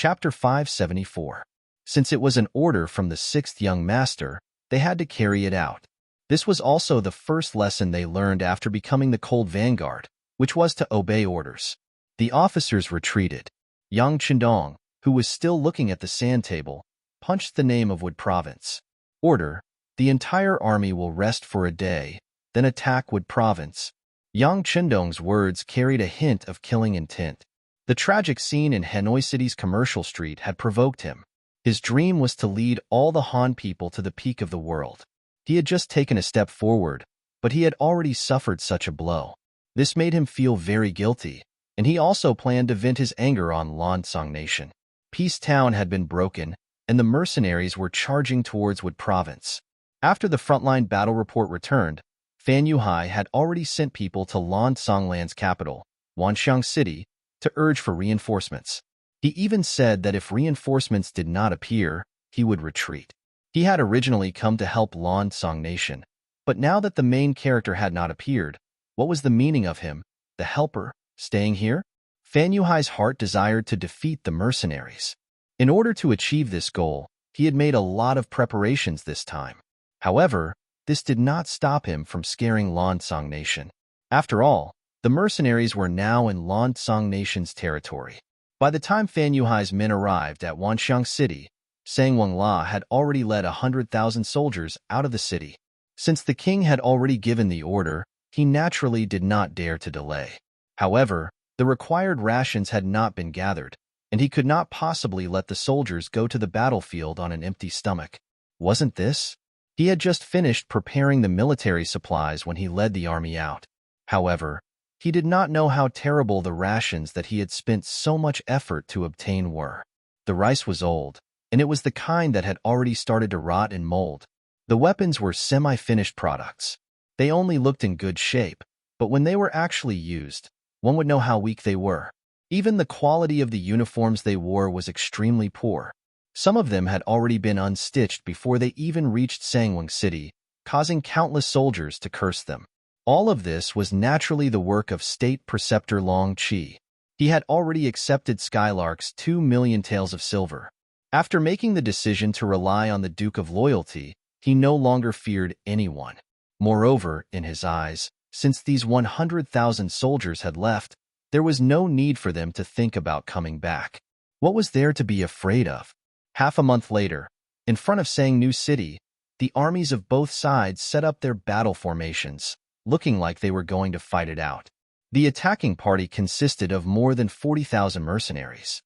Chapter 574. Since it was an order from the sixth young master, they had to carry it out. This was also the first lesson they learned after becoming the Cold Vanguard, which was to obey orders. The officers retreated. Yang Chendong, who was still looking at the sand table, punched the name of Wood Province. Order: the entire army will rest for a day, then attack Wood Province. Yang Chendong's words carried a hint of killing intent. The tragic scene in Hanoi City's commercial street had provoked him. His dream was to lead all the Han people to the peak of the world. He had just taken a step forward, but he had already suffered such a blow. This made him feel very guilty, and he also planned to vent his anger on Lansong Nation. Peace Town had been broken, and the mercenaries were charging towards Wood Province. After the frontline battle report returned, Fan Yuhai had already sent people to Lansong Land's capital, Wanxiang City, to urge for reinforcements. He even said that if reinforcements did not appear, he would retreat. He had originally come to help Lansong Nation, but now that the main character had not appeared, what was the meaning of him, the helper, staying here? Fan Yuhai's heart desired to defeat the mercenaries. In order to achieve this goal, he had made a lot of preparations this time. However, this did not stop him from scaring Lansong Nation. After all, the mercenaries were now in Lansong Nation's territory. By the time Fan Yuhai's men arrived at Wanxiang City, Sang Wenla had already led 100,000 soldiers out of the city. Since the king had already given the order, he naturally did not dare to delay. However, the required rations had not been gathered, and he could not possibly let the soldiers go to the battlefield on an empty stomach. Wasn't this? He had just finished preparing the military supplies when he led the army out. However, he did not know how terrible the rations that he had spent so much effort to obtain were. The rice was old, and it was the kind that had already started to rot and mold. The weapons were semi-finished products. They only looked in good shape, but when they were actually used, one would know how weak they were. Even the quality of the uniforms they wore was extremely poor. Some of them had already been unstitched before they even reached Sangwon City, causing countless soldiers to curse them. All of this was naturally the work of State Preceptor Long Chi. He had already accepted Skylark's 2 million taels of silver. After making the decision to rely on the Duke of Loyalty, he no longer feared anyone. Moreover, in his eyes, since these 100,000 soldiers had left, there was no need for them to think about coming back. What was there to be afraid of? Half a month later, in front of Sangnu City, the armies of both sides set up their battle formations, looking like they were going to fight it out. The attacking party consisted of more than 40,000 mercenaries.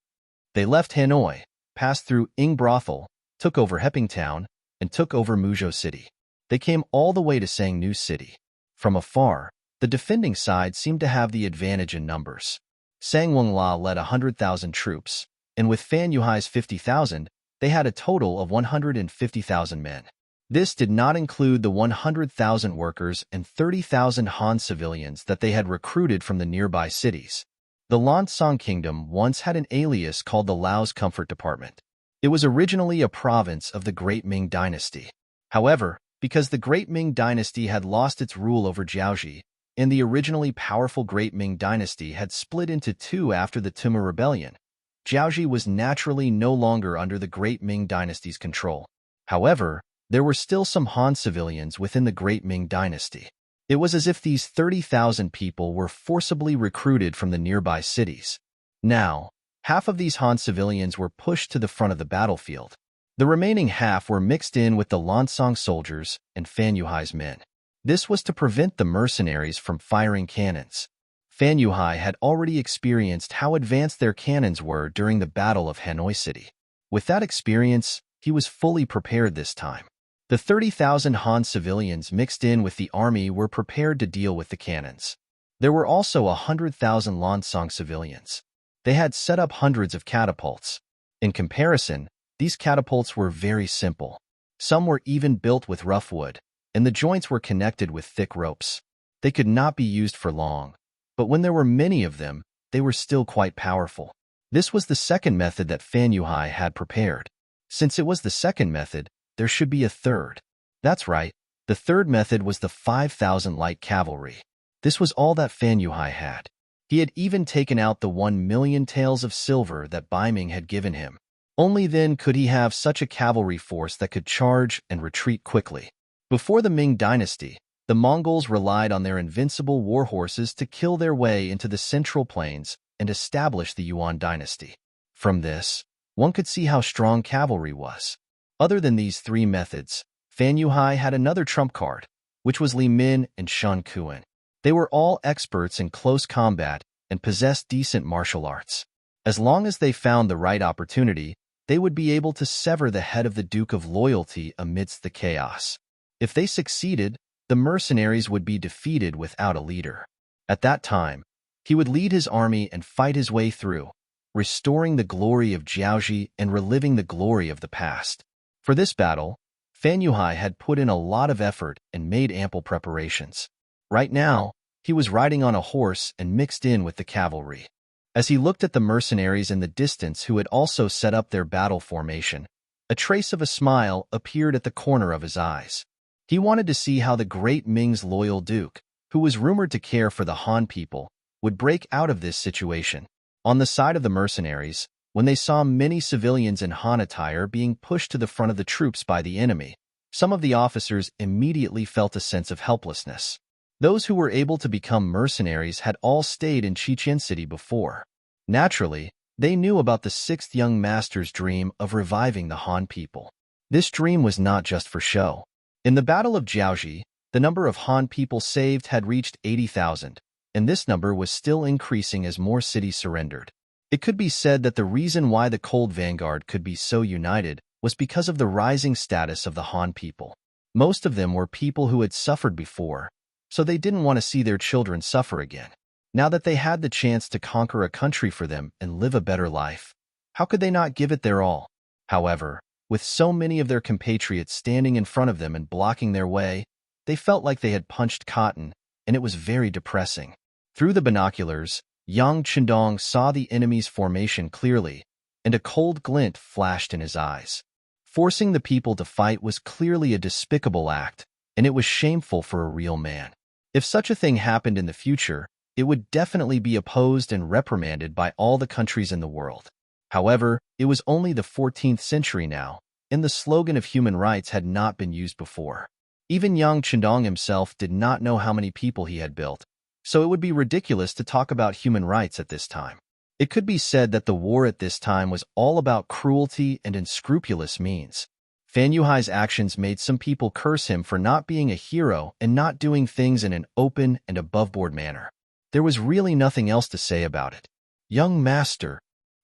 They left Hanoi, passed through Ing Brothel, took over Heping Town, and took over Muzhou City. They came all the way to Sangnu City. From afar, the defending side seemed to have the advantage in numbers. Sang Wenla led 100,000 troops, and with Fan Yuhai's 50,000, they had a total of 150,000 men. This did not include the 100,000 workers and 30,000 Han civilians that they had recruited from the nearby cities. The Lansong Kingdom once had an alias called the Laos Comfort Department. It was originally a province of the Great Ming Dynasty. However, because the Great Ming Dynasty had lost its rule over Jiaoji, and the originally powerful Great Ming Dynasty had split into two after the Timur Rebellion, Jiaoji was naturally no longer under the Great Ming Dynasty's control. However, there were still some Han civilians within the Great Ming Dynasty. It was as if these 30,000 people were forcibly recruited from the nearby cities. Now, half of these Han civilians were pushed to the front of the battlefield. The remaining half were mixed in with the Lansong soldiers and Fan Yuhai's men. This was to prevent the mercenaries from firing cannons. Fan Yuhai had already experienced how advanced their cannons were during the Battle of Hanoi City. With that experience, he was fully prepared this time. The 30,000 Han civilians mixed in with the army were prepared to deal with the cannons. There were also 100,000 Lansong civilians. They had set up hundreds of catapults. In comparison, these catapults were very simple. Some were even built with rough wood, and the joints were connected with thick ropes. They could not be used for long, but when there were many of them, they were still quite powerful. This was the second method that Fan Yuhai had prepared. Since it was the second method, there should be a third. That's right, the third method was the 5,000 light cavalry. This was all that Fan Yuhai had. He had even taken out the 1,000,000 taels of silver that Ming had given him. Only then could he have such a cavalry force that could charge and retreat quickly. Before the Ming dynasty, the Mongols relied on their invincible war horses to kill their way into the Central Plains and establish the Yuan dynasty. From this, one could see how strong cavalry was. Other than these three methods, Fan Yuhai had another trump card, which was Li Min and Shen Kuan. They were all experts in close combat and possessed decent martial arts. As long as they found the right opportunity, they would be able to sever the head of the Duke of Loyalty amidst the chaos. If they succeeded, the mercenaries would be defeated without a leader. At that time, he would lead his army and fight his way through, restoring the glory of Jiaoji and reliving the glory of the past. For this battle, Fan Yuhai had put in a lot of effort and made ample preparations. Right now, he was riding on a horse and mixed in with the cavalry. As he looked at the mercenaries in the distance who had also set up their battle formation, a trace of a smile appeared at the corner of his eyes. He wanted to see how the great Ming's loyal duke, who was rumored to care for the Han people, would break out of this situation. On the side of the mercenaries, when they saw many civilians in Han attire being pushed to the front of the troops by the enemy, some of the officers immediately felt a sense of helplessness. Those who were able to become mercenaries had all stayed in Qiqian City before. Naturally, they knew about the sixth young master's dream of reviving the Han people. This dream was not just for show. In the Battle of Jiaoji, the number of Han people saved had reached 80,000, and this number was still increasing as more cities surrendered. It could be said that the reason why the Cold Vanguard could be so united was because of the rising status of the Han people. Most of them were people who had suffered before, so they didn't want to see their children suffer again. Now that they had the chance to conquer a country for them and live a better life, how could they not give it their all? However, with so many of their compatriots standing in front of them and blocking their way, they felt like they had punched cotton, and it was very depressing. Through the binoculars, Yang Qindong saw the enemy's formation clearly, and a cold glint flashed in his eyes. Forcing the people to fight was clearly a despicable act, and it was shameful for a real man. If such a thing happened in the future, it would definitely be opposed and reprimanded by all the countries in the world. However, it was only the 14th century now, and the slogan of human rights had not been used before. Even Yang Qindong himself did not know how many people he had built, so it would be ridiculous to talk about human rights at this time. It could be said that the war at this time was all about cruelty and unscrupulous means. Fan Yuhai's actions made some people curse him for not being a hero and not doing things in an open and above-board manner. There was really nothing else to say about it. "Young master,"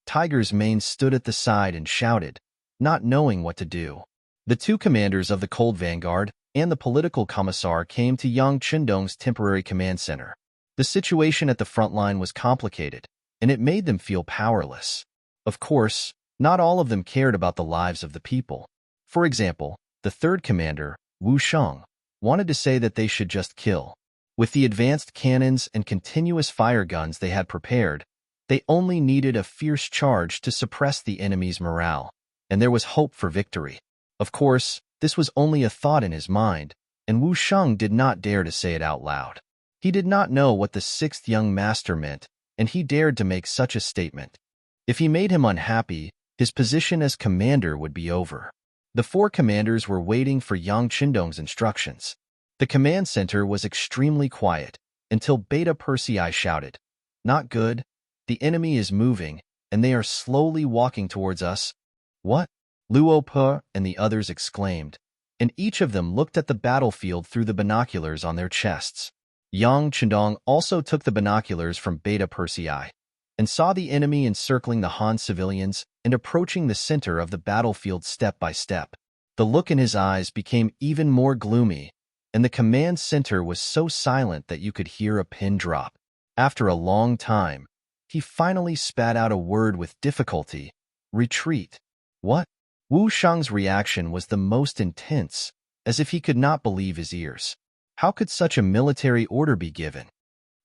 Tiger's Mane stood at the side and shouted, not knowing what to do. The two commanders of the Cold Vanguard and the political commissar came to Yang Qindong's temporary command center. The situation at the front line was complicated, and it made them feel powerless. Of course, not all of them cared about the lives of the people. For example, the third commander, Wu Sheng, wanted to say that they should just kill. With the advanced cannons and continuous fire guns they had prepared, they only needed a fierce charge to suppress the enemy's morale, and there was hope for victory. Of course, this was only a thought in his mind, and Wu Sheng did not dare to say it out loud. He did not know what the sixth young master meant, and he dared to make such a statement. If he made him unhappy, his position as commander would be over. The four commanders were waiting for Yang Qindong's instructions. The command center was extremely quiet, until Beta Persei shouted, "Not good. The enemy is moving, and they are slowly walking towards us." "What?" Luo Pe and the others exclaimed, and each of them looked at the battlefield through the binoculars on their chests. Yang Qindong also took the binoculars from Beta Persei and saw the enemy encircling the Han civilians and approaching the center of the battlefield step by step. The look in his eyes became even more gloomy, and the command center was so silent that you could hear a pin drop. After a long time, he finally spat out a word with difficulty: "Retreat." "What?" Wu Sheng's reaction was the most intense, as if he could not believe his ears. How could such a military order be given?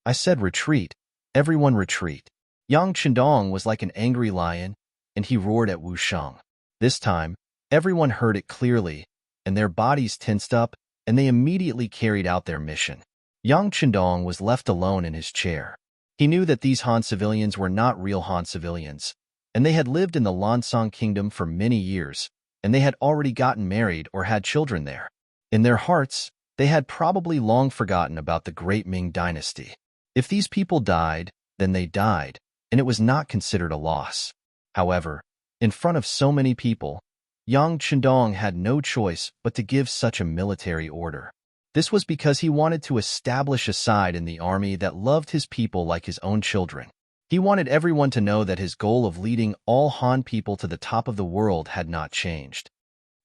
"I said retreat. Everyone retreat." Yang Qindong was like an angry lion, and he roared at Wu Sheng. This time, everyone heard it clearly, and their bodies tensed up, and they immediately carried out their mission. Yang Qindong was left alone in his chair. He knew that these Han civilians were not real Han civilians, and they had lived in the Lansong Kingdom for many years, and they had already gotten married or had children there. In their hearts, they had probably long forgotten about the great Ming dynasty. If these people died, then they died, and it was not considered a loss. However, in front of so many people, Yang Chendong had no choice but to give such a military order. This was because he wanted to establish a side in the army that loved his people like his own children. He wanted everyone to know that his goal of leading all Han people to the top of the world had not changed.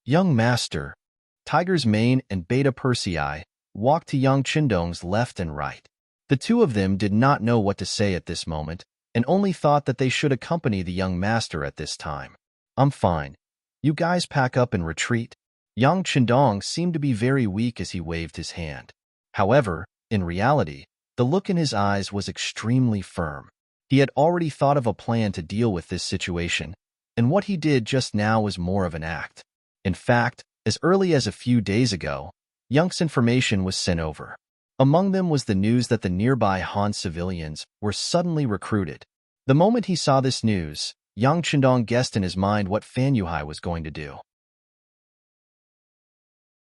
Young Master, Tiger's Mane and Beta Persei walked to Yang Chendong's left and right. The two of them did not know what to say at this moment, and only thought that they should accompany the young master at this time. I'm fine. You guys pack up and retreat. Yang Chendong seemed to be very weak as he waved his hand. However, in reality, the look in his eyes was extremely firm. He had already thought of a plan to deal with this situation, and what he did just now was more of an act. In fact, as early as a few days ago, Yang's information was sent over. Among them was the news that the nearby Han civilians were suddenly recruited. The moment he saw this news, Yang Chendong guessed in his mind what Fan Yuhai was going to do.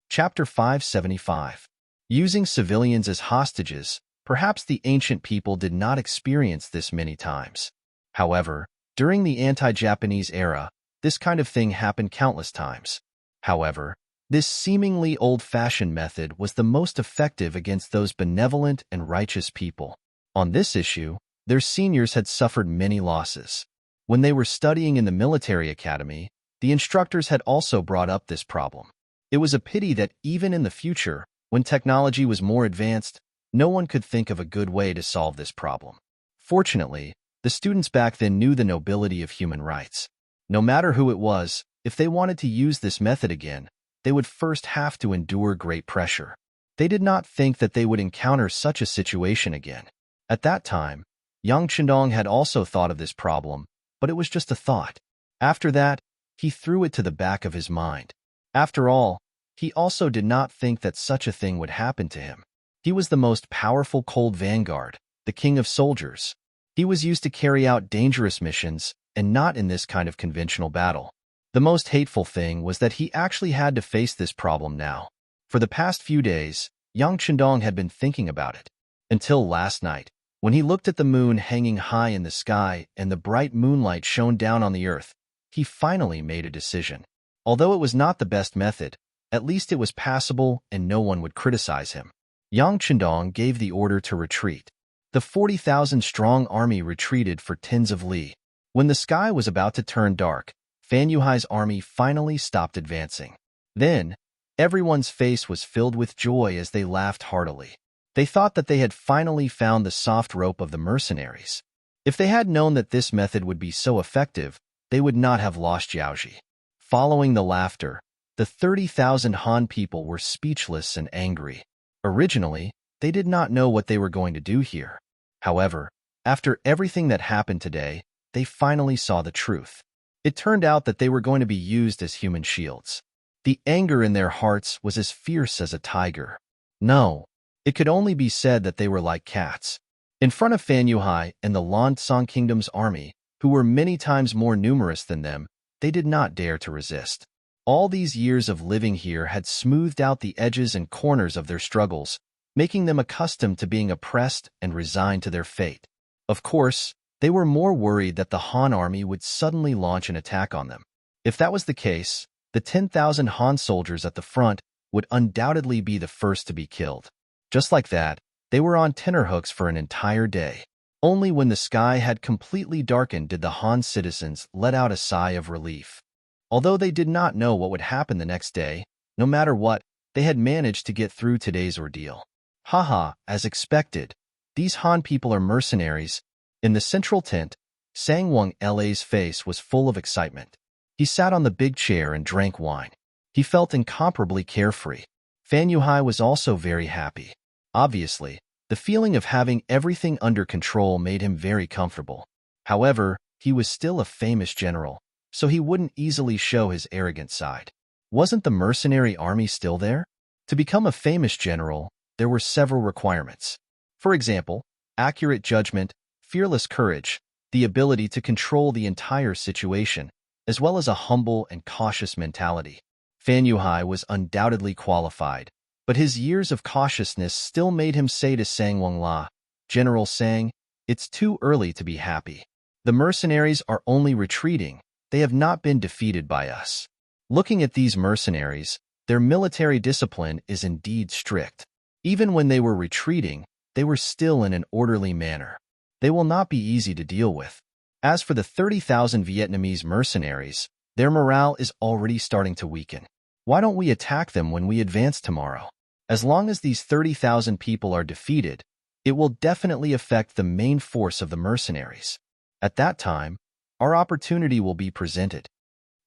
Chapter 575. Using civilians as hostages. Perhaps the ancient people did not experience this many times. However, during the anti-Japanese era, this kind of thing happened countless times. However, this seemingly old-fashioned method was the most effective against those benevolent and righteous people. On this issue, their seniors had suffered many losses. When they were studying in the military academy, the instructors had also brought up this problem. It was a pity that even in the future, when technology was more advanced, no one could think of a good way to solve this problem. Fortunately, the students back then knew the nobility of human rights. No matter who it was, if they wanted to use this method again, they would first have to endure great pressure. They did not think that they would encounter such a situation again. At that time, Yang Chendong had also thought of this problem, but it was just a thought. After that, he threw it to the back of his mind. After all, he also did not think that such a thing would happen to him. He was the most powerful cold vanguard, the king of soldiers. He was used to carry out dangerous missions, and not in this kind of conventional battle. The most hateful thing was that he actually had to face this problem now. For the past few days, Yang Chendong had been thinking about it. Until last night, when he looked at the moon hanging high in the sky and the bright moonlight shone down on the earth, he finally made a decision. Although it was not the best method, at least it was passable and no one would criticize him. Yang Chendong gave the order to retreat. The 40,000-strong army retreated for tens of li. When the sky was about to turn dark, Fan Yuhai's army finally stopped advancing. Then, everyone's face was filled with joy as they laughed heartily. They thought that they had finally found the soft rope of the mercenaries. If they had known that this method would be so effective, they would not have lost Yaoji. Following the laughter, the 30,000 Han people were speechless and angry. Originally, they did not know what they were going to do here. However, after everything that happened today, they finally saw the truth. It turned out that they were going to be used as human shields. The anger in their hearts was as fierce as a tiger. No, it could only be said that they were like cats. In front of Fan Yuhai and the Lansong Kingdom's army, who were many times more numerous than them, they did not dare to resist. All these years of living here had smoothed out the edges and corners of their struggles, making them accustomed to being oppressed and resigned to their fate. Of course, they were more worried that the Han army would suddenly launch an attack on them. If that was the case, the 10,000 Han soldiers at the front would undoubtedly be the first to be killed. Just like that, they were on tenterhooks for an entire day. Only when the sky had completely darkened did the Han citizens let out a sigh of relief. Although they did not know what would happen the next day, no matter what, they had managed to get through today's ordeal. Haha, as expected, these Han people are mercenaries. In the central tent, Sang Wang La's face was full of excitement. He sat on the big chair and drank wine. He felt incomparably carefree. Fan Yuhai was also very happy. Obviously, the feeling of having everything under control made him very comfortable. However, he was still a famous general, so he wouldn't easily show his arrogant side. Wasn't the mercenary army still there? To become a famous general, there were several requirements. For example, accurate judgment, fearless courage, the ability to control the entire situation, as well as a humble and cautious mentality. Fan Yuhai was undoubtedly qualified, but his years of cautiousness still made him say to Sang Wengla, "General Sang, it's too early to be happy. The mercenaries are only retreating. They have not been defeated by us." Looking at these mercenaries, their military discipline is indeed strict. Even when they were retreating, they were still in an orderly manner. They will not be easy to deal with. As for the 30,000 Vietnamese mercenaries, their morale is already starting to weaken. Why don't we attack them when we advance tomorrow? As long as these 30,000 people are defeated, it will definitely affect the main force of the mercenaries. At that time, our opportunity will be presented.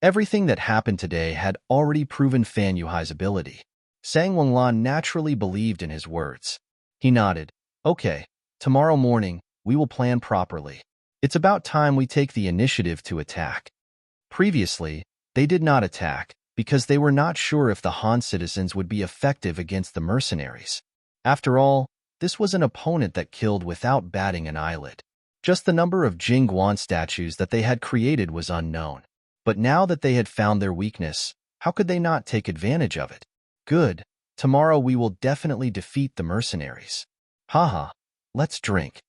Everything that happened today had already proven Fan Yuhai's ability. Sang Wenglan naturally believed in his words. He nodded. "Okay, tomorrow morning, we will plan properly. It's about time we take the initiative to attack." Previously, they did not attack because they were not sure if the Han citizens would be effective against the mercenaries. After all, this was an opponent that killed without batting an eyelid. Just the number of Jing Guan statues that they had created was unknown. But now that they had found their weakness, how could they not take advantage of it? Good. Tomorrow we will definitely defeat the mercenaries. Haha, let's drink.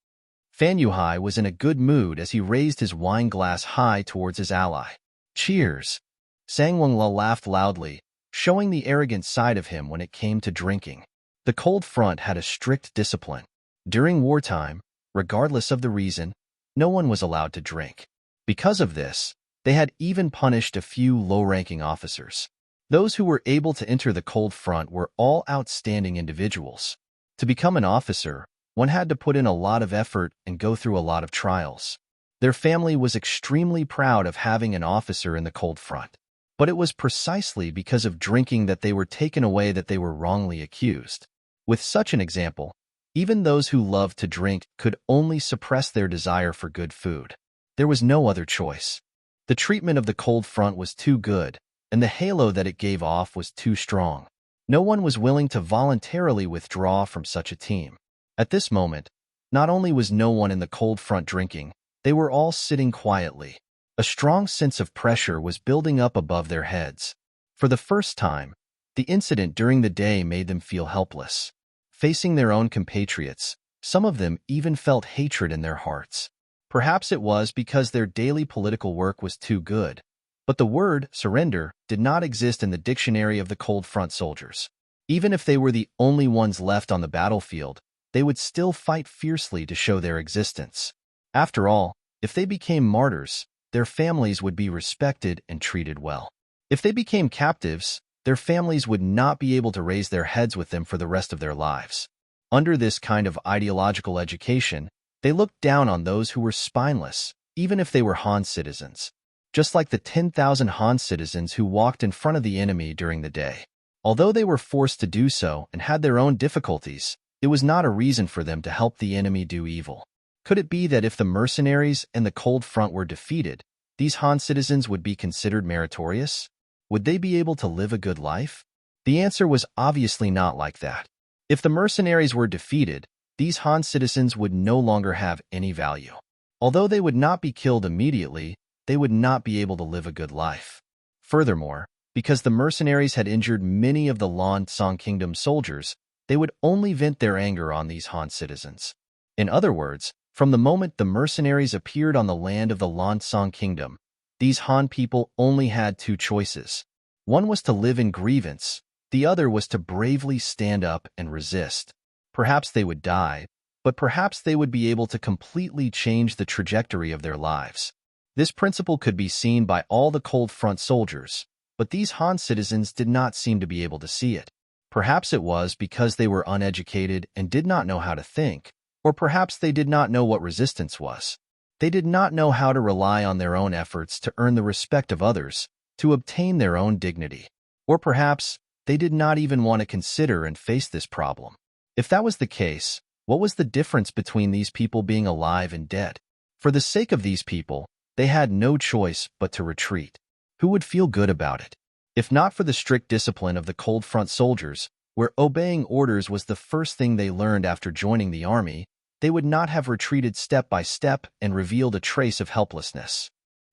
Fan Yuhai was in a good mood as he raised his wine glass high towards his ally. Cheers. Sang Wengla laughed loudly, showing the arrogant side of him when it came to drinking. The cold front had a strict discipline. During wartime, regardless of the reason, no one was allowed to drink. Because of this, they had even punished a few low-ranking officers. Those who were able to enter the cold front were all outstanding individuals. To become an officer, one had to put in a lot of effort and go through a lot of trials. Their family was extremely proud of having an officer in the cold front. But it was precisely because of drinking that they were taken away that they were wrongly accused. With such an example, even those who loved to drink could only suppress their desire for good food. There was no other choice. The treatment of the cold front was too good, and the halo that it gave off was too strong. No one was willing to voluntarily withdraw from such a team. At this moment, not only was no one in the cold front drinking, they were all sitting quietly. A strong sense of pressure was building up above their heads. For the first time, the incident during the day made them feel helpless. Facing their own compatriots, some of them even felt hatred in their hearts. Perhaps it was because their daily political work was too good, but the word surrender did not exist in the dictionary of the cold front soldiers. Even if they were the only ones left on the battlefield, they would still fight fiercely to show their existence. After all, if they became martyrs, their families would be respected and treated well. If they became captives, their families would not be able to raise their heads with them for the rest of their lives. Under this kind of ideological education, they looked down on those who were spineless, even if they were Han citizens. Just like the 10,000 Han citizens who walked in front of the enemy during the day. Although they were forced to do so and had their own difficulties, it was not a reason for them to help the enemy do evil. Could it be that if the mercenaries and the cold front were defeated, these Han citizens would be considered meritorious? Would they be able to live a good life? The answer was obviously not like that. If the mercenaries were defeated, these Han citizens would no longer have any value. Although they would not be killed immediately, they would not be able to live a good life. Furthermore, because the mercenaries had injured many of the Lan Song Kingdom soldiers, they would only vent their anger on these Han citizens. In other words, from the moment the mercenaries appeared on the land of the Lan Song Kingdom, these Han people only had two choices. One was to live in grievance, the other was to bravely stand up and resist. Perhaps they would die, but perhaps they would be able to completely change the trajectory of their lives. This principle could be seen by all the cold front soldiers, but these Han citizens did not seem to be able to see it. Perhaps it was because they were uneducated and did not know how to think, or perhaps they did not know what resistance was. They did not know how to rely on their own efforts to earn the respect of others, to obtain their own dignity. Or perhaps they did not even want to consider and face this problem. If that was the case, what was the difference between these people being alive and dead? For the sake of these people, they had no choice but to retreat. Who would feel good about it? If not for the strict discipline of the cold front soldiers, where obeying orders was the first thing they learned after joining the army, they would not have retreated step by step and revealed a trace of helplessness.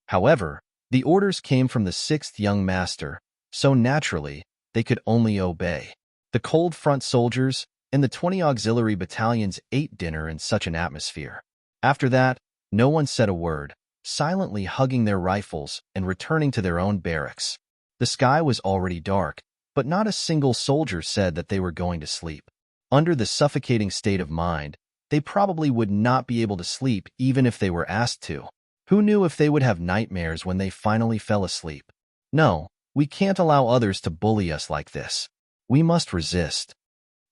However, the orders came from the sixth young master, so naturally, they could only obey. The cold front soldiers and the 20 auxiliary battalions ate dinner in such an atmosphere. After that, no one said a word, silently hugging their rifles and returning to their own barracks. The sky was already dark, but not a single soldier said that they were going to sleep. Under the suffocating state of mind, they probably would not be able to sleep even if they were asked to. Who knew if they would have nightmares when they finally fell asleep? No, we can't allow others to bully us like this. We must resist.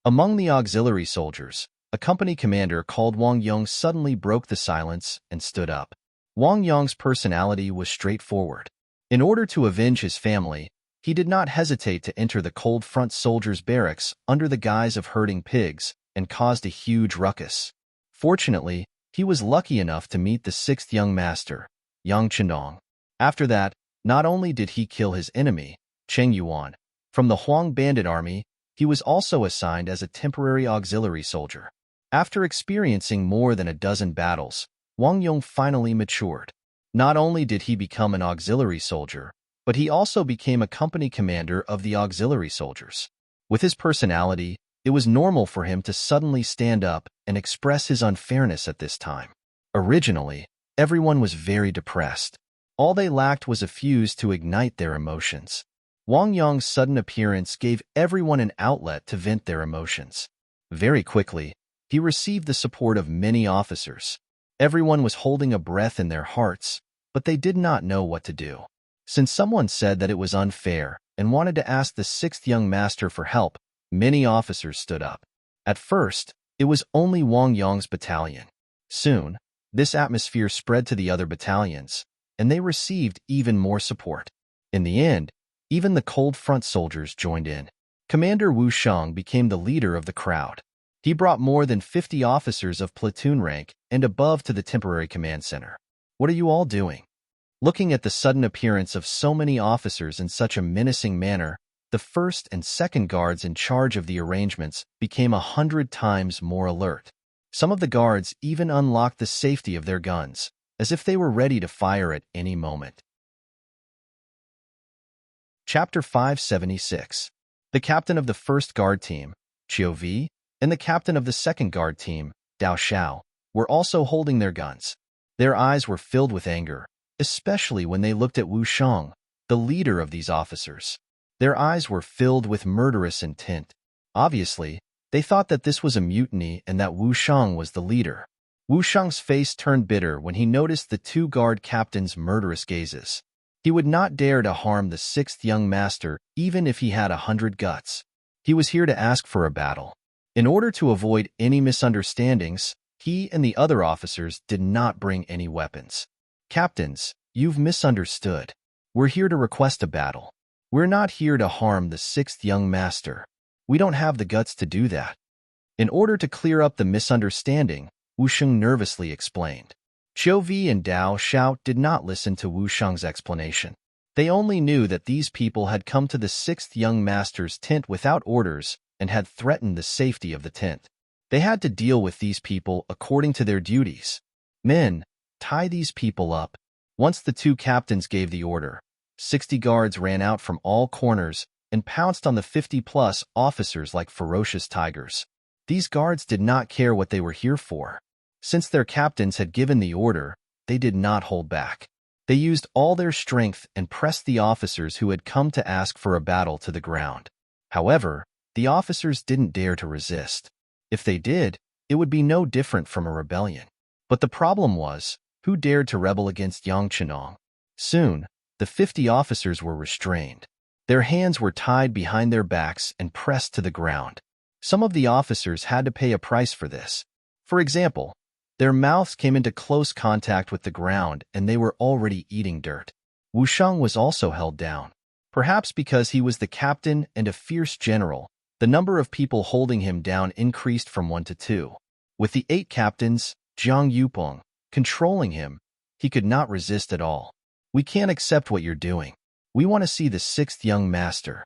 Among the auxiliary soldiers, a company commander called Wang Yong suddenly broke the silence and stood up. Wang Yong's personality was straightforward. In order to avenge his family, he did not hesitate to enter the cold front soldiers' barracks under the guise of herding pigs and caused a huge ruckus. Fortunately, he was lucky enough to meet the sixth young master, Yang Chenong. After that, not only did he kill his enemy, Cheng Yuan, from the Huang bandit army, he was also assigned as a temporary auxiliary soldier. After experiencing more than a dozen battles, Wang Yong finally matured. Not only did he become an auxiliary soldier, but he also became a company commander of the auxiliary soldiers. With his personality, it was normal for him to suddenly stand up and express his unfairness at this time. Originally, everyone was very depressed. All they lacked was a fuse to ignite their emotions. Wang Yong's sudden appearance gave everyone an outlet to vent their emotions. Very quickly, he received the support of many officers. Everyone was holding a breath in their hearts, but they did not know what to do. Since someone said that it was unfair and wanted to ask the sixth young master for help, many officers stood up. At first, it was only Wang Yong's battalion. Soon, this atmosphere spread to the other battalions, and they received even more support. In the end, even the cold front soldiers joined in. Commander Wu Shang became the leader of the crowd. He brought more than 50 officers of platoon rank and above to the temporary command center. What are you all doing? Looking at the sudden appearance of so many officers in such a menacing manner, the first and second guards in charge of the arrangements became 100 times more alert. Some of the guards even unlocked the safety of their guns, as if they were ready to fire at any moment. Chapter 576. The captain of the first guard team, Qiu Vi, and the captain of the second guard team, Dao Xiao, were also holding their guns. Their eyes were filled with anger, especially when they looked at Wu Shang, the leader of these officers. Their eyes were filled with murderous intent. Obviously, they thought that this was a mutiny and that Wu Shang was the leader. Wu Shang's face turned bitter when he noticed the two guard captains' murderous gazes. He would not dare to harm the sixth young master even if he had 100 guts. He was here to ask for a battle. In order to avoid any misunderstandings, he and the other officers did not bring any weapons. Captains, you've misunderstood. We're here to request a battle. We're not here to harm the sixth young master. We don't have the guts to do that. In order to clear up the misunderstanding, Wu Shang nervously explained. Qiu Vi and Dao Xiao did not listen to Wu Shang's explanation. They only knew that these people had come to the sixth young master's tent without orders and had threatened the safety of the tent. They had to deal with these people according to their duties. Men, tie these people up. Once the two captains gave the order, 60 guards ran out from all corners and pounced on the 50-plus officers like ferocious tigers. These guards did not care what they were here for. Since their captains had given the order, they did not hold back. They used all their strength and pressed the officers who had come to ask for a battle to the ground. However, the officers didn't dare to resist. If they did, it would be no different from a rebellion. But the problem was, who dared to rebel against Yang Chenong? Soon, the 50 officers were restrained. Their hands were tied behind their backs and pressed to the ground. Some of the officers had to pay a price for this. For example, their mouths came into close contact with the ground and they were already eating dirt. Wu Shang was also held down. Perhaps because he was the captain and a fierce general, the number of people holding him down increased from 1 to 2. With the 8 captains, Zhang Yupeng, controlling him, he could not resist at all. We can't accept what you're doing. We want to see the sixth young master.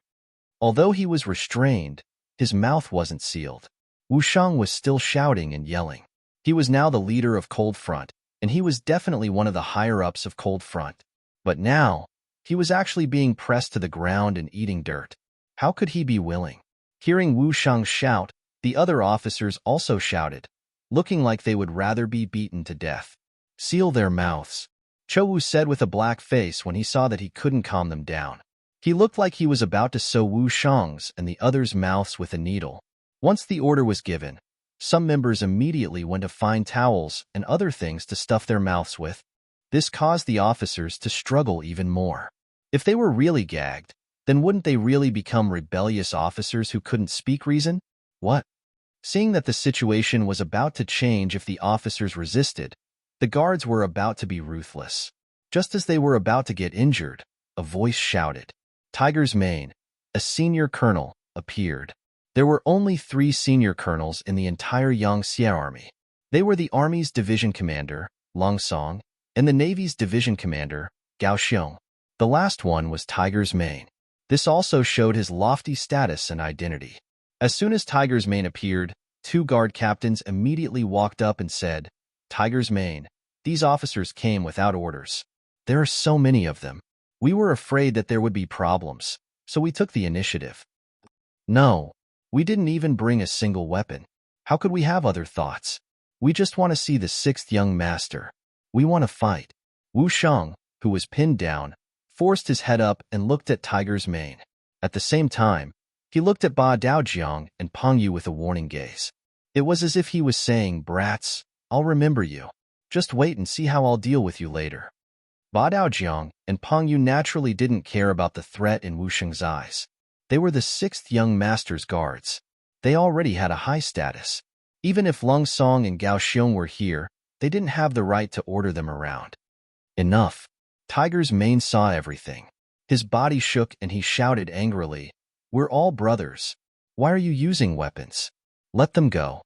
Although he was restrained, his mouth wasn't sealed. Wu Shang was still shouting and yelling. He was now the leader of Cold Front, and he was definitely one of the higher-ups of Cold Front. But now, he was actually being pressed to the ground and eating dirt. How could he be willing? Hearing Wu Shang shout, the other officers also shouted, looking like they would rather be beaten to death. Seal their mouths, Chou Wu said with a black face when he saw that he couldn't calm them down. He looked like he was about to sew Wu Shang's and the others' mouths with a needle. Once the order was given, some members immediately went to find towels and other things to stuff their mouths with. This caused the officers to struggle even more. If they were really gagged, then wouldn't they really become rebellious officers who couldn't speak reason? What? Seeing that the situation was about to change if the officers resisted, the guards were about to be ruthless. Just as they were about to get injured, a voice shouted. Tiger's Mane, a senior colonel, appeared. There were only 3 senior colonels in the entire Yangtze army. They were the Army's division commander, Long Song, and the Navy's division commander, Gao Xiong. The last one was Tiger's Mane. This also showed his lofty status and identity. As soon as Tiger's Mane appeared, 2 guard captains immediately walked up and said, Tiger's Mane, these officers came without orders. There are so many of them. We were afraid that there would be problems, so we took the initiative. No, we didn't even bring a single weapon. How could we have other thoughts? We just want to see the 6th young master. We want to fight. Wu Shang, who was pinned down, forced his head up and looked at Tiger's Mane. At the same time, he looked at Ba Daojiang and Peng Yu with a warning gaze. It was as if he was saying, brats, I'll remember you. Just wait and see how I'll deal with you later. Ba Daojiang and Peng Yu naturally didn't care about the threat in Wu Shang's eyes. They were the 6th young master's guards. They already had a high status. Even if Lung Song and Gao Xiong were here, they didn't have the right to order them around. Enough. Tiger's Mane saw everything. His body shook and he shouted angrily, We're all brothers. Why are you using weapons? Let them go.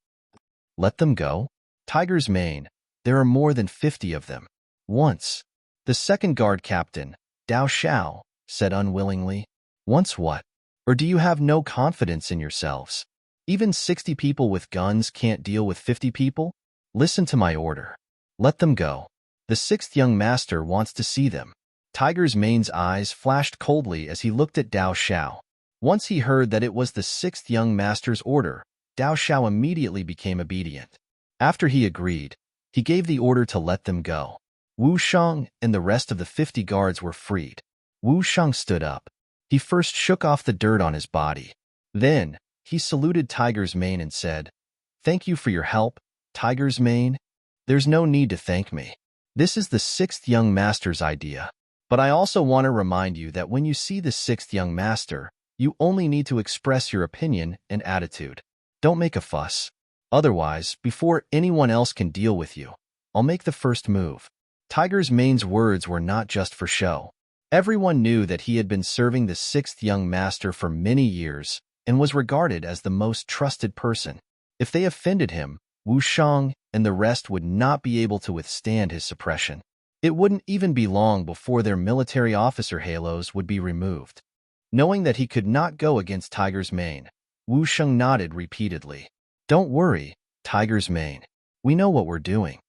Let them go? Tiger's Mane, there are more than 50 of them. Once. The second guard captain, Dao Xiao, said unwillingly. Once what? Or do you have no confidence in yourselves? Even 60 people with guns can't deal with 50 people? Listen to my order. Let them go. The 6th young master wants to see them. Tiger's Mane's eyes flashed coldly as he looked at Dao Xiao. Once he heard that it was the 6th young master's order, Dao Xiao immediately became obedient. After he agreed, he gave the order to let them go. Wu Shang and the rest of the 50 guards were freed. Wu Shang stood up. He first shook off the dirt on his body. Then, he saluted Tiger's Mane and said, Thank you for your help, Tiger's Mane. There's no need to thank me. This is the 6th young master's idea. But I also want to remind you that when you see the 6th young master, you only need to express your opinion and attitude. Don't make a fuss. Otherwise, before anyone else can deal with you, I'll make the first move. Tiger's Mane's words were not just for show. Everyone knew that he had been serving the 6th young master for many years and was regarded as the most trusted person. If they offended him, Wu Shang and the rest would not be able to withstand his suppression. It wouldn't even be long before their military officer halos would be removed. Knowing that he could not go against Tiger's Mane, Wu Shang nodded repeatedly. Don't worry, Tiger's Mane. We know what we're doing.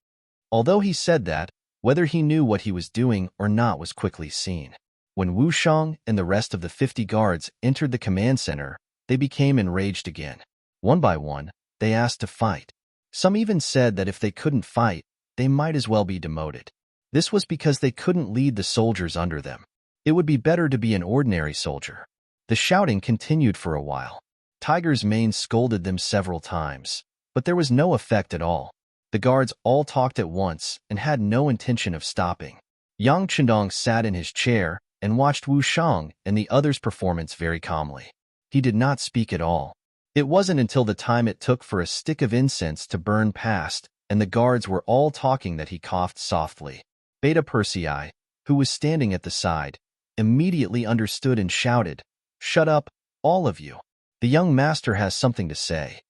Although he said that, whether he knew what he was doing or not was quickly seen. When Wu Shang and the rest of the 50 guards entered the command center, they became enraged again. One by one, they asked to fight. Some even said that if they couldn't fight, they might as well be demoted. This was because they couldn't lead the soldiers under them. It would be better to be an ordinary soldier. The shouting continued for a while. Tiger's Mane scolded them several times, but there was no effect at all. The guards all talked at once and had no intention of stopping. Yang Chendong sat in his chair and watched Wu Shang and the others' performance very calmly. He did not speak at all. It wasn't until the time it took for a stick of incense to burn past and the guards were all talking that he coughed softly. Beta Persei, who was standing at the side, immediately understood and shouted, Shut up, all of you. The young master has something to say.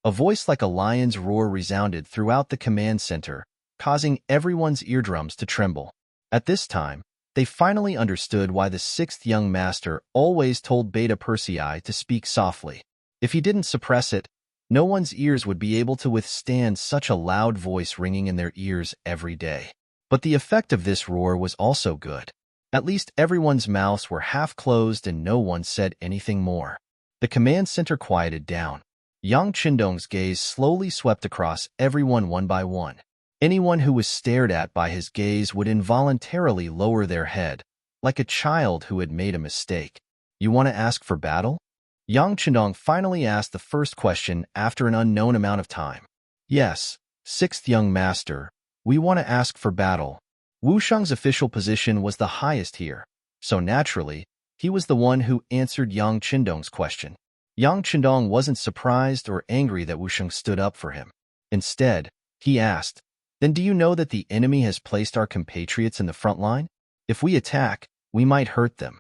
A voice like a lion's roar resounded throughout the command center, causing everyone's eardrums to tremble. At this time, they finally understood why the 6th young master always told Beta Persei to speak softly. If he didn't suppress it, No one's ears would be able to withstand such a loud voice ringing in their ears every day. But the effect of this roar was also good. At least everyone's mouths were half closed and no one said anything more. The command center quieted down. Yang Qindong's gaze slowly swept across everyone one by one. Anyone who was stared at by his gaze would involuntarily lower their head, like a child who had made a mistake. You want to ask for battle? Yang Qindong finally asked the first question after an unknown amount of time. Yes, sixth young master, we want to ask for battle. Wu Sheng's official position was the highest here, so naturally, he was the one who answered Yang Qindong's question. Yang Qindong wasn't surprised or angry that Wu Sheng stood up for him. Instead, he asked, then do you know that the enemy has placed our compatriots in the front line? If we attack, we might hurt them.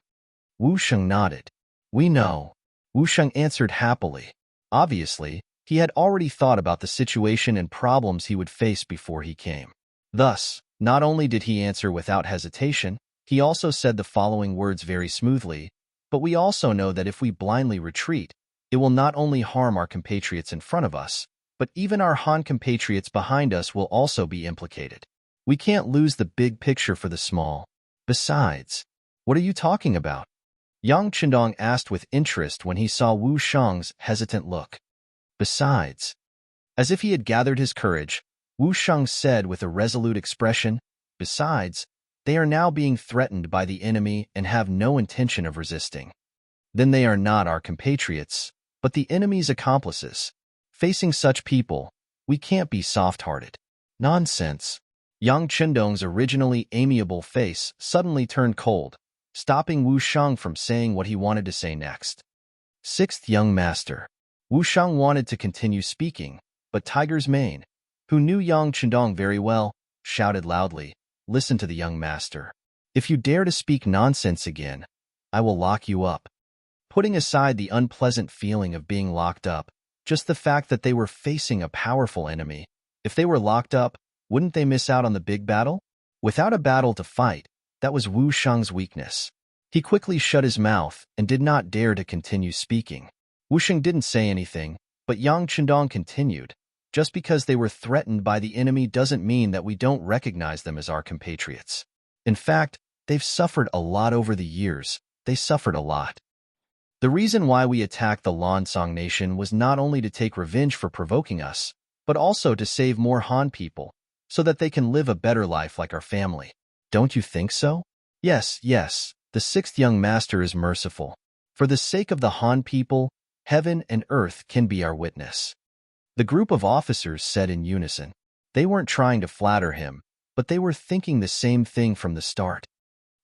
Wu Sheng nodded. We know. Wu Sheng answered happily. Obviously, he had already thought about the situation and problems he would face before he came. Thus, not only did he answer without hesitation, he also said the following words very smoothly, but we also know that if we blindly retreat, it will not only harm our compatriots in front of us, but even our Han compatriots behind us will also be implicated. We can't lose the big picture for the small. Besides, what are you talking about? Yang Qindong asked with interest when he saw Wu Sheng's hesitant look. Besides, as if he had gathered his courage, Wu Sheng said with a resolute expression, besides, they are now being threatened by the enemy and have no intention of resisting. Then they are not our compatriots, but the enemy's accomplices. Facing such people, we can't be soft-hearted. Nonsense. Yang Qindong's originally amiable face suddenly turned cold, stopping Wu Sheng from saying what he wanted to say next. Sixth young master. Wu Sheng wanted to continue speaking, but Tiger's Mane, who knew Yang Qindong very well, shouted loudly, listen to the young master. If you dare to speak nonsense again, I will lock you up. Putting aside the unpleasant feeling of being locked up, just the fact that they were facing a powerful enemy, if they were locked up, wouldn't they miss out on the big battle? Without a battle to fight, that was Wu Sheng's weakness. He quickly shut his mouth and did not dare to continue speaking. Wu Sheng didn't say anything, but Yang Qindong continued. Just because they were threatened by the enemy doesn't mean that we don't recognize them as our compatriots. In fact, they've suffered a lot over the years. They suffered a lot. The reason why we attacked the Lansong nation was not only to take revenge for provoking us, but also to save more Han people, so that they can live a better life like our family. Don't you think so? Yes, the sixth young master is merciful. For the sake of the Han people, heaven and earth can be our witness. The group of officers said in unison. They weren't trying to flatter him, but they were thinking the same thing from the start.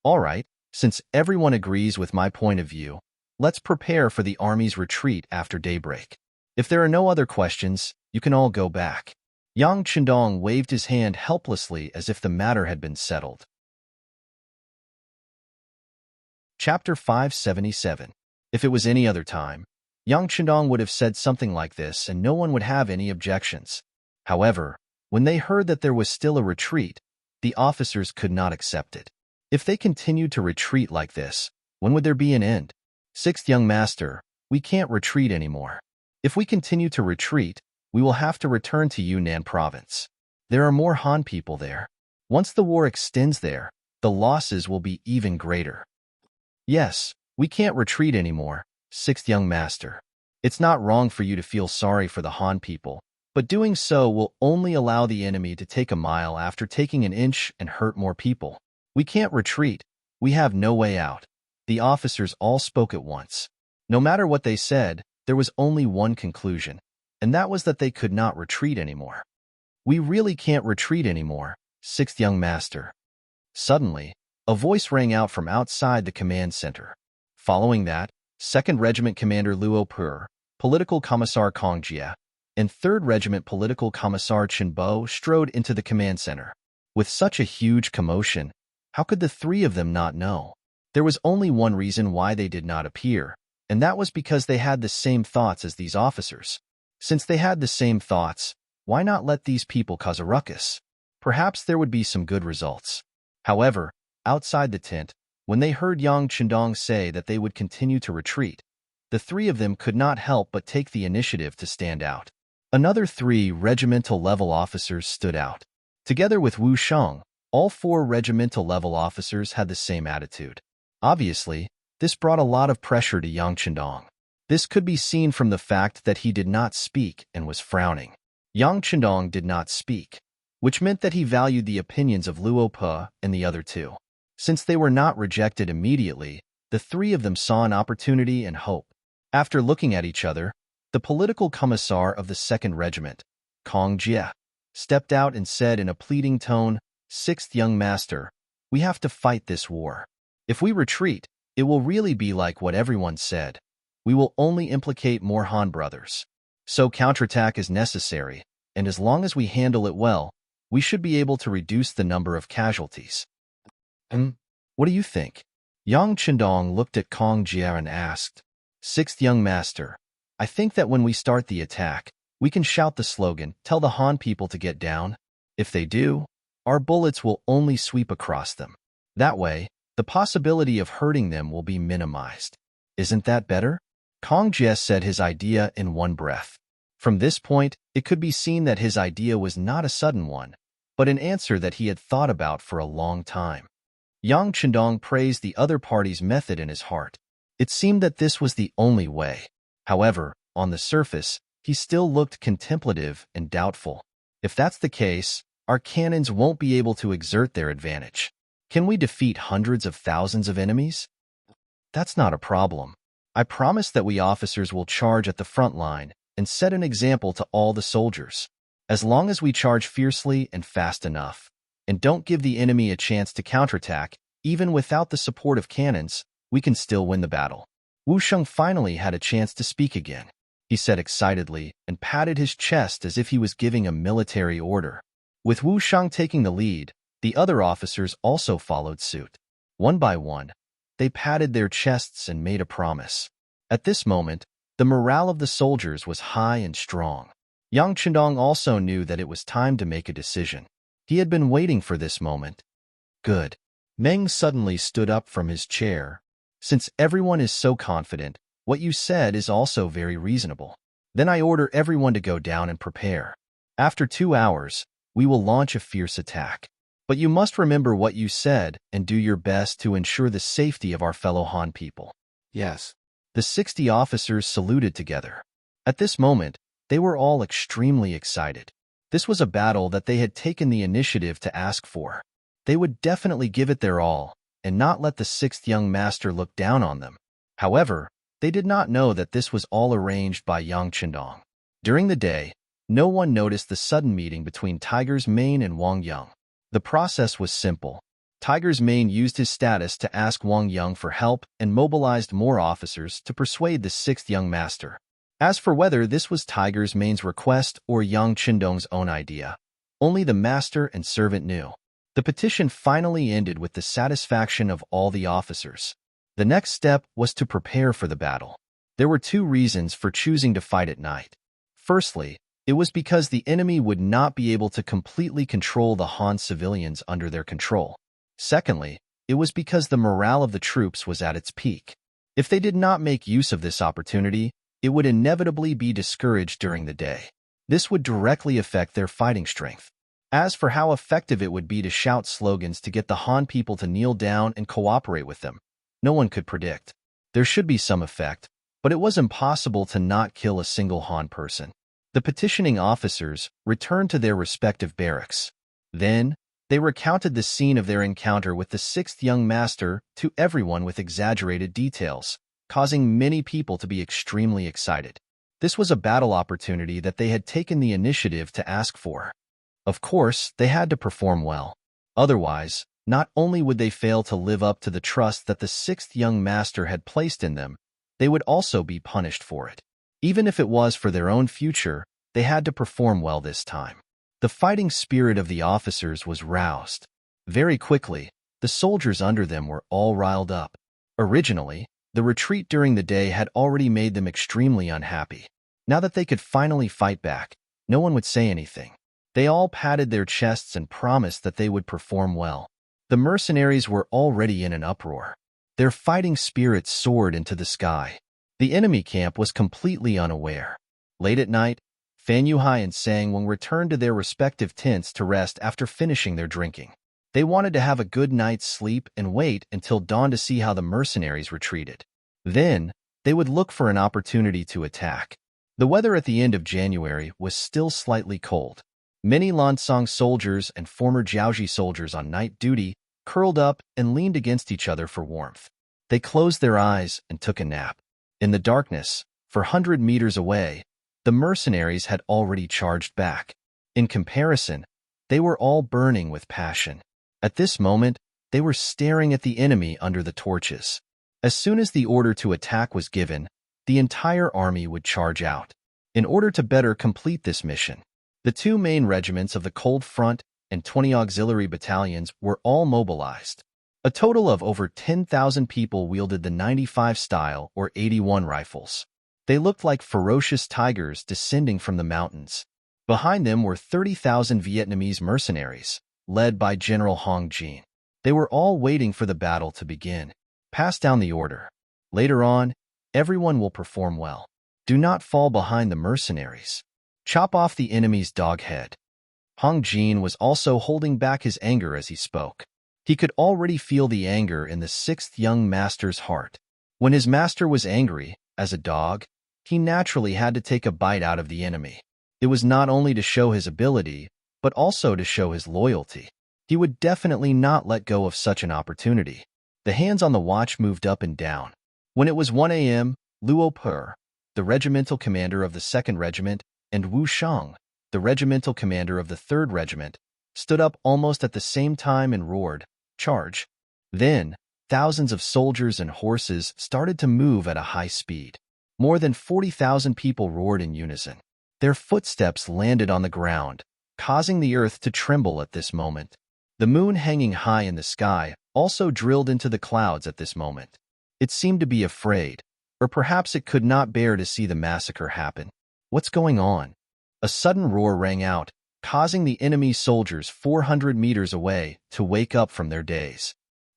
All right, since everyone agrees with my point of view, let's prepare for the army's retreat after daybreak. If there are no other questions, you can all go back. Yang Qindong waved his hand helplessly as if the matter had been settled. Chapter 577. If it was any other time, Yang Qindong would have said something like this and no one would have any objections. However, when they heard that there was still a retreat, the officers could not accept it. If they continued to retreat like this, when would there be an end? Sixth young master, we can't retreat anymore. If we continue to retreat, we will have to return to Yunnan province. There are more Han people there. Once the war extends there, the losses will be even greater. Yes, we can't retreat anymore, sixth young master. It's not wrong for you to feel sorry for the Han people, but doing so will only allow the enemy to take a mile after taking an inch and hurt more people. We can't retreat. We have no way out. The officers all spoke at once. No matter what they said, there was only one conclusion, and that was that they could not retreat anymore. We really can't retreat anymore, sixth young master. Suddenly, a voice rang out from outside the command center. Following that, 2nd Regiment Commander Luo Pur, Political Commissar Kong Jia, and 3rd Regiment Political Commissar Chen Bo strode into the command center. With such a huge commotion, how could the three of them not know? There was only one reason why they did not appear, and that was because they had the same thoughts as these officers. Since they had the same thoughts, why not let these people cause a ruckus? Perhaps there would be some good results. However, outside the tent, when they heard Yang Qindong say that they would continue to retreat, the three of them could not help but take the initiative to stand out. Another 3 regimental-level officers stood out. Together with Wu Sheng, all 4 regimental-level officers had the same attitude. Obviously, this brought a lot of pressure to Yang Chendong. This could be seen from the fact that he did not speak and was frowning. Yang Chendong did not speak, which meant that he valued the opinions of Luo Pe and the other 2. Since they were not rejected immediately, the 3 of them saw an opportunity and hope. After looking at each other, the political commissar of the 2nd Regiment, Kong Jie, stepped out and said in a pleading tone, "Sixth young master, we have to fight this war. If we retreat, it will really be like what everyone said. We will only implicate more Han brothers. So counterattack is necessary, and as long as we handle it well, we should be able to reduce the number of casualties." What do you think? Yang Chendong looked at Kong Jie and asked, "Sixth young master, I think that when we start the attack, we can shout the slogan, tell the Han people to get down. If they do, our bullets will only sweep across them. That way, the possibility of hurting them will be minimized. Isn't that better?" Kong Jie said his idea in one breath. From this point, it could be seen that his idea was not a sudden one, but an answer that he had thought about for a long time. Yang Chendong praised the other party's method in his heart. It seemed that this was the only way. However, on the surface, he still looked contemplative and doubtful. If that's the case, our cannons won't be able to exert their advantage. Can we defeat hundreds of thousands of enemies? That's not a problem. I promise that we officers will charge at the front line and set an example to all the soldiers. As long as we charge fiercely and fast enough, and don't give the enemy a chance to counterattack, even without the support of cannons, we can still win the battle. Wu Sheng finally had a chance to speak again. He said excitedly and patted his chest as if he was giving a military order. With Wu Sheng taking the lead, the other officers also followed suit. One by one, they patted their chests and made a promise. At this moment, the morale of the soldiers was high and strong. Yang Chendong also knew that it was time to make a decision. He had been waiting for this moment. Good. Ming suddenly stood up from his chair. Since everyone is so confident, what you said is also very reasonable. Then I order everyone to go down and prepare. After 2 hours, we will launch a fierce attack. But you must remember what you said and do your best to ensure the safety of our fellow Han people. Yes. The 60 officers saluted together. At this moment, they were all extremely excited. This was a battle that they had taken the initiative to ask for. They would definitely give it their all, and not let the 6th young master look down on them. However, they did not know that this was all arranged by Yang Chendong. During the day, no one noticed the sudden meeting between Tiger's Mane and Wang Yang. The process was simple. Tiger's Mane used his status to ask Wang Yang for help and mobilized more officers to persuade the 6th young master. As for whether this was Tiger's Mane's request or Yang Chendong's own idea, only the master and servant knew. The petition finally ended with the satisfaction of all the officers. The next step was to prepare for the battle. There were 2 reasons for choosing to fight at night. Firstly, it was because the enemy would not be able to completely control the Han civilians under their control. Secondly, it was because the morale of the troops was at its peak. If they did not make use of this opportunity, it would inevitably be discouraged during the day. This would directly affect their fighting strength. As for how effective it would be to shout slogans to get the Han people to kneel down and cooperate with them, no one could predict. There should be some effect, but it was impossible to not kill a single Han person. The petitioning officers returned to their respective barracks. Then, they recounted the scene of their encounter with the 6th young master to everyone with exaggerated details, causing many people to be extremely excited. This was a battle opportunity that they had taken the initiative to ask for. Of course, they had to perform well. Otherwise, not only would they fail to live up to the trust that the 6th young master had placed in them, they would also be punished for it. Even if it was for their own future, they had to perform well this time. The fighting spirit of the officers was roused. Very quickly, the soldiers under them were all riled up. Originally, the retreat during the day had already made them extremely unhappy. Now that they could finally fight back, no one would say anything. They all patted their chests and promised that they would perform well. The mercenaries were already in an uproar. Their fighting spirits soared into the sky. The enemy camp was completely unaware. Late at night, Fan Yuhai and Sang Wang returned to their respective tents to rest after finishing their drinking. They wanted to have a good night's sleep and wait until dawn to see how the mercenaries retreated. Then, they would look for an opportunity to attack. The weather at the end of January was still slightly cold. Many Lansong soldiers and former Jiaoji soldiers on night duty curled up and leaned against each other for warmth. They closed their eyes and took a nap. In the darkness, 400 meters away, the mercenaries had already charged back. In comparison, they were all burning with passion. At this moment, they were staring at the enemy under the torches. As soon as the order to attack was given, the entire army would charge out. In order to better complete this mission, the 2 main regiments of the Cold Front and 20 auxiliary battalions were all mobilized. A total of over 10,000 people wielded the 95 style or 81 rifles. They looked like ferocious tigers descending from the mountains. Behind them were 30,000 Vietnamese mercenaries, led by General Hong Jin. They were all waiting for the battle to begin. Pass down the order. Later on, everyone will perform well. Do not fall behind the mercenaries. Chop off the enemy's dog head. Hong Jin was also holding back his anger as he spoke. He could already feel the anger in the 6th young master's heart. When his master was angry, as a dog, he naturally had to take a bite out of the enemy. It was not only to show his ability, but also to show his loyalty. He would definitely not let go of such an opportunity. The hands on the watch moved up and down. When it was 1 a.m., Luo Per, the regimental commander of the 2nd Regiment, and Wu Shang, the regimental commander of the 3rd Regiment, stood up almost at the same time and roared, "Charge!" Then, thousands of soldiers and horses started to move at a high speed. More than 40,000 people roared in unison. Their footsteps landed on the ground, causing the earth to tremble at this moment. The moon hanging high in the sky also drilled into the clouds at this moment. It seemed to be afraid, or perhaps it could not bear to see the massacre happen. What's going on? A sudden roar rang out, causing the enemy soldiers 400 meters away to wake up from their daze.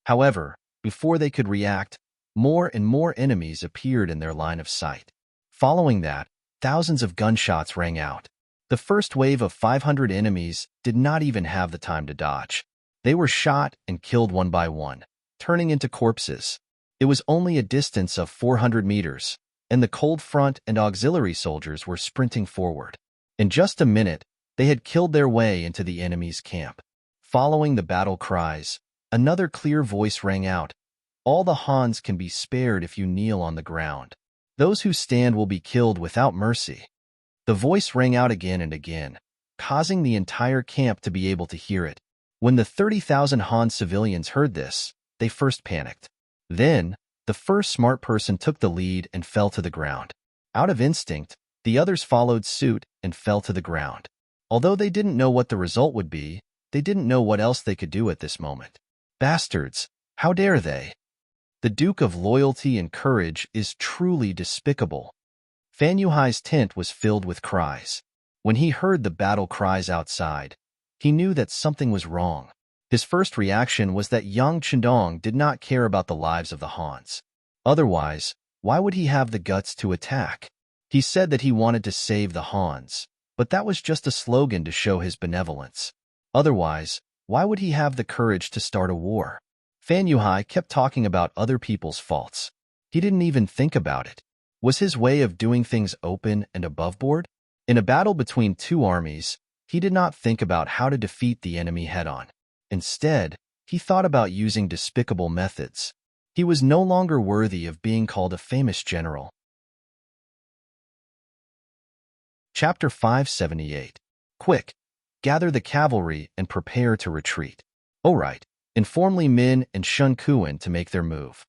However, before they could react, more and more enemies appeared in their line of sight. Following that, thousands of gunshots rang out. The first wave of 500 enemies did not even have the time to dodge. They were shot and killed one by one, turning into corpses. It was only a distance of 400 meters, and the Cold Front and auxiliary soldiers were sprinting forward. In just a minute, they had killed their way into the enemy's camp. Following the battle cries, another clear voice rang out, "All the Hans can be spared if you kneel on the ground. Those who stand will be killed without mercy." The voice rang out again and again, causing the entire camp to be able to hear it. When the 30,000 Han civilians heard this, they first panicked. Then, the first smart person took the lead and fell to the ground. Out of instinct, the others followed suit and fell to the ground. Although they didn't know what the result would be, they didn't know what else they could do at this moment. Bastards, how dare they? The Duke of Loyalty and Courage is truly despicable. Fan Yuhai's tent was filled with cries. When he heard the battle cries outside, he knew that something was wrong. His first reaction was that Yang Chendong did not care about the lives of the Hans. Otherwise, why would he have the guts to attack? He said that he wanted to save the Hans, but that was just a slogan to show his benevolence. Otherwise, why would he have the courage to start a war? Fan Yuhai kept talking about other people's faults. He didn't even think about it. Was his way of doing things open and aboveboard? In a battle between 2 armies, he did not think about how to defeat the enemy head-on. Instead, he thought about using despicable methods. He was no longer worthy of being called a famous general. Chapter 578. Quick! Gather the cavalry and prepare to retreat. All right, inform Li Min and Shun Kuan to make their move.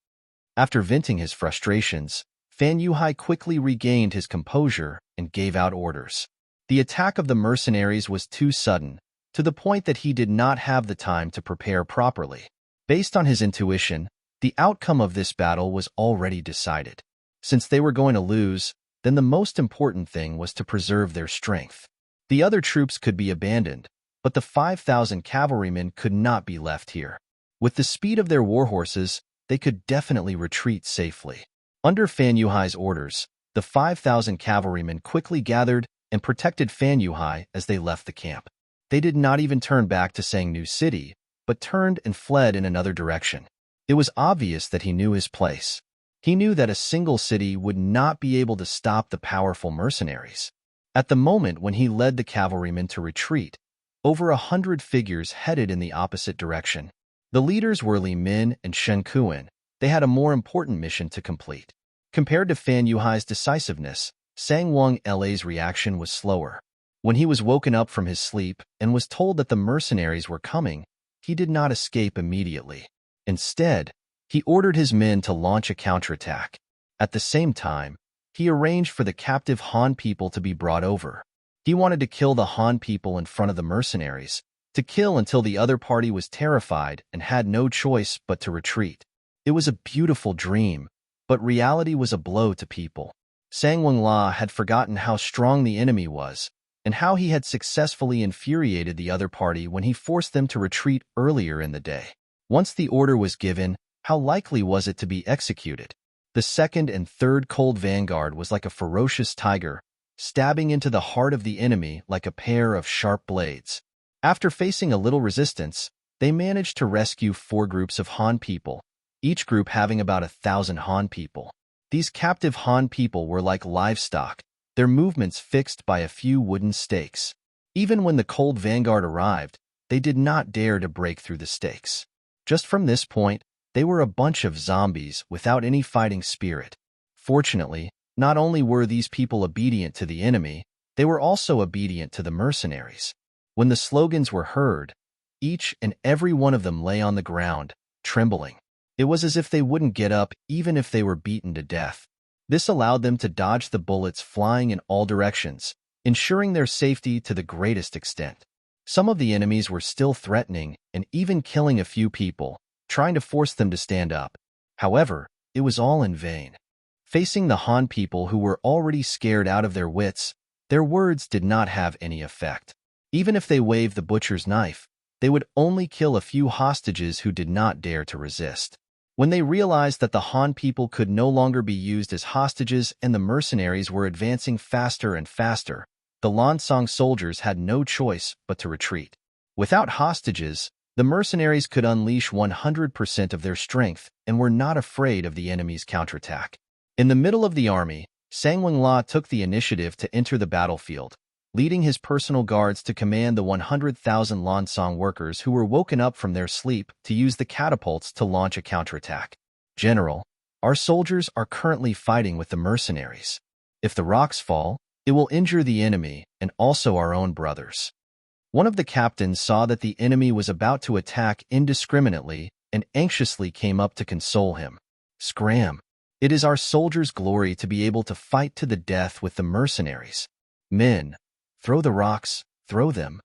After venting his frustrations, Fan Yuhai quickly regained his composure and gave out orders. The attack of the mercenaries was too sudden, to the point that he did not have the time to prepare properly. Based on his intuition, the outcome of this battle was already decided. Since they were going to lose, then the most important thing was to preserve their strength. The other troops could be abandoned, but the 5,000 cavalrymen could not be left here. With the speed of their warhorses, they could definitely retreat safely. Under Fan Yuhai's orders, the 5,000 cavalrymen quickly gathered and protected Fan Yuhai as they left the camp. They did not even turn back to Sangnu City, but turned and fled in another direction. It was obvious that he knew his place. He knew that a single city would not be able to stop the powerful mercenaries. At the moment when he led the cavalrymen to retreat, over 100 figures headed in the opposite direction. The leaders were Li Min and Shen Kuan. They had a more important mission to complete. Compared to Fan Yuhai's decisiveness, Sang Wang La's reaction was slower. When he was woken up from his sleep and was told that the mercenaries were coming, he did not escape immediately. Instead, he ordered his men to launch a counterattack. At the same time, he arranged for the captive Han people to be brought over. He wanted to kill the Han people in front of the mercenaries, to kill until the other party was terrified and had no choice but to retreat. It was a beautiful dream, but reality was a blow to people. Sang Wenla had forgotten how strong the enemy was, and how he had successfully infuriated the other party when he forced them to retreat earlier in the day. Once the order was given, how likely was it to be executed? The second and third Cold Vanguard was like a ferocious tiger, stabbing into the heart of the enemy like a pair of sharp blades. After facing a little resistance, they managed to rescue 4 groups of Han people, each group having about 1,000 Han people. These captive Han people were like livestock, their movements fixed by a few wooden stakes. Even when the Cold Vanguard arrived, they did not dare to break through the stakes. Just from this point, they were a bunch of zombies without any fighting spirit. Fortunately, not only were these people obedient to the enemy, they were also obedient to the mercenaries. When the slogans were heard, each and every one of them lay on the ground, trembling. It was as if they wouldn't get up even if they were beaten to death. This allowed them to dodge the bullets flying in all directions, ensuring their safety to the greatest extent. Some of the enemies were still threatening and even killing a few people, trying to force them to stand up. However, it was all in vain. Facing the Han people who were already scared out of their wits, their words did not have any effect. Even if they waved the butcher's knife, they would only kill a few hostages who did not dare to resist. When they realized that the Han people could no longer be used as hostages and the mercenaries were advancing faster and faster, the Lansong soldiers had no choice but to retreat. Without hostages, the mercenaries could unleash 100% of their strength and were not afraid of the enemy's counterattack. In the middle of the army, Sang Wenla took the initiative to enter the battlefield, leading his personal guards to command the 100,000 Lansong workers who were woken up from their sleep to use the catapults to launch a counterattack. General, our soldiers are currently fighting with the mercenaries. If the rocks fall, it will injure the enemy and also our own brothers. One of the captains saw that the enemy was about to attack indiscriminately and anxiously came up to console him. Scram! It is our soldiers' glory to be able to fight to the death with the mercenaries. Men, throw the rocks, throw them.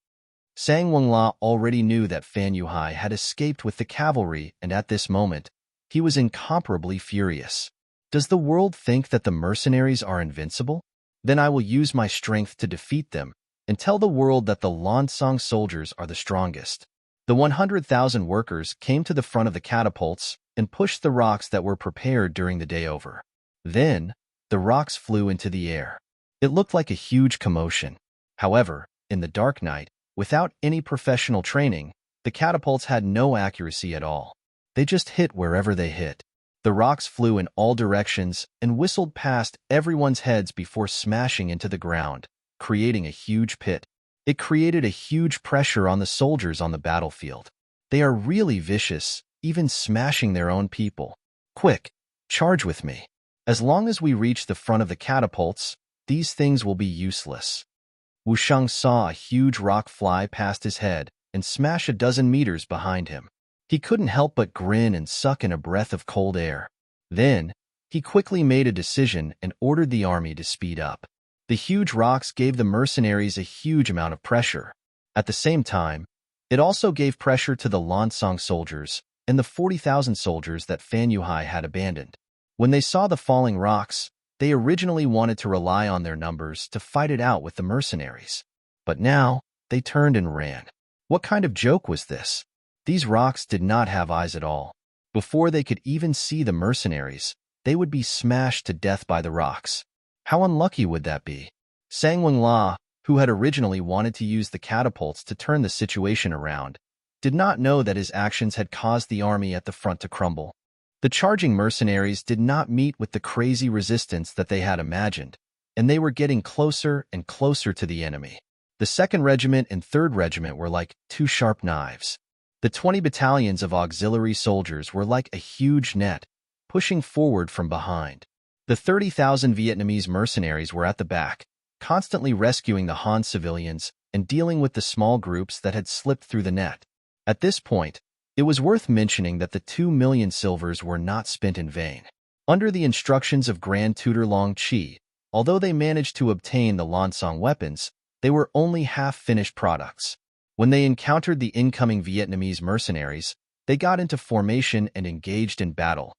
Sang Wenla already knew that Fan Yuhai had escaped with the cavalry, and at this moment, he was incomparably furious. Does the world think that the mercenaries are invincible? Then I will use my strength to defeat them and tell the world that the Lansong soldiers are the strongest. The 100,000 workers came to the front of the catapults and pushed the rocks that were prepared during the day over. Then, the rocks flew into the air. It looked like a huge commotion. However, in the dark night, without any professional training, the catapults had no accuracy at all. They just hit wherever they hit. The rocks flew in all directions and whistled past everyone's heads before smashing into the ground, creating a huge pit. It created a huge pressure on the soldiers on the battlefield. They are really vicious, even smashing their own people. Quick, charge with me. As long as we reach the front of the catapults, these things will be useless. Wushang saw a huge rock fly past his head and smash a dozen meters behind him. He couldn't help but grin and suck in a breath of cold air. Then, he quickly made a decision and ordered the army to speed up. The huge rocks gave the mercenaries a huge amount of pressure. At the same time, it also gave pressure to the Lansong soldiers and the 40,000 soldiers that Fan Yuhai had abandoned. When they saw the falling rocks, they originally wanted to rely on their numbers to fight it out with the mercenaries. But now, they turned and ran. What kind of joke was this? These rocks did not have eyes at all. Before they could even see the mercenaries, they would be smashed to death by the rocks. How unlucky would that be? Sang La, who had originally wanted to use the catapults to turn the situation around, did not know that his actions had caused the army at the front to crumble. The charging mercenaries did not meet with the crazy resistance that they had imagined, and they were getting closer and closer to the enemy. The 2nd Regiment and 3rd Regiment were like two sharp knives. The 20 battalions of auxiliary soldiers were like a huge net, pushing forward from behind. The 30,000 Vietnamese mercenaries were at the back, constantly rescuing the Han civilians and dealing with the small groups that had slipped through the net. At this point, it was worth mentioning that the 2 million silvers were not spent in vain. Under the instructions of Grand Tutor Long Chi, although they managed to obtain the Lansong weapons, they were only half-finished products. When they encountered the incoming Vietnamese mercenaries, they got into formation and engaged in battle.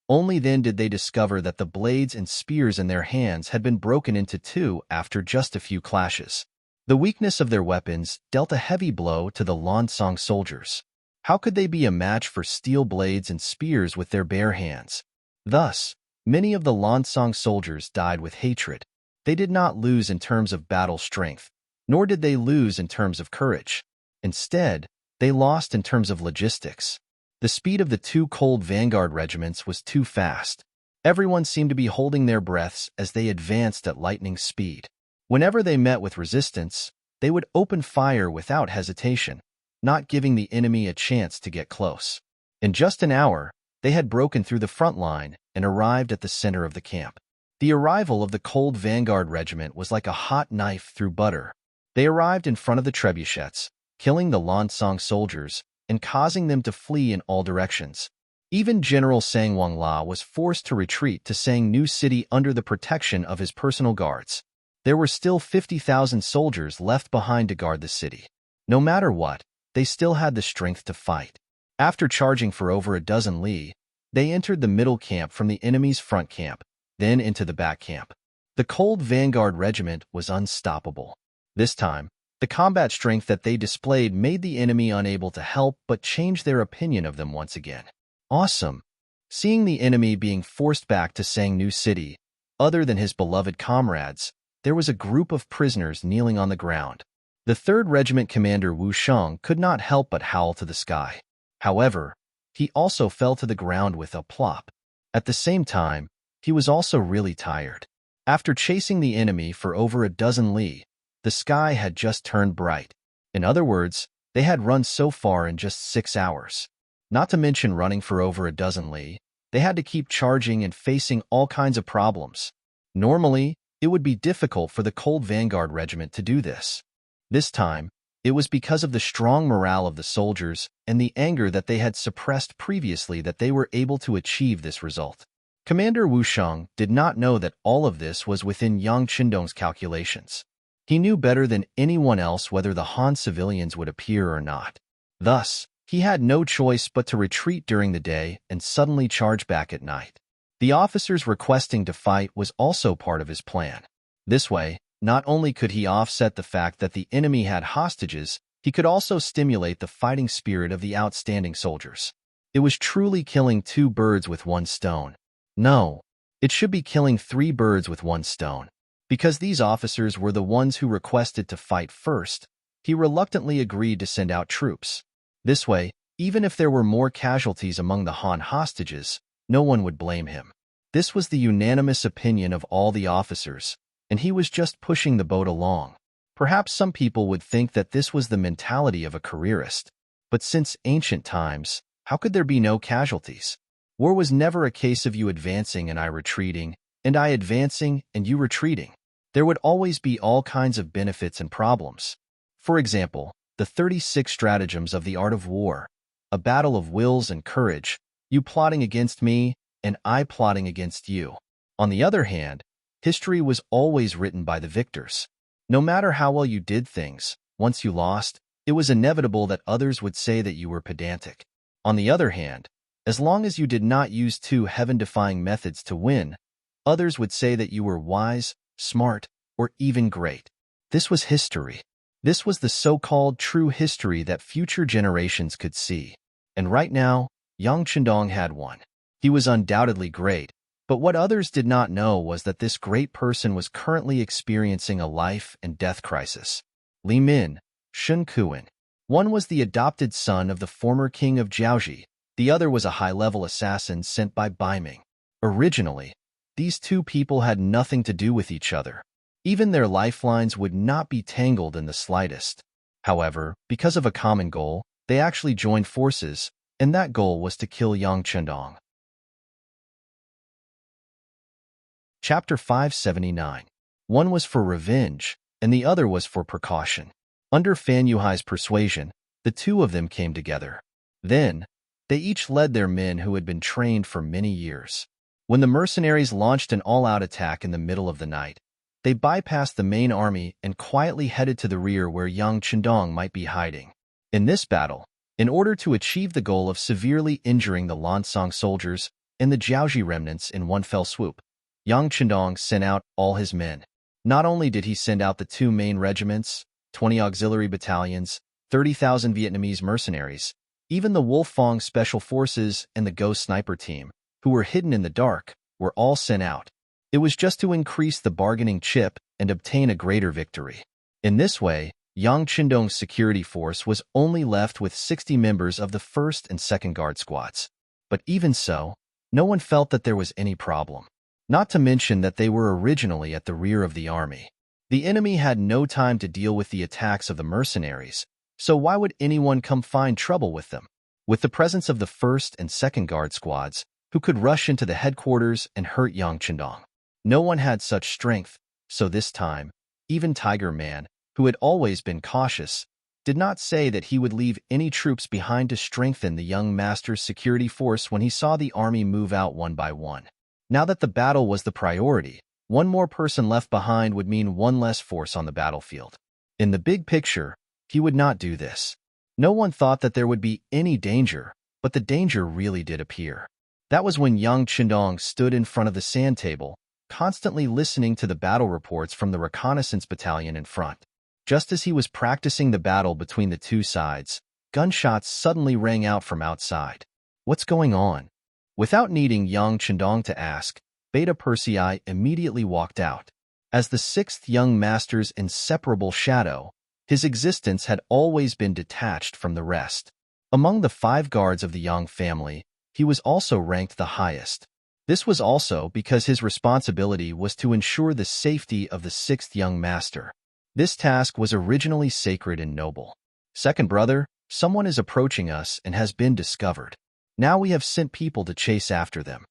Only then did they discover that the blades and spears in their hands had been broken into two after just a few clashes. The weakness of their weapons dealt a heavy blow to the Lansong soldiers. How could they be a match for steel blades and spears with their bare hands? Thus, many of the Lansong soldiers died with hatred. They did not lose in terms of battle strength, nor did they lose in terms of courage. Instead, they lost in terms of logistics. The speed of the 2 cold vanguard regiments was too fast. Everyone seemed to be holding their breaths as they advanced at lightning speed. Whenever they met with resistance, they would open fire without hesitation, not giving the enemy a chance to get close. In just an hour, they had broken through the front line and arrived at the center of the camp. The arrival of the cold vanguard regiment was like a hot knife through butter. They arrived in front of the trebuchets, killing the Lansong soldiers and causing them to flee in all directions. Even General Sang La was forced to retreat to Sang New City under the protection of his personal guards. There were still 50,000 soldiers left behind to guard the city. No matter what, they still had the strength to fight. After charging for over a dozen li, they entered the middle camp from the enemy's front camp, then into the back camp. The cold vanguard regiment was unstoppable. This time, the combat strength that they displayed made the enemy unable to help but change their opinion of them once again. Awesome! Seeing the enemy being forced back to Sang New City, other than his beloved comrades, there was a group of prisoners kneeling on the ground. The 3rd Regiment commander Wu Sheng could not help but howl to the sky. However, he also fell to the ground with a plop. At the same time, he was also really tired. After chasing the enemy for over a dozen li, the sky had just turned bright. In other words, they had run so far in just 6 hours. Not to mention running for over a dozen li, they had to keep charging and facing all kinds of problems. Normally, it would be difficult for the Cold Vanguard Regiment to do this. This time, it was because of the strong morale of the soldiers and the anger that they had suppressed previously that they were able to achieve this result. Commander Wu Sheng did not know that all of this was within Yang Qindong's calculations. He knew better than anyone else whether the Han civilians would appear or not. Thus, he had no choice but to retreat during the day and suddenly charge back at night. The officers requesting to fight was also part of his plan. This way, not only could he offset the fact that the enemy had hostages, he could also stimulate the fighting spirit of the outstanding soldiers. It was truly killing 2 birds with 1 stone. No, it should be killing 3 birds with 1 stone. Because these officers were the ones who requested to fight first, he reluctantly agreed to send out troops. This way, even if there were more casualties among the Han hostages, no one would blame him. This was the unanimous opinion of all the officers, and he was just pushing the boat along. Perhaps some people would think that this was the mentality of a careerist. But since ancient times, how could there be no casualties? War was never a case of you advancing and I retreating, and I advancing and you retreating. There would always be all kinds of benefits and problems. For example, the 36 stratagems of the art of war, a battle of wills and courage, you plotting against me and I plotting against you. On the other hand, history was always written by the victors. No matter how well you did things, once you lost, it was inevitable that others would say that you were pedantic. On the other hand, as long as you did not use 2 heaven-defying methods to win, others would say that you were wise, smart, or even great. This was history. This was the so-called true history that future generations could see. And right now, Yang Qindong had one. He was undoubtedly great, But what others did not know was that this great person was currently experiencing a life and death crisis. Li Min, Shun Kuan. One was the adopted son of the former king of Jiaoji, the other was a high-level assassin sent by Ming. Originally, these two people had nothing to do with each other. Even their lifelines would not be tangled in the slightest. However, because of a common goal, they actually joined forces, and that goal was to kill Yang Chendong. Chapter 579. One was for revenge, and the other was for precaution. Under Fan Yuhai's persuasion, the two of them came together. Then, they each led their men who had been trained for many years. When the mercenaries launched an all-out attack in the middle of the night, they bypassed the main army and quietly headed to the rear where Yang Chendong might be hiding. In this battle, in order to achieve the goal of severely injuring the Lansong soldiers and the Jiaoji remnants in one fell swoop, Yang Chendong sent out all his men. Not only did he send out the two main regiments, 20 auxiliary battalions, 30,000 Vietnamese mercenaries, even the Wolfang Special Forces and the Ghost Sniper team, who were hidden in the dark, were all sent out. It was just to increase the bargaining chip and obtain a greater victory. In this way, Yang Chendong's security force was only left with 60 members of the 1st and 2nd Guard squads. But even so, no one felt that there was any problem. Not to mention that they were originally at the rear of the army. The enemy had no time to deal with the attacks of the mercenaries, so why would anyone come find trouble with them? With the presence of the 1st and 2nd Guard squads, who could rush into the headquarters and hurt Yang Chendong. No one had such strength, so this time, even Tiger Man, who had always been cautious, did not say that he would leave any troops behind to strengthen the young master's security force when he saw the army move out one by one. Now that the battle was the priority, one more person left behind would mean one less force on the battlefield. In the big picture, he would not do this. No one thought that there would be any danger, but the danger really did appear. That was when Yang Chendong stood in front of the sand table, constantly listening to the battle reports from the reconnaissance battalion in front. Just as he was practicing the battle between the two sides, gunshots suddenly rang out from outside. What's going on? Without needing Yang Chendong to ask, Beta Persei immediately walked out. As the 6th young master's inseparable shadow, his existence had always been detached from the rest. Among the 5 guards of the Yang family, he was also ranked the highest. This was also because his responsibility was to ensure the safety of the 6th young master. This task was originally sacred and noble. Second brother, someone is approaching us and has been discovered. Now we have sent people to chase after them.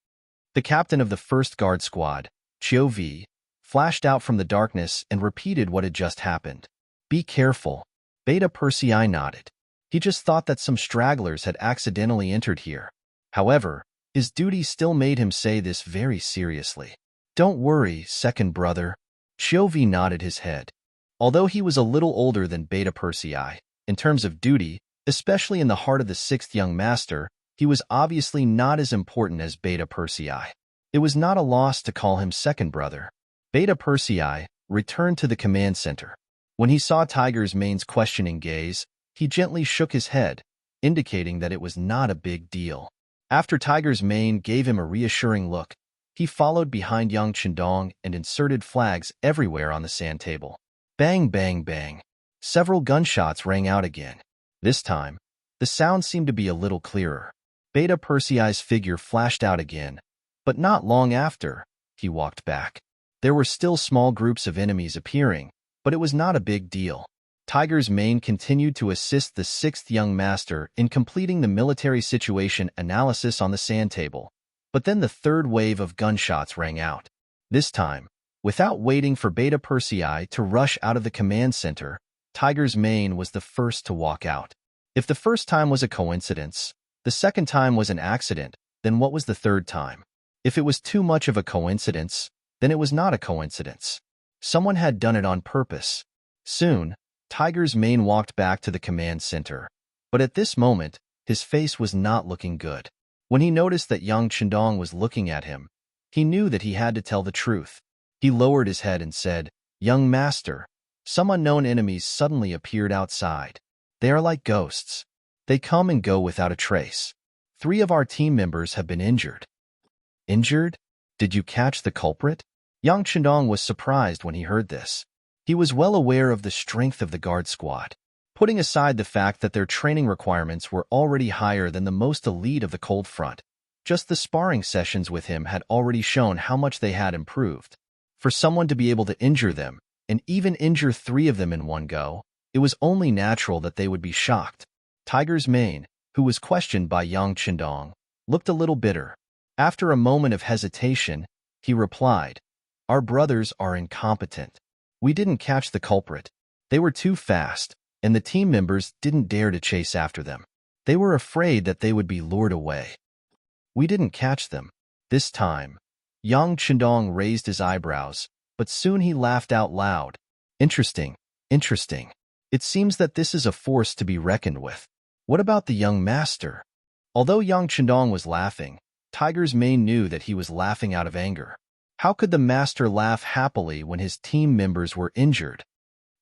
The captain of the 1st Guard squad, Chiu Vi, flashed out from the darkness and repeated what had just happened. Be careful. Beta Persei nodded. He just thought that some stragglers had accidentally entered here. However, his duty still made him say this very seriously. Don't worry, second brother. Chiu Vi nodded his head. Although he was a little older than Beta Persei, in terms of duty, especially in the heart of the 6th young master, he was obviously not as important as Beta Persei. It was not a loss to call him second brother. Beta Persei returned to the command center. When he saw Tiger's Mane's questioning gaze, he gently shook his head, indicating that it was not a big deal. After Tiger's Mane gave him a reassuring look, he followed behind Yang Chendong and inserted flags everywhere on the sand table. Bang, bang, bang. Several gunshots rang out again. This time, the sound seemed to be a little clearer. Beta Persei's figure flashed out again, but not long after, he walked back. There were still small groups of enemies appearing, but it was not a big deal. Tiger's Mane continued to assist the 6th young master in completing the military situation analysis on the sand table, but then the 3rd wave of gunshots rang out. This time, without waiting for Beta Persei to rush out of the command center, Tiger's Mane was the first to walk out. If the first time was a coincidence, the second time was an accident, then what was the 3rd time? If it was too much of a coincidence, then it was not a coincidence. Someone had done it on purpose. Soon, Tiger's Mane walked back to the command center, but at this moment, his face was not looking good. When he noticed that Yang Chendong was looking at him, he knew that he had to tell the truth. He lowered his head and said, "Young master, some unknown enemies suddenly appeared outside. They are like ghosts. They come and go without a trace. 3 of our team members have been injured." Injured? Did you catch the culprit? Yang Chendong was surprised when he heard this. He was well aware of the strength of the guard squad. Putting aside the fact that their training requirements were already higher than the most elite of the cold front, just the sparring sessions with him had already shown how much they had improved. For someone to be able to injure them, and even injure 3 of them in one go, it was only natural that they would be shocked. Tiger's mane, who was questioned by Yang Chendong, looked a little bitter. After a moment of hesitation, he replied, "Our brothers are incompetent. We didn't catch the culprit. They were too fast, and the team members didn't dare to chase after them. They were afraid that they would be lured away. We didn't catch them." This time, Yang Chendong raised his eyebrows, but soon he laughed out loud. Interesting, interesting. It seems that this is a force to be reckoned with. What about the young master? Although Yang Chendong was laughing, Tiger's mane knew that he was laughing out of anger. How could the master laugh happily when his team members were injured?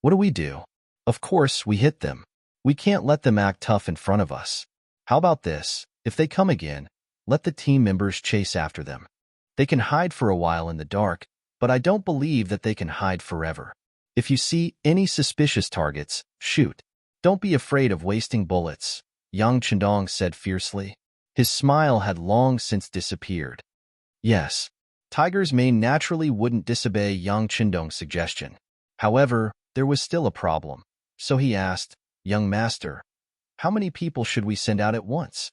What do we do? Of course, we hit them. We can't let them act tough in front of us. How about this? If they come again, let the team members chase after them. They can hide for a while in the dark, but I don't believe that they can hide forever. If you see any suspicious targets, shoot. Don't be afraid of wasting bullets, Yang Chendong said fiercely. His smile had long since disappeared. Yes, Tiger's mane naturally wouldn't disobey Yang Chendong's suggestion. However, there was still a problem. So he asked, "Young master, how many people should we send out at once?"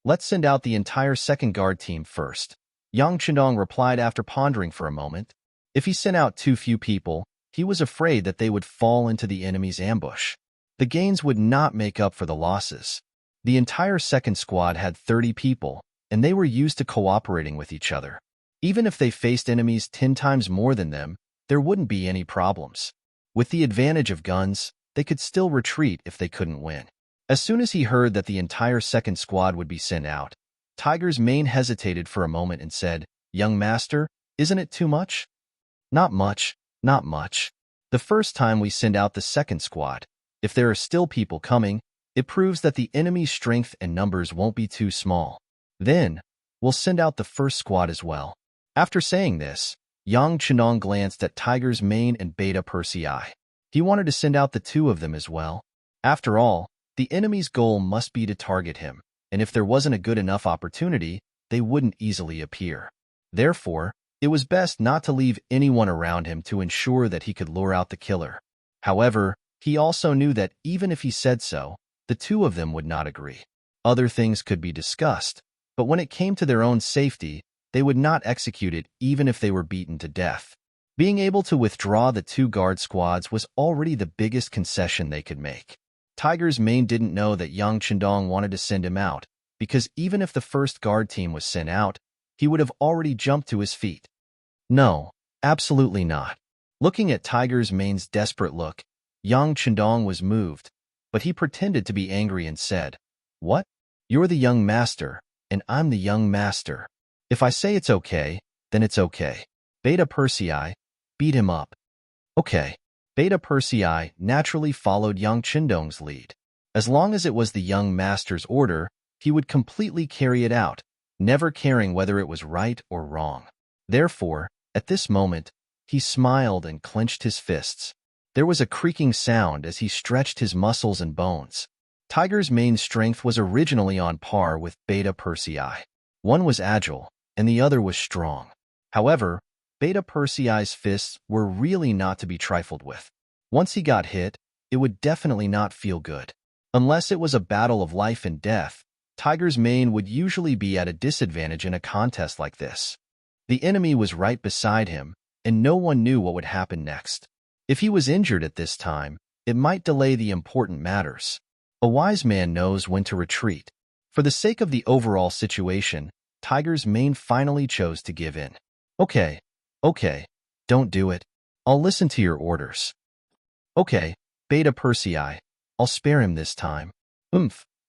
"Let's send out the entire second guard team first," Yang Chendong replied after pondering for a moment. If he sent out too few people, he was afraid that they would fall into the enemy's ambush. The gains would not make up for the losses. The entire second squad had 30 people, and they were used to cooperating with each other. Even if they faced enemies 10 times more than them, there wouldn't be any problems. With the advantage of guns, they could still retreat if they couldn't win. As soon as he heard that the entire second squad would be sent out, Tiger's mane hesitated for a moment and said, "Young master, isn't it too much?" "Not much, not much. The first time we send out the second squad, if there are still people coming, it proves that the enemy's strength and numbers won't be too small. Then, we'll send out the first squad as well." After saying this, Yang Chendong glanced at Tiger's mane and Beta Persei. He wanted to send out the 2 of them as well. After all, the enemy's goal must be to target him, and if there wasn't a good enough opportunity, they wouldn't easily appear. Therefore, it was best not to leave anyone around him to ensure that he could lure out the killer. However, he also knew that even if he said so, the 2 of them would not agree. Other things could be discussed, but when it came to their own safety, they would not execute it even if they were beaten to death. Being able to withdraw the 2 guard squads was already the biggest concession they could make. Tiger's mane didn't know that Yang Chendong wanted to send him out, because even if the first guard team was sent out, he would have already jumped to his feet. No, absolutely not. Looking at Tiger's mane's desperate look, Yang Chendong was moved, but he pretended to be angry and said, "What? You're the young master, and I'm the young master. If I say it's okay, then it's okay. Beta Persei, beat him up." Okay. Beta Persei naturally followed Yang Chendong's lead. As long as it was the young master's order, he would completely carry it out, never caring whether it was right or wrong. Therefore, at this moment, he smiled and clenched his fists. There was a creaking sound as he stretched his muscles and bones. Tiger's main strength was originally on par with Beta Persei. One was agile, and the other was strong. However, Beta Persei's fists were really not to be trifled with. Once he got hit, it would definitely not feel good. Unless it was a battle of life and death, Tiger's mane would usually be at a disadvantage in a contest like this. The enemy was right beside him, and no one knew what would happen next. If he was injured at this time, it might delay the important matters. A wise man knows when to retreat. For the sake of the overall situation, Tiger's mane finally chose to give in. Okay, don't do it. I'll listen to your orders. Okay, Beta Persei, I'll spare him this time.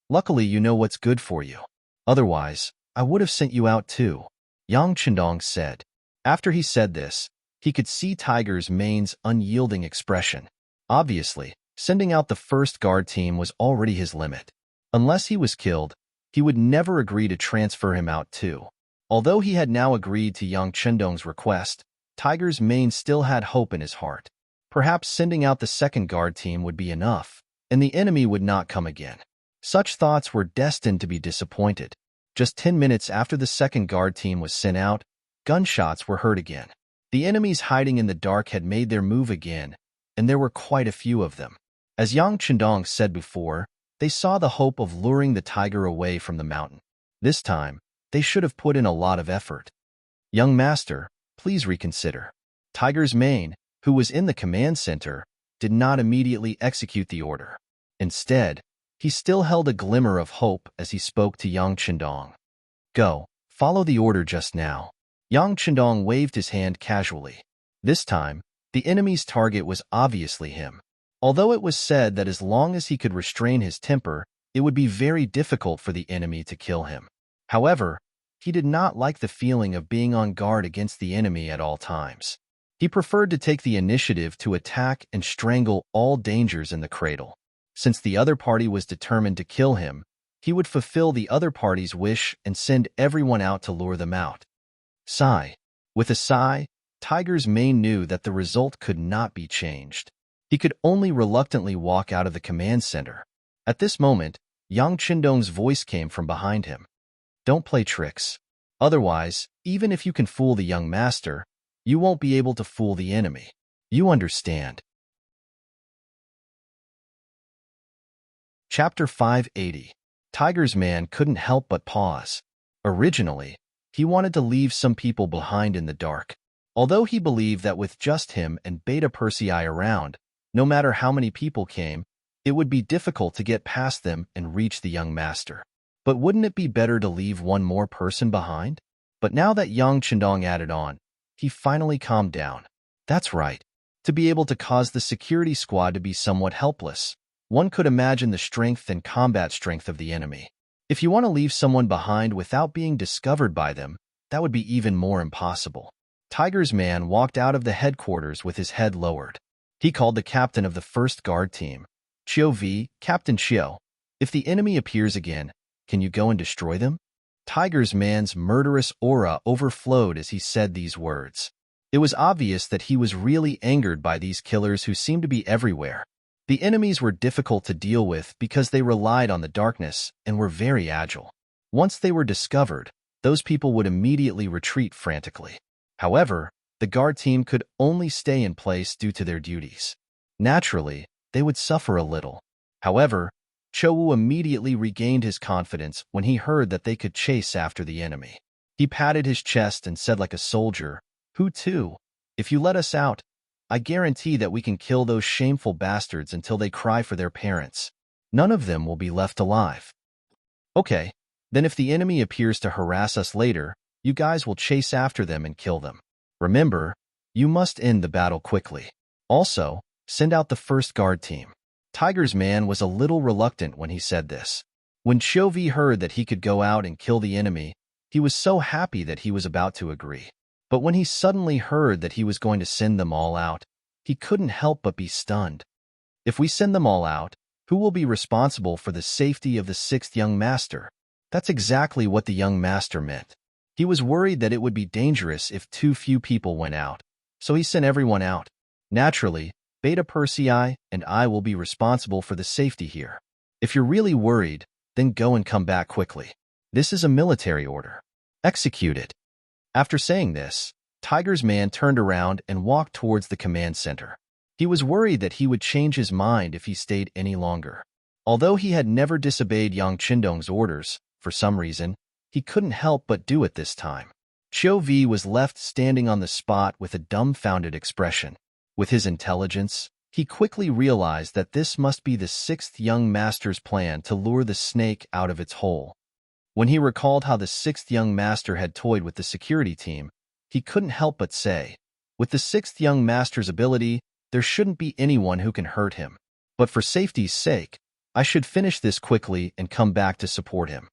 Luckily you know what's good for you. Otherwise, I would have sent you out too, Yang Chendong said. After he said this, he could see Tiger's mane's unyielding expression. Obviously, sending out the first guard team was already his limit. Unless he was killed, he would never agree to transfer him out too. Although he had now agreed to Yang Chendong's request, Tiger's mane still had hope in his heart. Perhaps sending out the second guard team would be enough, and the enemy would not come again. Such thoughts were destined to be disappointed. Just 10 minutes after the second guard team was sent out, gunshots were heard again. The enemies hiding in the dark had made their move again, and there were quite a few of them. As Yang Chendong said before, they saw the hope of luring the tiger away from the mountain. This time, they should have put in a lot of effort. Young master, please reconsider. Tiger's mane, who was in the command center, did not immediately execute the order. Instead, he still held a glimmer of hope as he spoke to Yang Chendong. Go, follow the order just now. Yang Chendong waved his hand casually. This time, the enemy's target was obviously him. Although it was said that as long as he could restrain his temper, it would be very difficult for the enemy to kill him. However, he did not like the feeling of being on guard against the enemy at all times. He preferred to take the initiative to attack and strangle all dangers in the cradle. Since the other party was determined to kill him, he would fulfill the other party's wish and send everyone out to lure them out. Sigh. With a sigh, Tiger's mane knew that the result could not be changed. He could only reluctantly walk out of the command center. At this moment, Yang Chendong's voice came from behind him. Don't play tricks. Otherwise, even if you can fool the young master, you won't be able to fool the enemy. You understand. Chapter 580. Tiger's man couldn't help but pause. Originally, he wanted to leave some people behind in the dark. Although he believed that with just him and Beta Persei around, no matter how many people came, it would be difficult to get past them and reach the young master. But wouldn't it be better to leave one more person behind? But now that Yang Chendong added on, he finally calmed down. That's right. To be able to cause the security squad to be somewhat helpless, one could imagine the strength and combat strength of the enemy. If you want to leave someone behind without being discovered by them, that would be even more impossible. Tiger's man walked out of the headquarters with his head lowered. He called the captain of the first guard team. Chiu V, Captain Chiu, if the enemy appears again, can you go and destroy them? Tiger's man's murderous aura overflowed as he said these words. It was obvious that he was really angered by these killers who seemed to be everywhere. The enemies were difficult to deal with because they relied on the darkness and were very agile. Once they were discovered, those people would immediately retreat frantically. However, the guard team could only stay in place due to their duties. Naturally, they would suffer a little. However, Chou immediately regained his confidence when he heard that they could chase after the enemy. He patted his chest and said like a soldier, "Who to? If you let us out, I guarantee that we can kill those shameful bastards until they cry for their parents. None of them will be left alive." Okay, then if the enemy appears to harass us later, you guys will chase after them and kill them. Remember, you must end the battle quickly. Also, send out the first guard team. Tiger's man was a little reluctant when he said this. When Chauvi heard that he could go out and kill the enemy, he was so happy that he was about to agree. But when he suddenly heard that he was going to send them all out, he couldn't help but be stunned. If we send them all out, who will be responsible for the safety of the sixth young master? That's exactly what the young master meant. He was worried that it would be dangerous if too few people went out, so he sent everyone out. Naturally, Beta Persei and I will be responsible for the safety here. If you're really worried, then go and come back quickly. This is a military order. Execute it. After saying this, Tiger's man turned around and walked towards the command center. He was worried that he would change his mind if he stayed any longer. Although he had never disobeyed Yang Chendong's orders, for some reason, he couldn't help but do it this time. Chiu V was left standing on the spot with a dumbfounded expression. With his intelligence, he quickly realized that this must be the sixth young master's plan to lure the snake out of its hole. When he recalled how the sixth young master had toyed with the security team, he couldn't help but say, with the sixth young master's ability, there shouldn't be anyone who can hurt him. But for safety's sake, I should finish this quickly and come back to support him.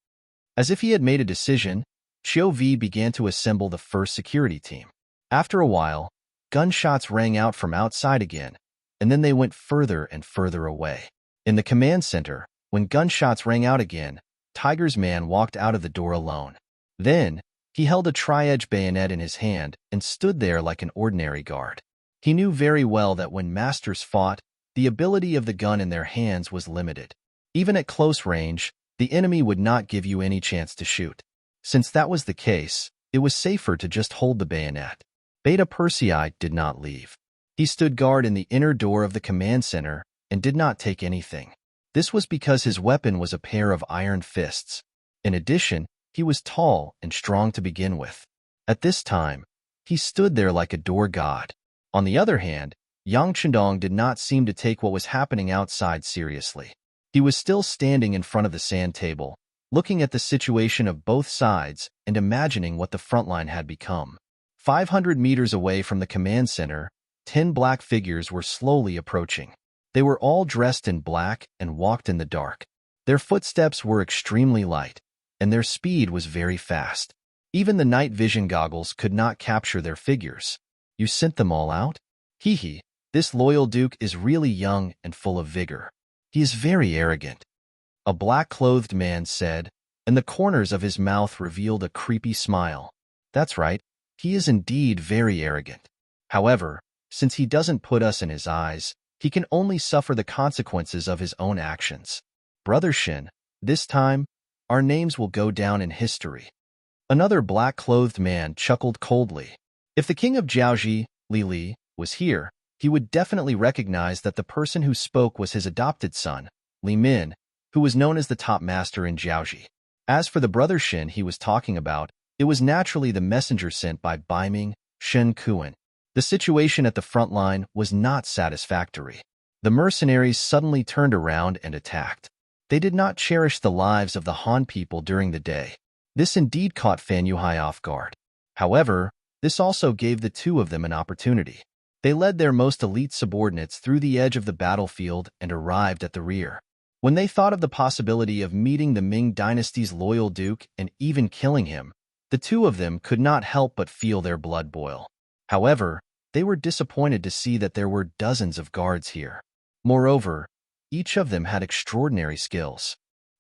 As if he had made a decision, Chiu V began to assemble the first security team. After a while, gunshots rang out from outside again, and then they went further and further away. In the command center, when gunshots rang out again, Tiger's man walked out of the door alone. Then, He held a tri-edged bayonet in his hand and stood there like an ordinary guard. He knew very well that when masters fought, the ability of the gun in their hands was limited. Even at close range, the enemy would not give you any chance to shoot. Since that was the case, it was safer to just hold the bayonet. Beta Persei did not leave. He stood guard in the inner door of the command center and did not take anything. This was because his weapon was a pair of iron fists. In addition, he was tall and strong to begin with. At this time, he stood there like a door god. On the other hand, Yang Chendong did not seem to take what was happening outside seriously. He was still standing in front of the sand table, looking at the situation of both sides and imagining what the front line had become. 500 meters away from the command center, 10 black figures were slowly approaching. They were all dressed in black and walked in the dark. Their footsteps were extremely light, and their speed was very fast. Even the night vision goggles could not capture their figures. You sent them all out? Hee, this loyal duke is really young and full of vigor. He is very arrogant, a black-clothed man said, and the corners of his mouth revealed a creepy smile. That's right, he is indeed very arrogant. However, since he doesn't put us in his eyes, he can only suffer the consequences of his own actions. Brother Shin, this time, our names will go down in history. Another black-clothed man chuckled coldly. If the king of Jiaoji, Li, was here, he would definitely recognize that the person who spoke was his adopted son, Li Min, who was known as the top master in Jiaoji. As for the brother Shin he was talking about, it was naturally the messenger sent by Ming, Shen Kuan. The situation at the front line was not satisfactory. The mercenaries suddenly turned around and attacked. They did not cherish the lives of the Han people during the day. This indeed caught Fan Yuhai off guard. However, this also gave the two of them an opportunity. They led their most elite subordinates through the edge of the battlefield and arrived at the rear. When they thought of the possibility of meeting the Ming dynasty's loyal duke and even killing him, the two of them could not help but feel their blood boil. However, they were disappointed to see that there were dozens of guards here. Moreover, each of them had extraordinary skills.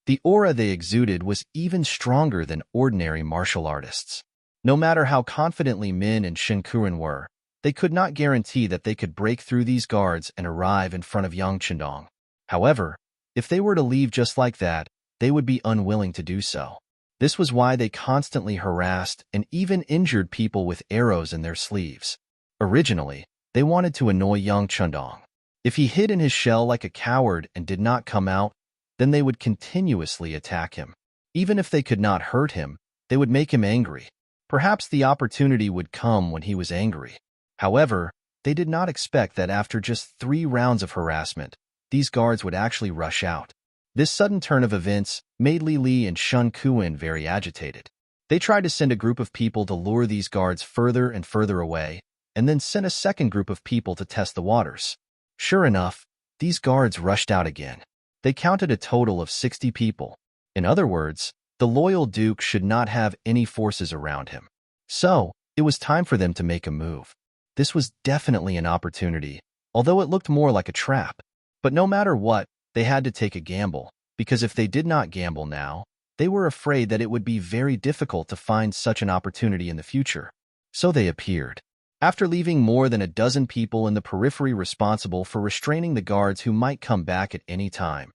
The aura they exuded was even stronger than ordinary martial artists. No matter how confidently Min and Shen Kuan were, they could not guarantee that they could break through these guards and arrive in front of Yang Chendong. However, if they were to leave just like that, they would be unwilling to do so. This was why they constantly harassed and even injured people with arrows in their sleeves. Originally, they wanted to annoy Yang Chendong. If he hid in his shell like a coward and did not come out, then they would continuously attack him. Even if they could not hurt him, they would make him angry. Perhaps the opportunity would come when he was angry. However, they did not expect that after just 3 rounds of harassment, these guards would actually rush out. This sudden turn of events made Li and Shen Kuan very agitated. They tried to send a group of people to lure these guards further and further away, and then sent a second group of people to test the waters. Sure enough, these guards rushed out again. They counted a total of 60 people. In other words, the loyal duke should not have any forces around him. So, it was time for them to make a move. This was definitely an opportunity, although it looked more like a trap. But no matter what, they had to take a gamble, because if they did not gamble now, they were afraid that it would be very difficult to find such an opportunity in the future. So they appeared. After leaving more than a dozen people in the periphery responsible for restraining the guards who might come back at any time,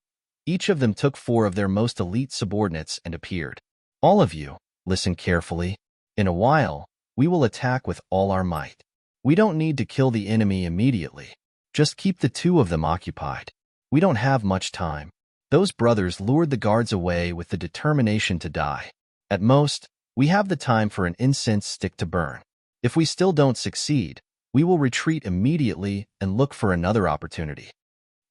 each of them took 4 of their most elite subordinates and appeared. All of you, listen carefully. In a while, we will attack with all our might. We don't need to kill the enemy immediately. Just keep the 2 of them occupied. We don't have much time. Those brothers lured the guards away with the determination to die. At most, we have the time for an incense stick to burn. If we still don't succeed, we will retreat immediately and look for another opportunity.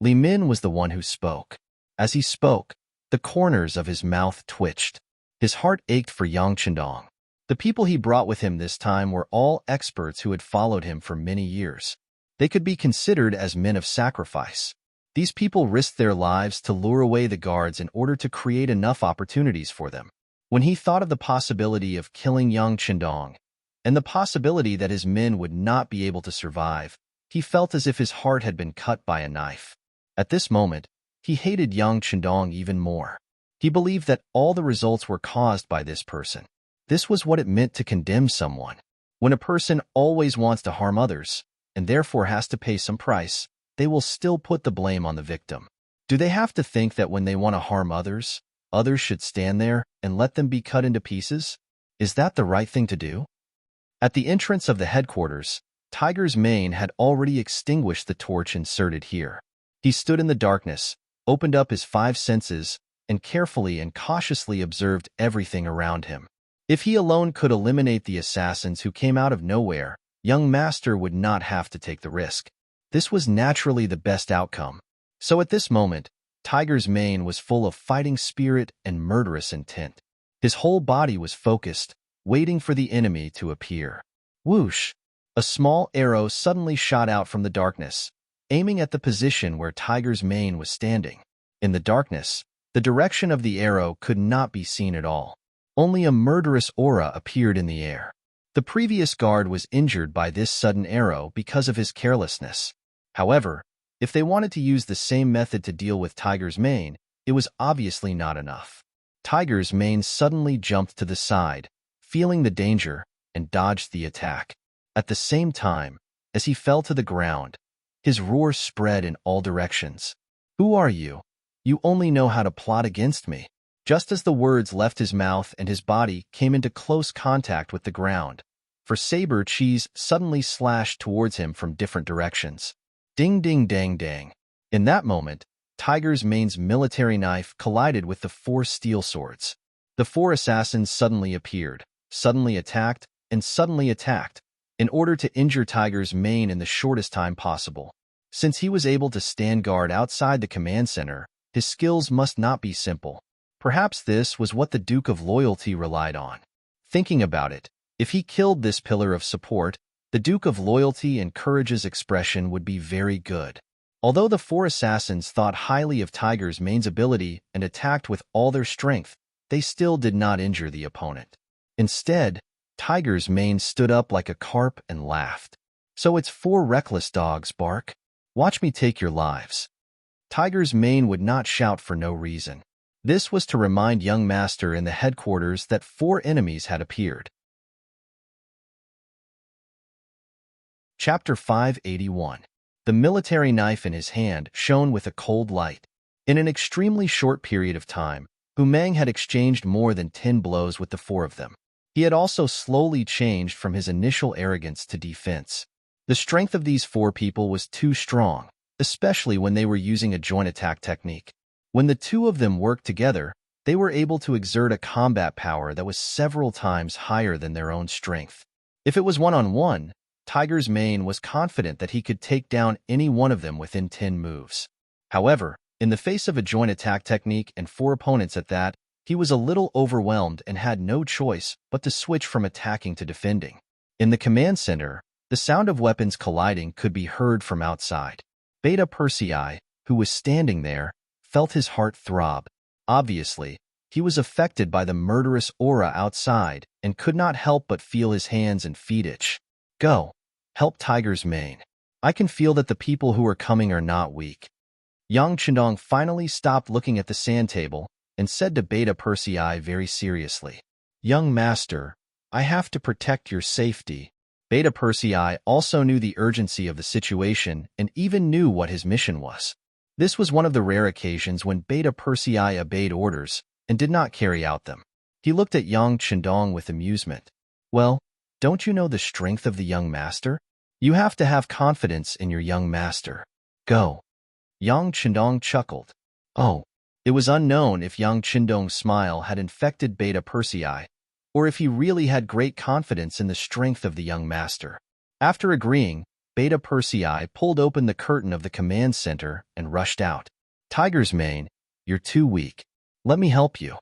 Li Min was the one who spoke. As he spoke, the corners of his mouth twitched. His heart ached for Yang Chendong. The people he brought with him this time were all experts who had followed him for many years. They could be considered as men of sacrifice. These people risked their lives to lure away the guards in order to create enough opportunities for them. When he thought of the possibility of killing Yang Chendong, and the possibility that his men would not be able to survive, he felt as if his heart had been cut by a knife. At this moment, he hated Yang Chendong even more. He believed that all the results were caused by this person. This was what it meant to condemn someone. When a person always wants to harm others, and therefore has to pay some price, they will still put the blame on the victim. Do they have to think that when they want to harm others, others should stand there and let them be cut into pieces? Is that the right thing to do? At the entrance of the headquarters, Tiger's mane had already extinguished the torch inserted here. He stood in the darkness, opened up his 5 senses, and carefully and cautiously observed everything around him. If he alone could eliminate the assassins who came out of nowhere, young master would not have to take the risk. This was naturally the best outcome. So at this moment, Tiger's mane was full of fighting spirit and murderous intent. His whole body was focused, waiting for the enemy to appear. Whoosh! A small arrow suddenly shot out from the darkness, aiming at the position where Tiger's mane was standing. In the darkness, the direction of the arrow could not be seen at all. Only a murderous aura appeared in the air. The previous guard was injured by this sudden arrow because of his carelessness. However, if they wanted to use the same method to deal with Tiger's mane, it was obviously not enough. Tiger's mane suddenly jumped to the side, feeling the danger, and dodged the attack. At the same time, as he fell to the ground, his roar spread in all directions. "Who are you? You only know how to plot against me." Just as the words left his mouth and his body came into close contact with the ground, for saber cheese suddenly slashed towards him from different directions. Ding ding dang dang. In that moment, Tiger's mane's military knife collided with the 4 steel swords. The 4 assassins suddenly appeared, suddenly attacked, and suddenly attacked, in order to injure Tiger's mane in the shortest time possible. Since he was able to stand guard outside the command center, his skills must not be simple. Perhaps this was what the Duke of Loyalty relied on. Thinking about it, if he killed this pillar of support, the Duke of Loyalty and Courage's expression would be very good. Although the 4 assassins thought highly of Tiger's mane's ability and attacked with all their strength, they still did not injure the opponent. Instead, Tiger's mane stood up like a carp and laughed. "So it's 4 reckless dogs, Bark. Watch me take your lives." Tiger's mane would not shout for no reason. This was to remind young master in the headquarters that 4 enemies had appeared. Chapter 581. The military knife in his hand shone with a cold light. In an extremely short period of time, Ming had exchanged more than 10 blows with the 4 of them. He had also slowly changed from his initial arrogance to defense. The strength of these 4 people was too strong, especially when they were using a joint attack technique. When the 2 of them worked together, they were able to exert a combat power that was several times higher than their own strength. If it was one-on-one, Tiger's mane was confident that he could take down any one of them within 10 moves. However, in the face of a joint attack technique and 4 opponents at that, he was a little overwhelmed and had no choice but to switch from attacking to defending. In the command center, the sound of weapons colliding could be heard from outside. Beta Persei, who was standing there, felt his heart throb. Obviously, he was affected by the murderous aura outside and could not help but feel his hands and feet itch. "Go. Help Tiger's mane. I can feel that the people who are coming are not weak." Yang Chendong finally stopped looking at the sand table and said to Beta Persei very seriously, "Young master, I have to protect your safety." Beta Persei also knew the urgency of the situation and even knew what his mission was. This was one of the rare occasions when Beta Persei obeyed orders and did not carry out them. He looked at Yang Chendong with amusement. "Well, don't you know the strength of the young master? You have to have confidence in your young master. Go." Yang Chendong chuckled. Oh, it was unknown if Yang Chendong's smile had infected Beta Persei, or if he really had great confidence in the strength of the young master. After agreeing, Beta Persei pulled open the curtain of the command center and rushed out. "Tiger's mane, you're too weak. Let me help you."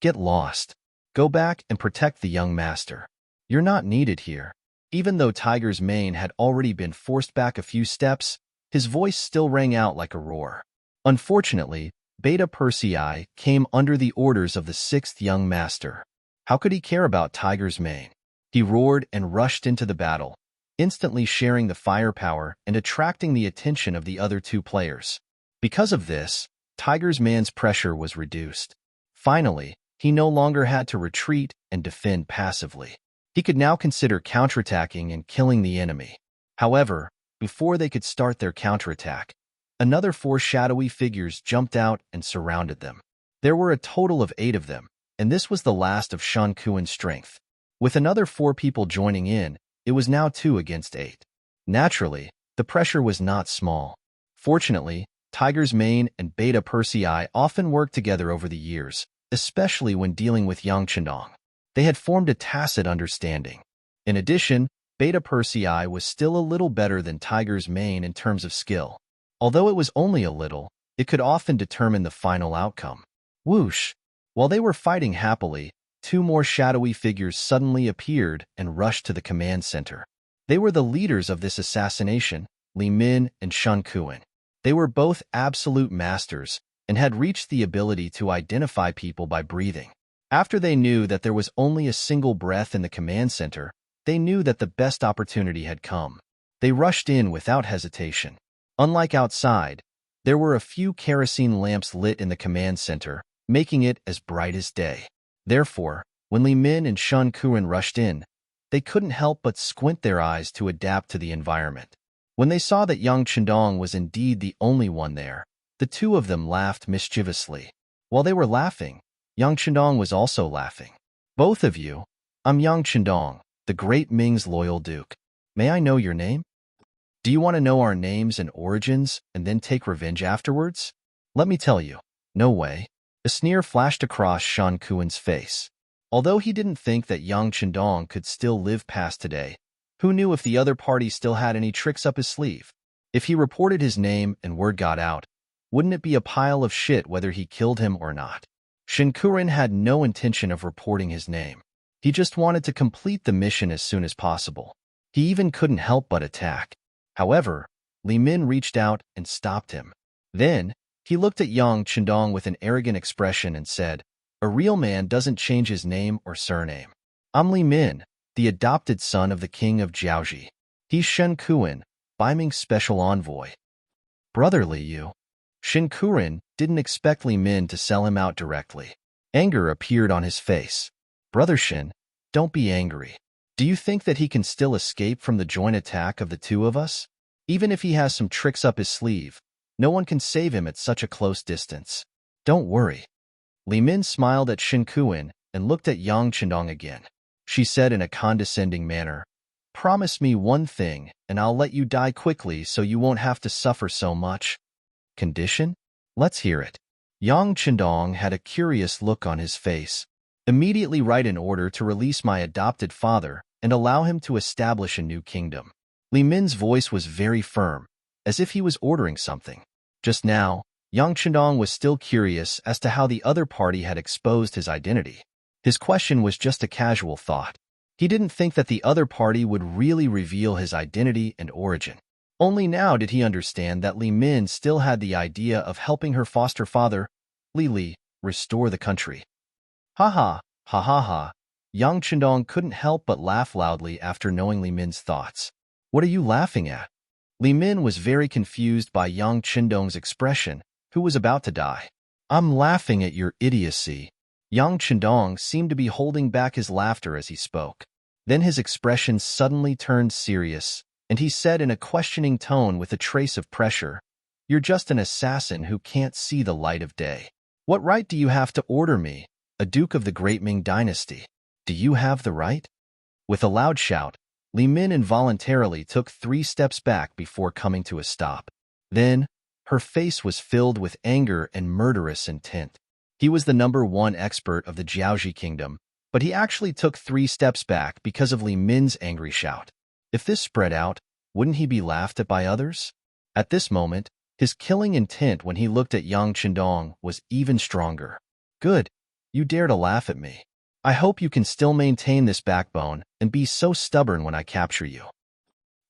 "Get lost. Go back and protect the young master. You're not needed here." Even though Tiger's mane had already been forced back a few steps, his voice still rang out like a roar. Unfortunately, Beta Persei came under the orders of the 6th young master. How could he care about Tiger's mane? He roared and rushed into the battle, instantly sharing the firepower and attracting the attention of the other 2 players. Because of this, Tiger's mane's pressure was reduced. Finally, he no longer had to retreat and defend passively. He could now consider counterattacking and killing the enemy. However, before they could start their counterattack, another 4 shadowy figures jumped out and surrounded them. There were a total of 8 of them, and this was the last of Shen Kuan's strength. With another 4 people joining in, it was now 2 against 8. Naturally, the pressure was not small. Fortunately, Tiger's Mane and Beta Persei often worked together over the years, especially when dealing with Yang Chendong. They had formed a tacit understanding. In addition, Beta Persei was still a little better than Tiger's Mane in terms of skill. Although it was only a little, it could often determine the final outcome. Whoosh! While they were fighting happily, 2 more shadowy figures suddenly appeared and rushed to the command center. They were the leaders of this assassination, Li Min and Shen Kuan. They were both absolute masters and had reached the ability to identify people by breathing. After they knew that there was only a single breath in the command center, they knew that the best opportunity had come. They rushed in without hesitation. Unlike outside, there were a few kerosene lamps lit in the command center, making it as bright as day. Therefore, when Li Min and Shen Kuan rushed in, they couldn't help but squint their eyes to adapt to the environment. When they saw that Yang Chendong was indeed the only one there, the 2 of them laughed mischievously. While they were laughing, Yang Chendong was also laughing. "Both of you, I'm Yang Chendong, the great Ming's loyal duke. May I know your name? Do you want to know our names and origins and then take revenge afterwards? Let me tell you, no way." A sneer flashed across Shen Kuan's face. Although he didn't think that Yang Chendong could still live past today, who knew if the other party still had any tricks up his sleeve? If he reported his name and word got out, wouldn't it be a pile of shit whether he killed him or not? Shen Kuan had no intention of reporting his name. He just wanted to complete the mission as soon as possible. He even couldn't help but attack. However, Li Min reached out and stopped him. Then, he looked at Yang Chendong with an arrogant expression and said, "A real man doesn't change his name or surname. I'm Li Min, the adopted son of the king of Jiaoji. He's Shen Kuan, Ming's special envoy." Brotherly you. Shen Kuan didn't expect Li Min to sell him out directly. Anger appeared on his face. "Brother Shen, don't be angry. Do you think that he can still escape from the joint attack of the 2 of us? Even if he has some tricks up his sleeve, no one can save him at such a close distance. Don't worry." Li Min smiled at Shen Kuan and looked at Yang Chendong again. She said in a condescending manner, "Promise me one thing, and I'll let you die quickly so you won't have to suffer so much." "Condition? Let's hear it." Yang Chendong had a curious look on his face. "Immediately write an order to release my adopted father and allow him to establish a new kingdom." Li Min's voice was very firm, as if he was ordering something. Just now, Yang Chendong was still curious as to how the other party had exposed his identity. His question was just a casual thought. He didn't think that the other party would really reveal his identity and origin. Only now did he understand that Li Min still had the idea of helping her foster father, Li, restore the country. Ha ha, ha ha ha. Yang Chendong couldn't help but laugh loudly after knowing Li Min's thoughts. "What are you laughing at?" Li Min was very confused by Yang Chendong's expression, who was about to die. "I'm laughing at your idiocy." Yang Chendong seemed to be holding back his laughter as he spoke. Then his expression suddenly turned serious, and he said in a questioning tone with a trace of pressure, "You're just an assassin who can't see the light of day. What right do you have to order me, a duke of the great Ming dynasty? Do you have the right?" With a loud shout, Li Min involuntarily took 3 steps back before coming to a stop. Then, her face was filled with anger and murderous intent. He was the #1 expert of the Jiaoji kingdom, but he actually took 3 steps back because of Li Min's angry shout. If this spread out, wouldn't he be laughed at by others? At this moment, his killing intent when he looked at Yang Chendong was even stronger. "Good. You dare to laugh at me. I hope you can still maintain this backbone and be so stubborn when I capture you."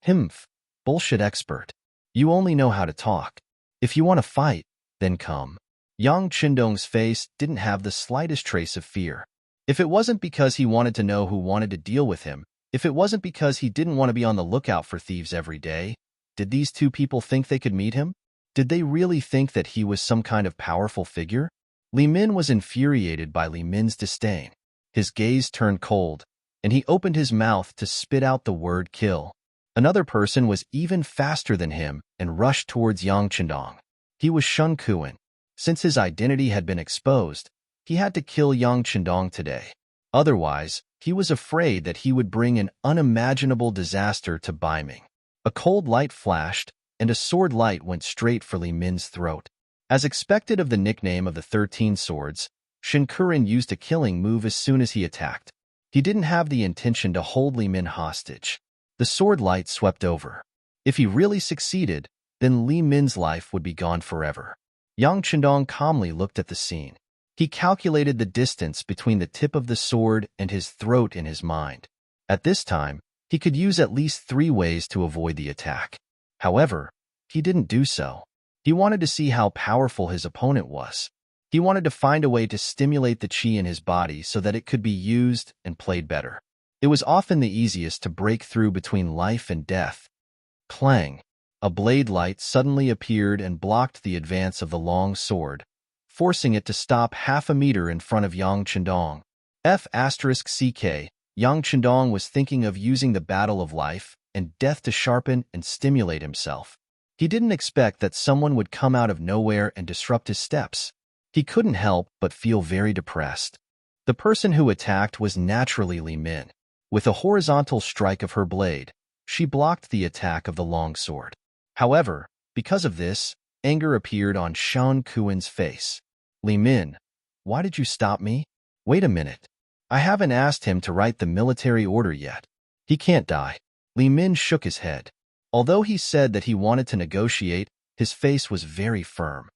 "Himph. Bullshit expert. You only know how to talk. If you want to fight, then come." Yang Chendong's face didn't have the slightest trace of fear. If it wasn't because he wanted to know who wanted to deal with him, if it wasn't because he didn't want to be on the lookout for thieves every day, did these 2 people think they could meet him? Did they really think that he was some kind of powerful figure? Li Min was infuriated by Li Min's disdain. His gaze turned cold, and he opened his mouth to spit out the word kill. Another person was even faster than him and rushed towards Yang Chendong. He was Shun Kuan. Since his identity had been exposed, he had to kill Yang Chendong today. Otherwise, he was afraid that he would bring an unimaginable disaster to Bai Ming. A cold light flashed, and a sword light went straight for Li Min's throat. As expected of the nickname of the 13 Swords, Shen Kuren used a killing move as soon as he attacked. He didn't have the intention to hold Li Min hostage. The sword light swept over. If he really succeeded, then Li Min's life would be gone forever. Yang Chendong calmly looked at the scene. He calculated the distance between the tip of the sword and his throat in his mind. At this time, he could use at least 3 ways to avoid the attack. However, he didn't do so. He wanted to see how powerful his opponent was. He wanted to find a way to stimulate the qi in his body so that it could be used and played better. It was often the easiest to break through between life and death. Clang! A blade light suddenly appeared and blocked the advance of the long sword, forcing it to stop half a meter in front of Yang Chendong. F***CK, Yang Chendong was thinking of using the battle of life and death to sharpen and stimulate himself. He didn't expect that someone would come out of nowhere and disrupt his steps. He couldn't help but feel very depressed. The person who attacked was naturally Li Min. With a horizontal strike of her blade, she blocked the attack of the long sword. However, because of this, anger appeared on Shun Kuan's face. Li Min, why did you stop me? Wait a minute. I haven't asked him to write the military order yet. He can't die. Li Min shook his head. Although he said that he wanted to negotiate, his face was very firm.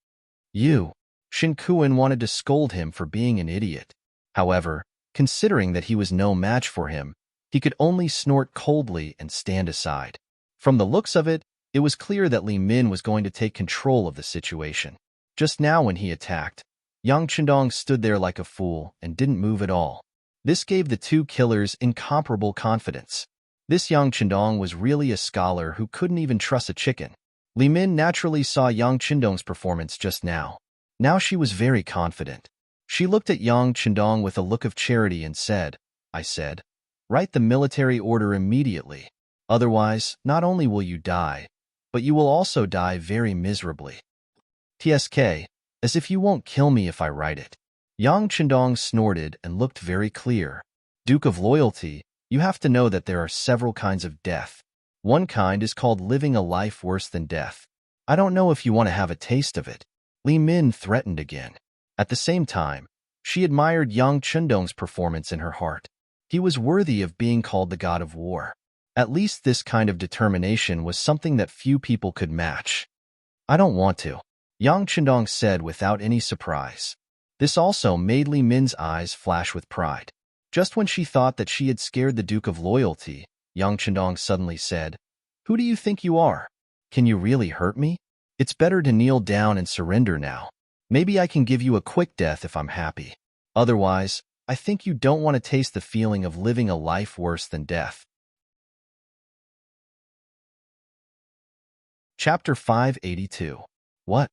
Shen Kuan wanted to scold him for being an idiot. However, considering that he was no match for him, he could only snort coldly and stand aside. From the looks of it, it was clear that Li Min was going to take control of the situation. Just now when he attacked, Yang Chendong stood there like a fool and didn't move at all. This gave the 2 killers incomparable confidence. This Yang Chendong was really a scholar who couldn't even trust a chicken. Li Min naturally saw Yang Chendong's performance just now. Now she was very confident. She looked at Yang Chendong with a look of charity and said, I said, write the military order immediately. Otherwise, not only will you die, but you will also die very miserably. TSK, as if you won't kill me if I write it. Yang Chendong snorted and looked very clear. Duke of Loyalty, you have to know that there are several kinds of death. One kind is called living a life worse than death. I don't know if you want to have a taste of it. Li Min threatened again. At the same time, she admired Yang Chendong's performance in her heart. He was worthy of being called the god of war. At least this kind of determination was something that few people could match. I don't want to, Yang Chendong said without any surprise. This also made Li Min's eyes flash with pride. Just when she thought that she had scared the Duke of Loyalty, Yang Chendong suddenly said, Who do you think you are? Can you really hurt me? It's better to kneel down and surrender now. Maybe I can give you a quick death if I'm happy. Otherwise, I think you don't want to taste the feeling of living a life worse than death. Chapter 582. What?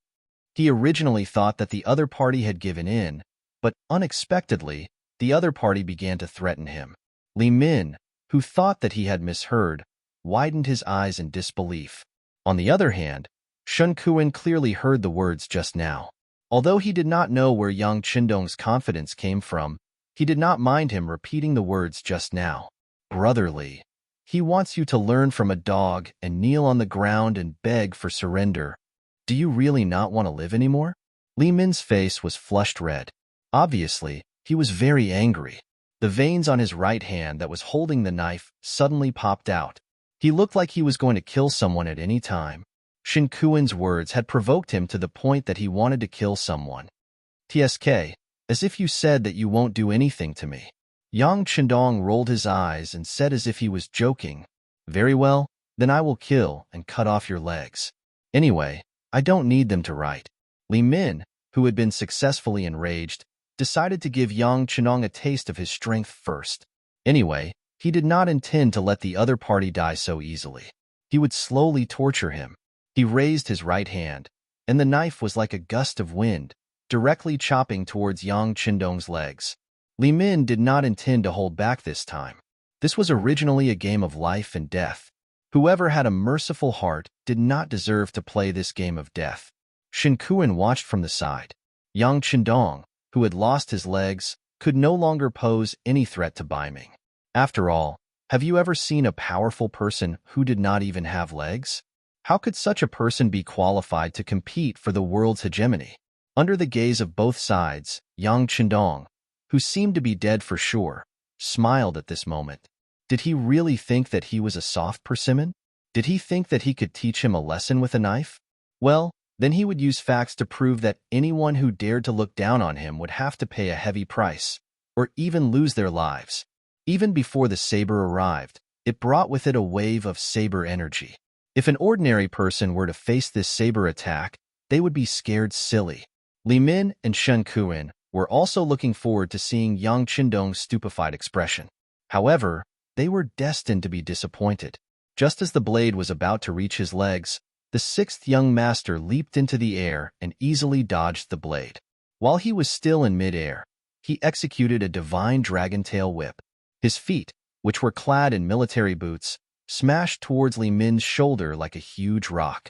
He originally thought that the other party had given in, but unexpectedly, the other party began to threaten him. Li Min, who thought that he had misheard, widened his eyes in disbelief. On the other hand, Shun Kuan clearly heard the words just now. Although he did not know where Yang Chendong's confidence came from, he did not mind him repeating the words just now. Brotherly. He wants you to learn from a dog and kneel on the ground and beg for surrender. Do you really not want to live anymore? Li Min's face was flushed red. Obviously, he was very angry. The veins on his right hand that was holding the knife suddenly popped out. He looked like he was going to kill someone at any time. Shen Kuan's words had provoked him to the point that he wanted to kill someone. TSK, as if you said that you won't do anything to me. Yang Chendong rolled his eyes and said as if he was joking, Very well, then I will kill and cut off your legs. Anyway, I don't need them to write. Li Min, who had been successfully enraged, decided to give Yang Chendong a taste of his strength first. Anyway, he did not intend to let the other party die so easily. He would slowly torture him. He raised his right hand, and the knife was like a gust of wind, directly chopping towards Yang Chendong's legs. Li Min did not intend to hold back this time. This was originally a game of life and death. Whoever had a merciful heart did not deserve to play this game of death. Shen Kuan watched from the side. Yang Chendong, who had lost his legs, could no longer pose any threat to Bai Ming. After all, have you ever seen a powerful person who did not even have legs? How could such a person be qualified to compete for the world's hegemony? Under the gaze of both sides, Yang Chendong, who seemed to be dead for sure, smiled at this moment. Did he really think that he was a soft persimmon? Did he think that he could teach him a lesson with a knife? Well, then he would use facts to prove that anyone who dared to look down on him would have to pay a heavy price, or even lose their lives. Even before the saber arrived, it brought with it a wave of saber energy. If an ordinary person were to face this saber attack, they would be scared silly. Li Min and Shen Kuan were also looking forward to seeing Yang Chendong's stupefied expression. However, they were destined to be disappointed. Just as the blade was about to reach his legs, the sixth young master leaped into the air and easily dodged the blade. While he was still in midair, he executed a divine dragon tail whip. His feet, which were clad in military boots, smashed towards Li Min's shoulder like a huge rock.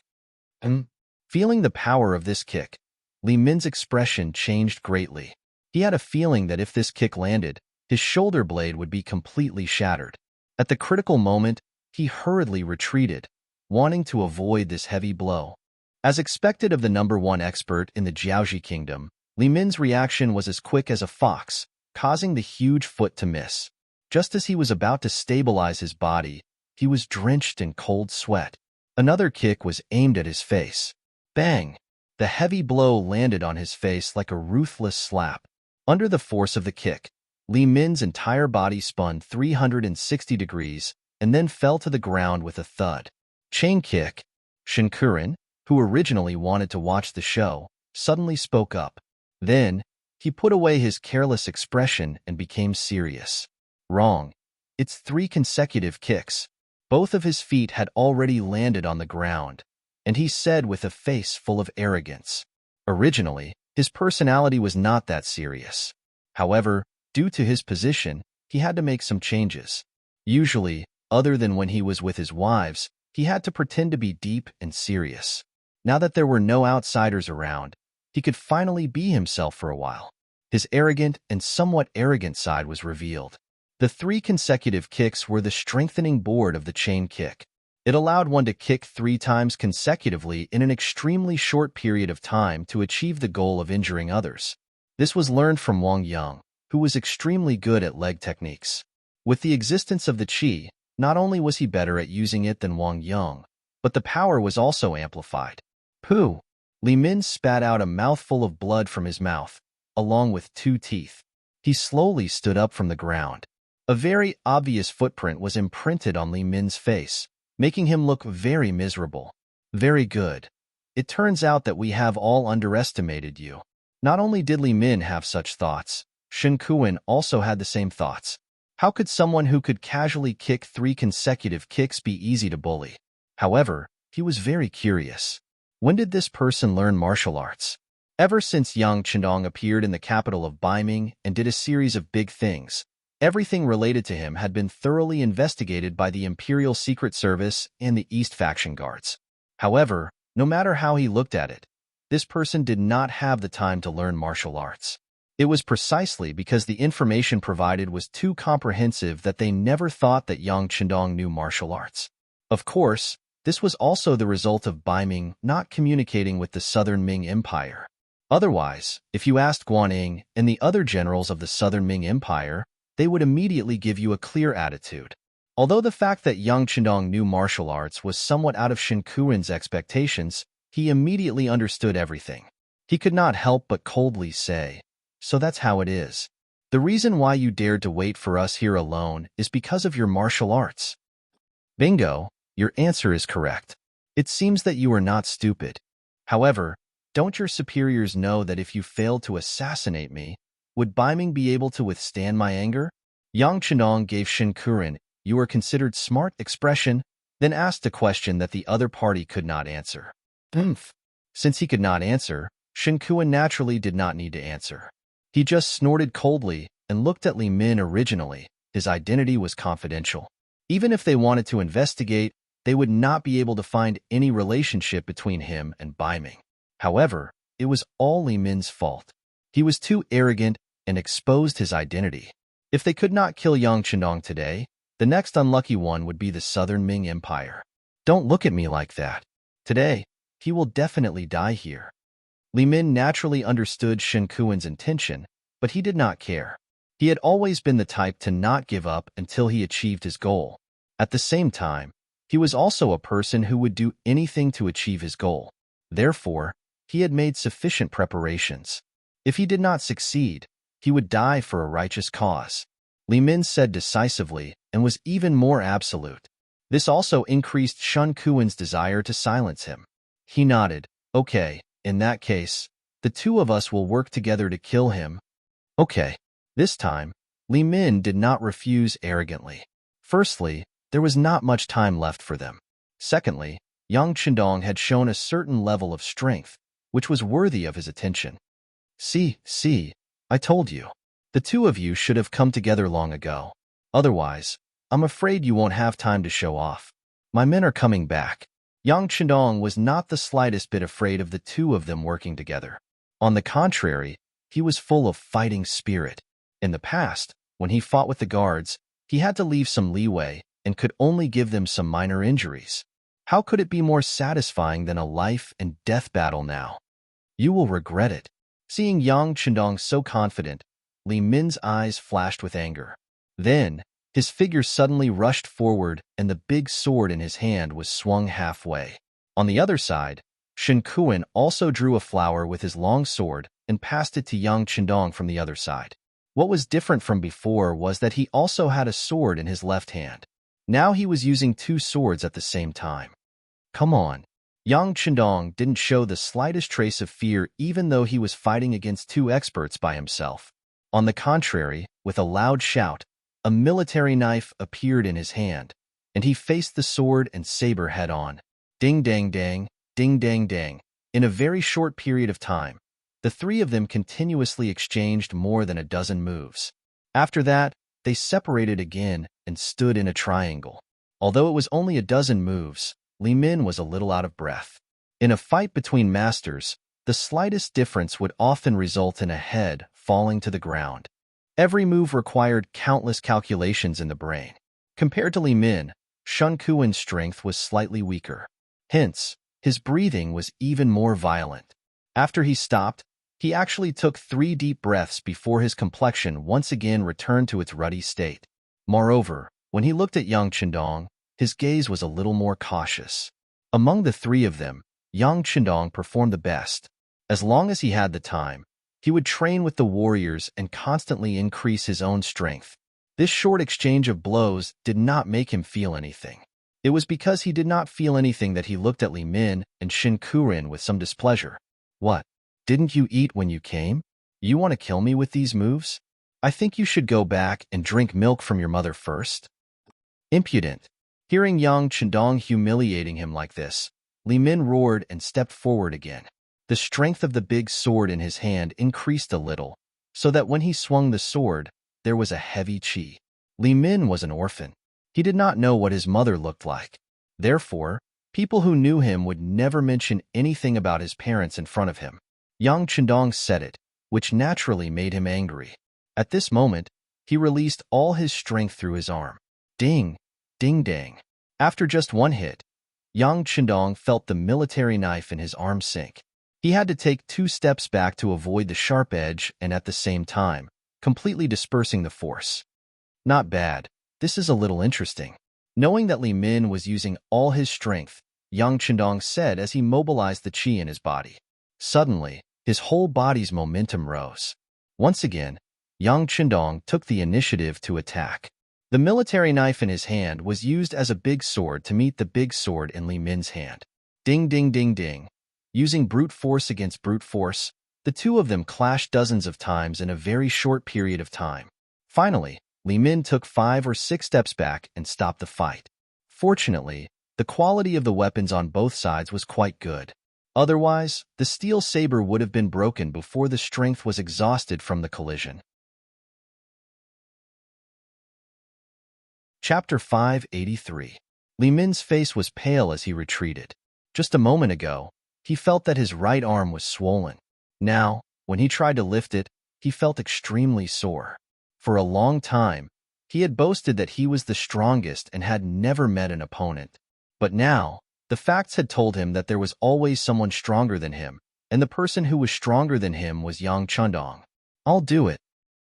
Feeling the power of this kick, Li Min's expression changed greatly. He had a feeling that if this kick landed, his shoulder blade would be completely shattered. At the critical moment, he hurriedly retreated, wanting to avoid this heavy blow. As expected of the #1 expert in the Jiaoji kingdom, Li Min's reaction was as quick as a fox, causing the huge foot to miss. Just as he was about to stabilize his body, he was drenched in cold sweat. Another kick was aimed at his face. Bang! The heavy blow landed on his face like a ruthless slap. Under the force of the kick, Li Min's entire body spun 360 degrees and then fell to the ground with a thud. Chain kick. Shen Kuan, who originally wanted to watch the show, suddenly spoke up. Then, he put away his careless expression and became serious. Wrong. It's 3 consecutive kicks. Both of his feet had already landed on the ground, and he said with a face full of arrogance. Originally, his personality was not that serious. However, due to his position, he had to make some changes. Usually, other than when he was with his wives, he had to pretend to be deep and serious. Now that there were no outsiders around, he could finally be himself for a while. His arrogant and somewhat arrogant side was revealed. The 3 consecutive kicks were the strengthening board of the chain kick. It allowed one to kick 3 times consecutively in an extremely short period of time to achieve the goal of injuring others. This was learned from Wang Yang, who was extremely good at leg techniques. With the existence of the qi, not only was he better at using it than Wang Yang, but the power was also amplified. Pooh! Li Min spat out a mouthful of blood from his mouth, along with 2 teeth. He slowly stood up from the ground. A very obvious footprint was imprinted on Li Min's face, making him look very miserable. Very good. It turns out that we have all underestimated you. Not only did Li Min have such thoughts, Shen Kuan also had the same thoughts. How could someone who could casually kick 3 consecutive kicks be easy to bully? However, he was very curious. When did this person learn martial arts? Ever since Yang Chendong appeared in the capital of Bai Ming and did a series of big things, everything related to him had been thoroughly investigated by the Imperial Secret Service and the East Faction Guards. However, no matter how he looked at it, this person did not have the time to learn martial arts. It was precisely because the information provided was too comprehensive that they never thought that Yang Chendong knew martial arts. Of course, this was also the result of Bai Ming not communicating with the Southern Ming Empire. Otherwise, if you asked Guanyin and the other generals of the Southern Ming Empire, they would immediately give you a clear attitude. Although the fact that Yang Chendong knew martial arts was somewhat out of Shen Kuan's expectations, he immediately understood everything. He could not help but coldly say, "So that's how it is. The reason why you dared to wait for us here alone is because of your martial arts." Bingo, your answer is correct. It seems that you are not stupid. However, don't your superiors know that if you failed to assassinate me, would Bai Ming be able to withstand my anger? Yang Chendong gave Shen Kuan, "You are considered smart" expression, then asked a question that the other party could not answer. Since he could not answer, Shen Kuan naturally did not need to answer. He just snorted coldly, and looked at Li Min originally. His identity was confidential. Even if they wanted to investigate, they would not be able to find any relationship between him and Bai Ming. However, it was all Li Min's fault. He was too arrogant and exposed his identity. If they could not kill Yang Chendong today, the next unlucky one would be the Southern Ming Empire. Don't look at me like that. Today, he will definitely die here. Li Min naturally understood Shen Kuan's intention, but he did not care. He had always been the type to not give up until he achieved his goal. At the same time, he was also a person who would do anything to achieve his goal. Therefore, he had made sufficient preparations. If he did not succeed, he would die for a righteous cause. Li Min said decisively and was even more absolute. This also increased Shen Kuan's desire to silence him. He nodded. Okay, in that case, the two of us will work together to kill him. Okay. This time, Li Min did not refuse arrogantly. Firstly, there was not much time left for them. Secondly, Yang Chendong had shown a certain level of strength, which was worthy of his attention. See, I told you. The two of you should have come together long ago. Otherwise, I'm afraid you won't have time to show off. My men are coming back. Yang Chendong was not the slightest bit afraid of the two of them working together. On the contrary, he was full of fighting spirit. In the past, when he fought with the guards, he had to leave some leeway and could only give them some minor injuries. How could it be more satisfying than a life and death battle now? You will regret it. Seeing Yang Chendong so confident, Li Min's eyes flashed with anger. Then, his figure suddenly rushed forward and the big sword in his hand was swung halfway. On the other side, Shen Kuan also drew a flower with his long sword and passed it to Yang Chendong from the other side. What was different from before was that he also had a sword in his left hand. Now he was using two swords at the same time. Come on. Yang Chendong didn't show the slightest trace of fear even though he was fighting against two experts by himself. On the contrary, with a loud shout, a military knife appeared in his hand, and he faced the sword and saber head-on. Ding dang dang, ding dang dang. In a very short period of time, the three of them continuously exchanged more than a dozen moves. After that, they separated again and stood in a triangle. Although it was only a dozen moves, Li Min was a little out of breath. In a fight between masters, the slightest difference would often result in a head falling to the ground. Every move required countless calculations in the brain. Compared to Li Min, Shen Kuan's strength was slightly weaker. Hence, his breathing was even more violent. After he stopped, he actually took 3 deep breaths before his complexion once again returned to its ruddy state. Moreover, when he looked at Yang Chendong, his gaze was a little more cautious. Among the three of them, Yang Chendong performed the best. As long as he had the time, he would train with the warriors and constantly increase his own strength. This short exchange of blows did not make him feel anything. It was because he did not feel anything that he looked at Li Min and Shen Kuan with some displeasure. What? Didn't you eat when you came? You want to kill me with these moves? I think you should go back and drink milk from your mother first. Impudent. Hearing Yang Chendong humiliating him like this, Li Min roared and stepped forward again. The strength of the big sword in his hand increased a little, so that when he swung the sword, there was a heavy chi. Li Min was an orphan. He did not know what his mother looked like. Therefore, people who knew him would never mention anything about his parents in front of him. Yang Chendong said it, which naturally made him angry. At this moment, he released all his strength through his arm. Ding, ding dang. After just one hit, Yang Chendong felt the military knife in his arm sink. He had to take 2 steps back to avoid the sharp edge and at the same time, completely dispersing the force. Not bad. This is a little interesting. Knowing that Li Min was using all his strength, Yang Chendong said as he mobilized the chi in his body. Suddenly, his whole body's momentum rose. Once again, Yang Chendong took the initiative to attack. The military knife in his hand was used as a big sword to meet the big sword in Li Min's hand. Ding ding ding ding. Using brute force against brute force, the two of them clashed dozens of times in a very short period of time. Finally, Li Min took 5 or 6 steps back and stopped the fight. Fortunately, the quality of the weapons on both sides was quite good. Otherwise, the steel saber would have been broken before the strength was exhausted from the collision. Chapter 583. Li Min's face was pale as he retreated. Just a moment ago, he felt that his right arm was swollen. Now, when he tried to lift it, he felt extremely sore. For a long time, he had boasted that he was the strongest and had never met an opponent. But now, the facts had told him that there was always someone stronger than him, and the person who was stronger than him was Yang Chendong. I'll do it.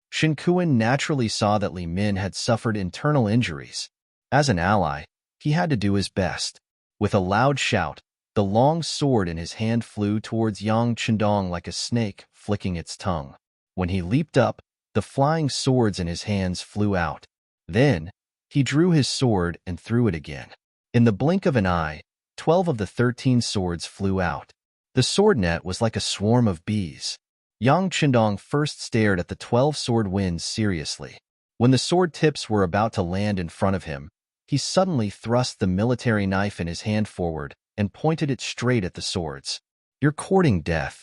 Shen Kuan naturally saw that Li Min had suffered internal injuries. As an ally, he had to do his best. With a loud shout, the long sword in his hand flew towards Yang Chendong like a snake flicking its tongue. When he leaped up, the flying swords in his hands flew out. Then, he drew his sword and threw it again. In the blink of an eye, 12 of the 13 swords flew out. The sword net was like a swarm of bees. Yang Chendong first stared at the 12 sword winds seriously. When the sword tips were about to land in front of him, he suddenly thrust the military knife in his hand forward and pointed it straight at the swords. You're courting death.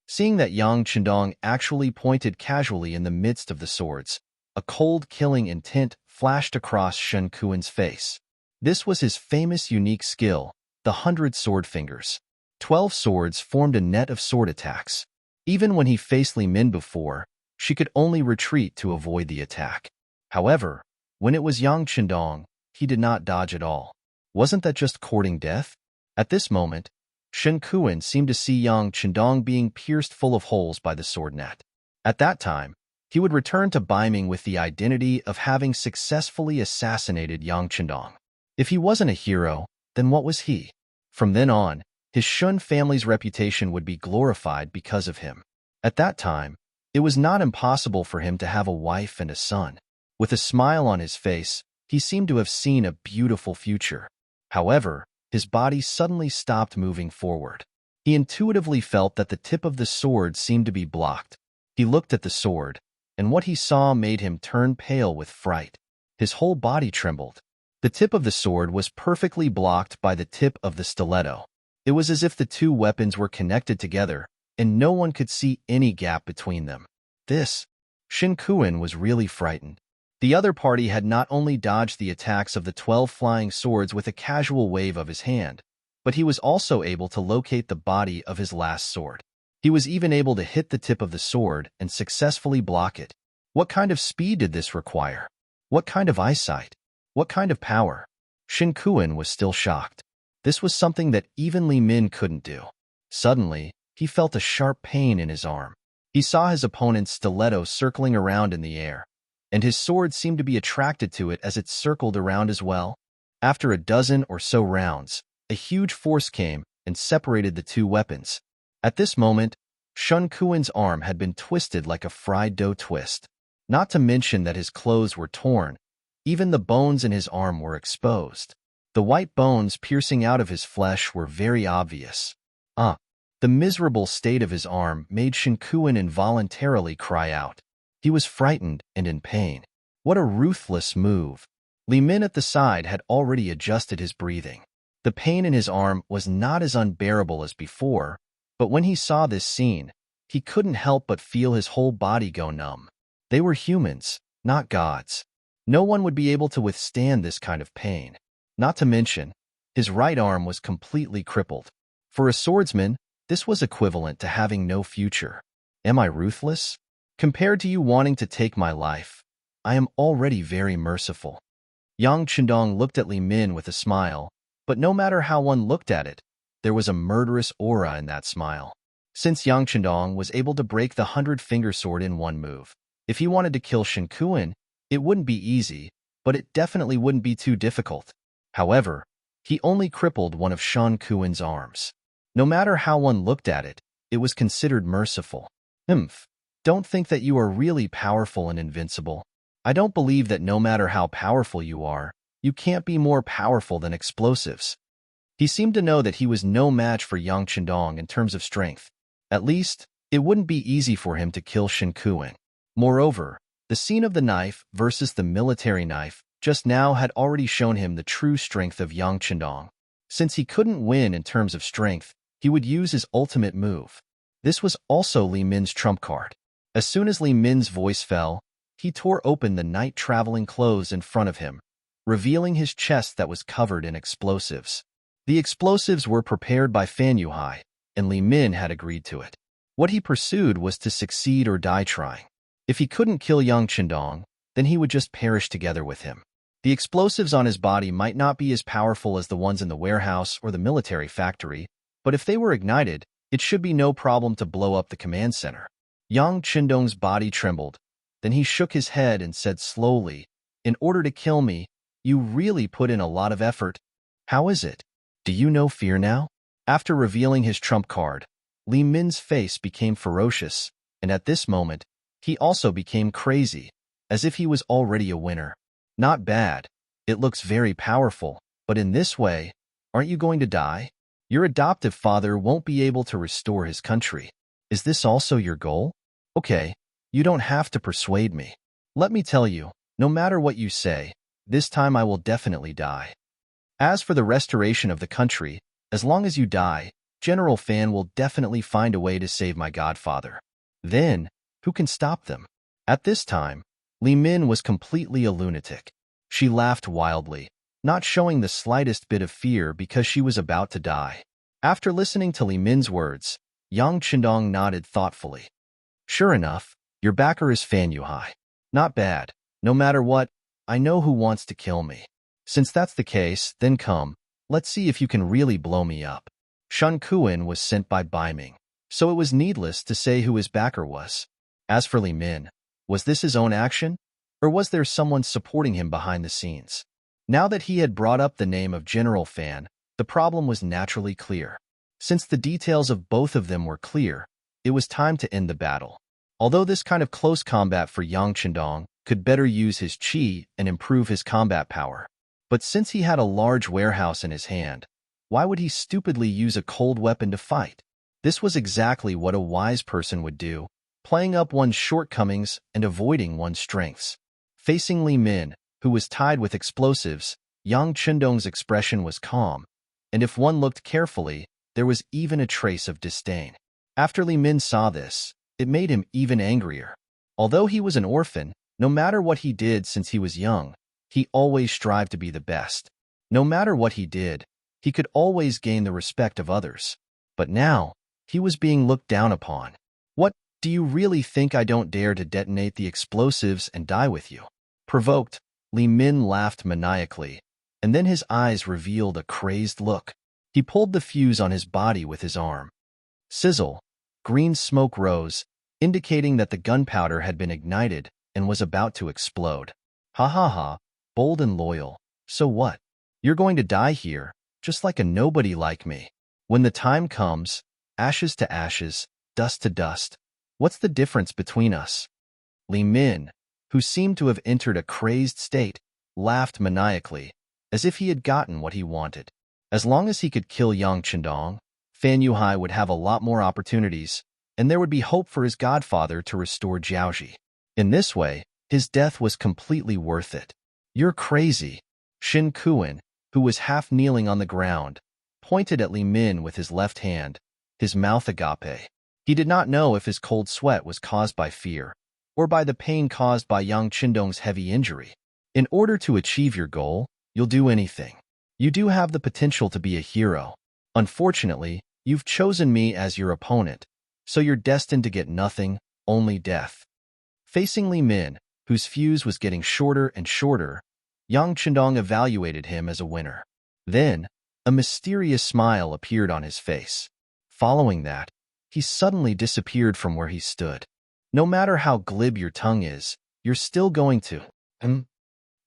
Seeing that Yang Chendong actually pointed casually in the midst of the swords, a cold killing intent flashed across Shen Kuan's face. This was his famous unique skill, the 100 sword fingers. 12 swords formed a net of sword attacks. Even when he faced Li Min before, she could only retreat to avoid the attack. However, when it was Yang Chendong, he did not dodge at all. Wasn't that just courting death? At this moment, Shen Kuan seemed to see Yang Chendong being pierced full of holes by the sword net. At that time, he would return to Ming with the identity of having successfully assassinated Yang Chendong. If he wasn't a hero, then what was he? From then on, his Shun family's reputation would be glorified because of him. At that time, it was not impossible for him to have a wife and a son. With a smile on his face, he seemed to have seen a beautiful future. However, his body suddenly stopped moving forward. He intuitively felt that the tip of the sword seemed to be blocked. He looked at the sword, and what he saw made him turn pale with fright. His whole body trembled. The tip of the sword was perfectly blocked by the tip of the stiletto. It was as if the two weapons were connected together, and no one could see any gap between them. Shen Kuan was really frightened. The other party had not only dodged the attacks of the 12 flying swords with a casual wave of his hand, but he was also able to locate the body of his last sword. He was even able to hit the tip of the sword and successfully block it. What kind of speed did this require? What kind of eyesight? What kind of power? Shen Kuan was still shocked. This was something that even Li Min couldn't do. Suddenly, he felt a sharp pain in his arm. He saw his opponent's stiletto circling around in the air, and his sword seemed to be attracted to it as it circled around as well. After a dozen or so rounds, a huge force came and separated the two weapons. At this moment, Shen Kuan's arm had been twisted like a fried dough twist. Not to mention that his clothes were torn. Even the bones in his arm were exposed. The white bones piercing out of his flesh were very obvious. The miserable state of his arm made Shen Kuan involuntarily cry out. He was frightened and in pain. What a ruthless move. Li Min at the side had already adjusted his breathing. The pain in his arm was not as unbearable as before, but when he saw this scene, he couldn't help but feel his whole body go numb. They were humans, not gods. No one would be able to withstand this kind of pain. Not to mention, his right arm was completely crippled. For a swordsman, this was equivalent to having no future. Am I ruthless? Compared to you wanting to take my life, I am already very merciful. Yang Chendong looked at Li Min with a smile, but no matter how one looked at it, there was a murderous aura in that smile. Since Yang Chendong was able to break the 100-finger sword in one move, if he wanted to kill Shen Kuan, it wouldn't be easy, but it definitely wouldn't be too difficult. However, he only crippled one of Shen Kuan's arms. No matter how one looked at it, it was considered merciful. Don't think that you are really powerful and invincible. I don't believe that no matter how powerful you are, you can't be more powerful than explosives. He seemed to know that he was no match for Yang Chendong in terms of strength. At least, it wouldn't be easy for him to kill Shen Kuan. Moreover, the scene of the knife versus the military knife just now had already shown him the true strength of Yang Chendong. Since he couldn't win in terms of strength, he would use his ultimate move. This was also Li Min's trump card. As soon as Li Min's voice fell, he tore open the night traveling clothes in front of him, revealing his chest that was covered in explosives. The explosives were prepared by Fan Yuhai, and Li Min had agreed to it. What he pursued was to succeed or die trying. If he couldn't kill Yang Qindong, then he would just perish together with him. The explosives on his body might not be as powerful as the ones in the warehouse or the military factory, but if they were ignited, it should be no problem to blow up the command center. Yang Qindong's body trembled. Then he shook his head and said slowly, "In order to kill me, you really put in a lot of effort. How is it? Do you know fear now?" After revealing his trump card, Li Min's face became ferocious, and at this moment, he also became crazy, as if he was already a winner. "Not bad. It looks very powerful, but in this way, aren't you going to die? Your adoptive father won't be able to restore his country. Is this also your goal? Okay, you don't have to persuade me. Let me tell you, no matter what you say, this time I will definitely die. As for the restoration of the country, as long as you die, General Fan will definitely find a way to save my godfather. Then, who can stop them?" At this time, Li Min was completely a lunatic. She laughed wildly, not showing the slightest bit of fear because she was about to die. After listening to Li Min's words, Yang Qindong nodded thoughtfully. "Sure enough, your backer is Fan Yuhai. Not bad. No matter what, I know who wants to kill me. Since that's the case, then come, let's see if you can really blow me up." Shun Kuan was sent by Ming, so it was needless to say who his backer was. As for Li Min, was this his own action, or was there someone supporting him behind the scenes? Now that he had brought up the name of General Fan, the problem was naturally clear. Since the details of both of them were clear, it was time to end the battle. Although this kind of close combat for Yang Qindong could better use his qi and improve his combat power. But since he had a large warehouse in his hand, why would he stupidly use a cold weapon to fight? This was exactly what a wise person would do, playing up one's shortcomings and avoiding one's strengths. Facing Li Min, who was tied with explosives, Yang Qindong's expression was calm, and if one looked carefully, there was even a trace of disdain. After Li Min saw this, it made him even angrier. Although he was an orphan, no matter what he did since he was young, he always strived to be the best. No matter what he did, he could always gain the respect of others. But now, he was being looked down upon. "What, do you really think I don't dare to detonate the explosives and die with you?" Provoked, Li Min laughed maniacally, and then his eyes revealed a crazed look. He pulled the fuse on his body with his arm. Sizzle, green smoke rose, indicating that the gunpowder had been ignited and was about to explode. "Ha ha ha, bold and loyal. So what? You're going to die here, just like a nobody like me. When the time comes, ashes to ashes, dust to dust. What's the difference between us?" Li Min, who seemed to have entered a crazed state, laughed maniacally, as if he had gotten what he wanted. As long as he could kill Yang Qindong, Fan Yuhai would have a lot more opportunities, and there would be hope for his godfather to restore Jiaoji. In this way, his death was completely worth it. "You're crazy." Shin Kuan, who was half kneeling on the ground, pointed at Li Min with his left hand, his mouth agape. He did not know if his cold sweat was caused by fear, or by the pain caused by Yang Qindong's heavy injury. "In order to achieve your goal, you'll do anything. You do have the potential to be a hero. Unfortunately, you've chosen me as your opponent, so you're destined to get nothing, only death." Facing Li Min, whose fuse was getting shorter and shorter, Yang Qindong evaluated him as a winner. Then, a mysterious smile appeared on his face. Following that, he suddenly disappeared from where he stood. "No matter how glib your tongue is, you're still going to..."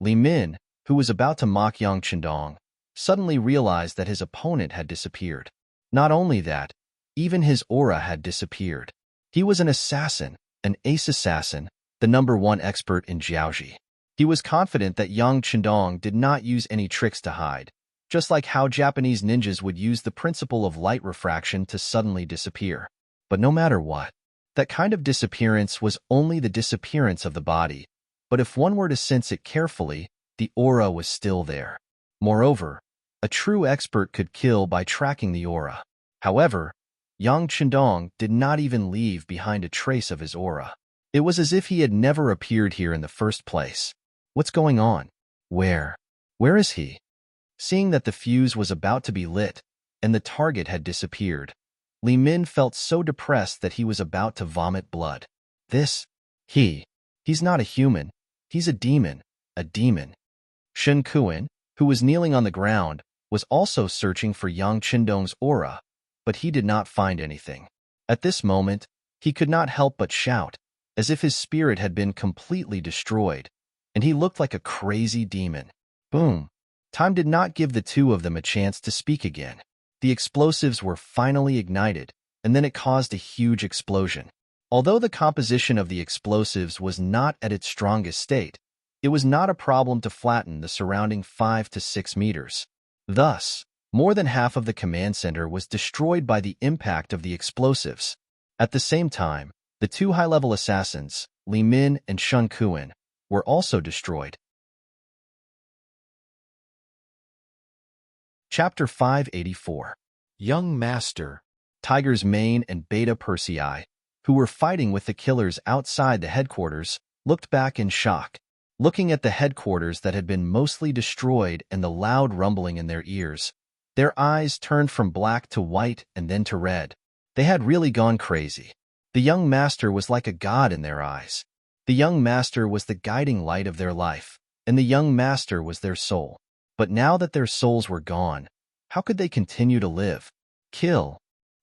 Li Min, who was about to mock Yang Qindong, suddenly realized that his opponent had disappeared. Not only that, even his aura had disappeared. He was an assassin, an ace assassin, the #1 expert in Jiaoji. He was confident that Yang Qindong did not use any tricks to hide, just like how Japanese ninjas would use the principle of light refraction to suddenly disappear. But no matter what, that kind of disappearance was only the disappearance of the body, but if one were to sense it carefully, the aura was still there. Moreover, a true expert could kill by tracking the aura. However, Yang Qindong did not even leave behind a trace of his aura. It was as if he had never appeared here in the first place. What's going on? Where? Where is he? Seeing that the fuse was about to be lit and the target had disappeared, Li Min felt so depressed that he was about to vomit blood. He's not a human. He's a demon. A demon. Shen Kuan, who was kneeling on the ground, was also searching for Yang Qindong's aura, but he did not find anything. At this moment, he could not help but shout, as if his spirit had been completely destroyed, and he looked like a crazy demon. Boom! Time did not give the two of them a chance to speak again. The explosives were finally ignited, and then it caused a huge explosion. Although the composition of the explosives was not at its strongest state, it was not a problem to flatten the surrounding 5 to 6 meters. Thus, more than half of the command center was destroyed by the impact of the explosives. At the same time, the two high-level assassins, Li Min and Shen Kuan, were also destroyed. Chapter 584. Young Master. Tiger's Mane and Beta Persei, who were fighting with the killers outside the headquarters, looked back in shock. Looking at the headquarters that had been mostly destroyed and the loud rumbling in their ears, their eyes turned from black to white and then to red. They had really gone crazy. The young master was like a god in their eyes. The young master was the guiding light of their life, and the young master was their soul. But now that their souls were gone, how could they continue to live? Kill.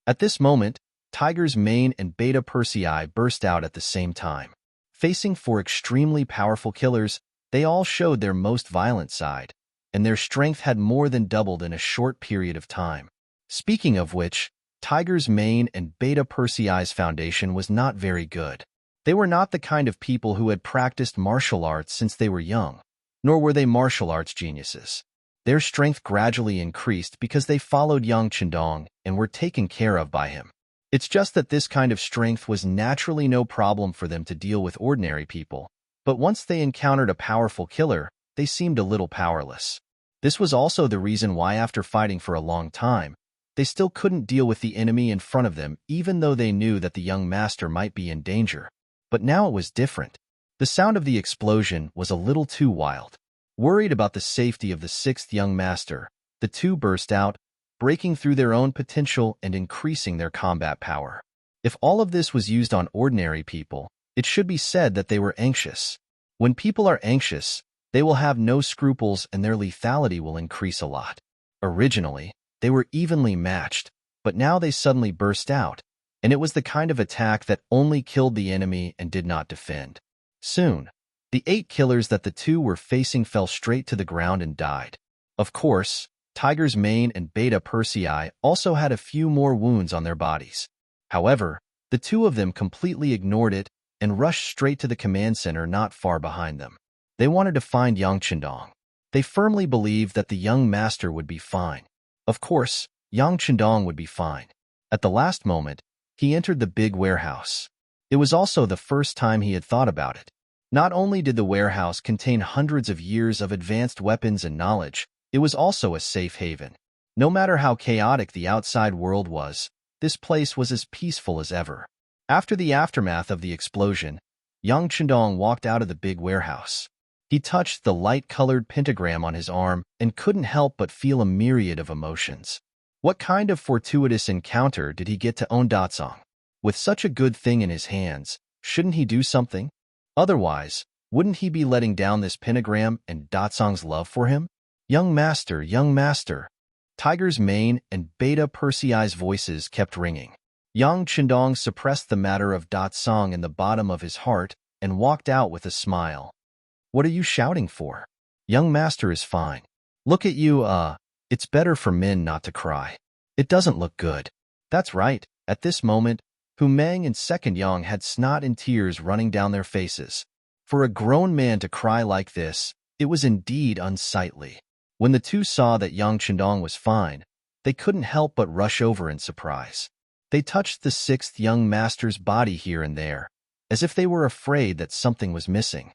At this moment, Tiger's Mane and Beta Persei burst out at the same time. Facing four extremely powerful killers, they all showed their most violent side, and their strength had more than doubled in a short period of time. Speaking of which, Tiger's Mane and Beta Persei's foundation was not very good. They were not the kind of people who had practiced martial arts since they were young, nor were they martial arts geniuses. Their strength gradually increased because they followed Yang Qindong and were taken care of by him. It's just that this kind of strength was naturally no problem for them to deal with ordinary people, but once they encountered a powerful killer, they seemed a little powerless. This was also the reason why after fighting for a long time, they still couldn't deal with the enemy in front of them even though they knew that the young master might be in danger. But now it was different. The sound of the explosion was a little too wild. Worried about the safety of the sixth young master, the two burst out, breaking through their own potential and increasing their combat power. If all of this was used on ordinary people, it should be said that they were anxious. When people are anxious, they will have no scruples and their lethality will increase a lot. Originally, they were evenly matched, but now they suddenly burst out, and it was the kind of attack that only killed the enemy and did not defend. Soon, the 8 killers that the two were facing fell straight to the ground and died. Of course, Tiger's Mane and Beta Persei also had a few more wounds on their bodies. However, the two of them completely ignored it and rushed straight to the command center not far behind them. They wanted to find Yang Qindong. They firmly believed that the young master would be fine. Of course, Yang Qindong would be fine. At the last moment, he entered the big warehouse. It was also the first time he had thought about it. Not only did the warehouse contain hundreds of years of advanced weapons and knowledge, it was also a safe haven. No matter how chaotic the outside world was, this place was as peaceful as ever. After the aftermath of the explosion, Yang Qindong walked out of the big warehouse. He touched the light-colored pentagram on his arm and couldn't help but feel a myriad of emotions. What kind of fortuitous encounter did he get to own Datsong? With such a good thing in his hands, shouldn't he do something? Otherwise, wouldn't he be letting down this pentagram and Datsong's love for him? Young master, young master. Tiger's Mane and Beta Persei's voices kept ringing. Yang Qindong suppressed the matter of Datsong in the bottom of his heart and walked out with a smile. What are you shouting for? Young master is fine. Look at you, it's better for men not to cry. It doesn't look good. That's right. At this moment, Hu Meng and Second Yang had snot and tears running down their faces. For a grown man to cry like this, it was indeed unsightly. When the two saw that Yang Qindong was fine, they couldn't help but rush over in surprise. They touched the sixth young master's body here and there, as if they were afraid that something was missing.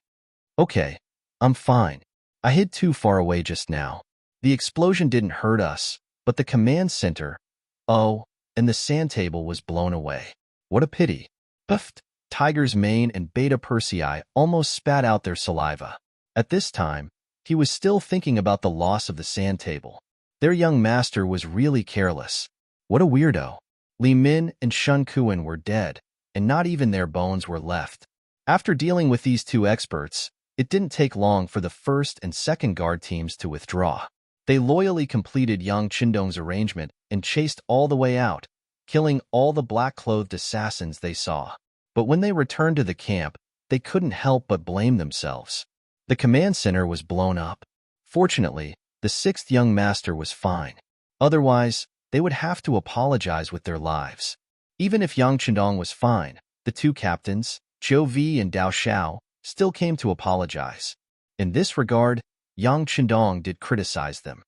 Okay, I'm fine. I hid too far away just now. The explosion didn't hurt us, but the command center, and the sand table was blown away. What a pity. Puffed. Tiger's Mane and Beta Persei almost spat out their saliva. At this time, He was still thinking about the loss of the sand table. Their young master was really careless. What a weirdo. Li Min and Shun Kuan were dead, and not even their bones were left. After dealing with these two experts, it didn't take long for the first and second guard teams to withdraw. They loyally completed Yang Qindong's arrangement and chased all the way out, killing all the black-clothed assassins they saw. But when they returned to the camp, they couldn't help but blame themselves. The command center was blown up. Fortunately, the sixth young master was fine. Otherwise, they would have to apologize with their lives. Even if Yang Qindong was fine, the two captains, Zhou Vi and Dao Xiao, still came to apologize. In this regard, Yang Qindong did criticize them.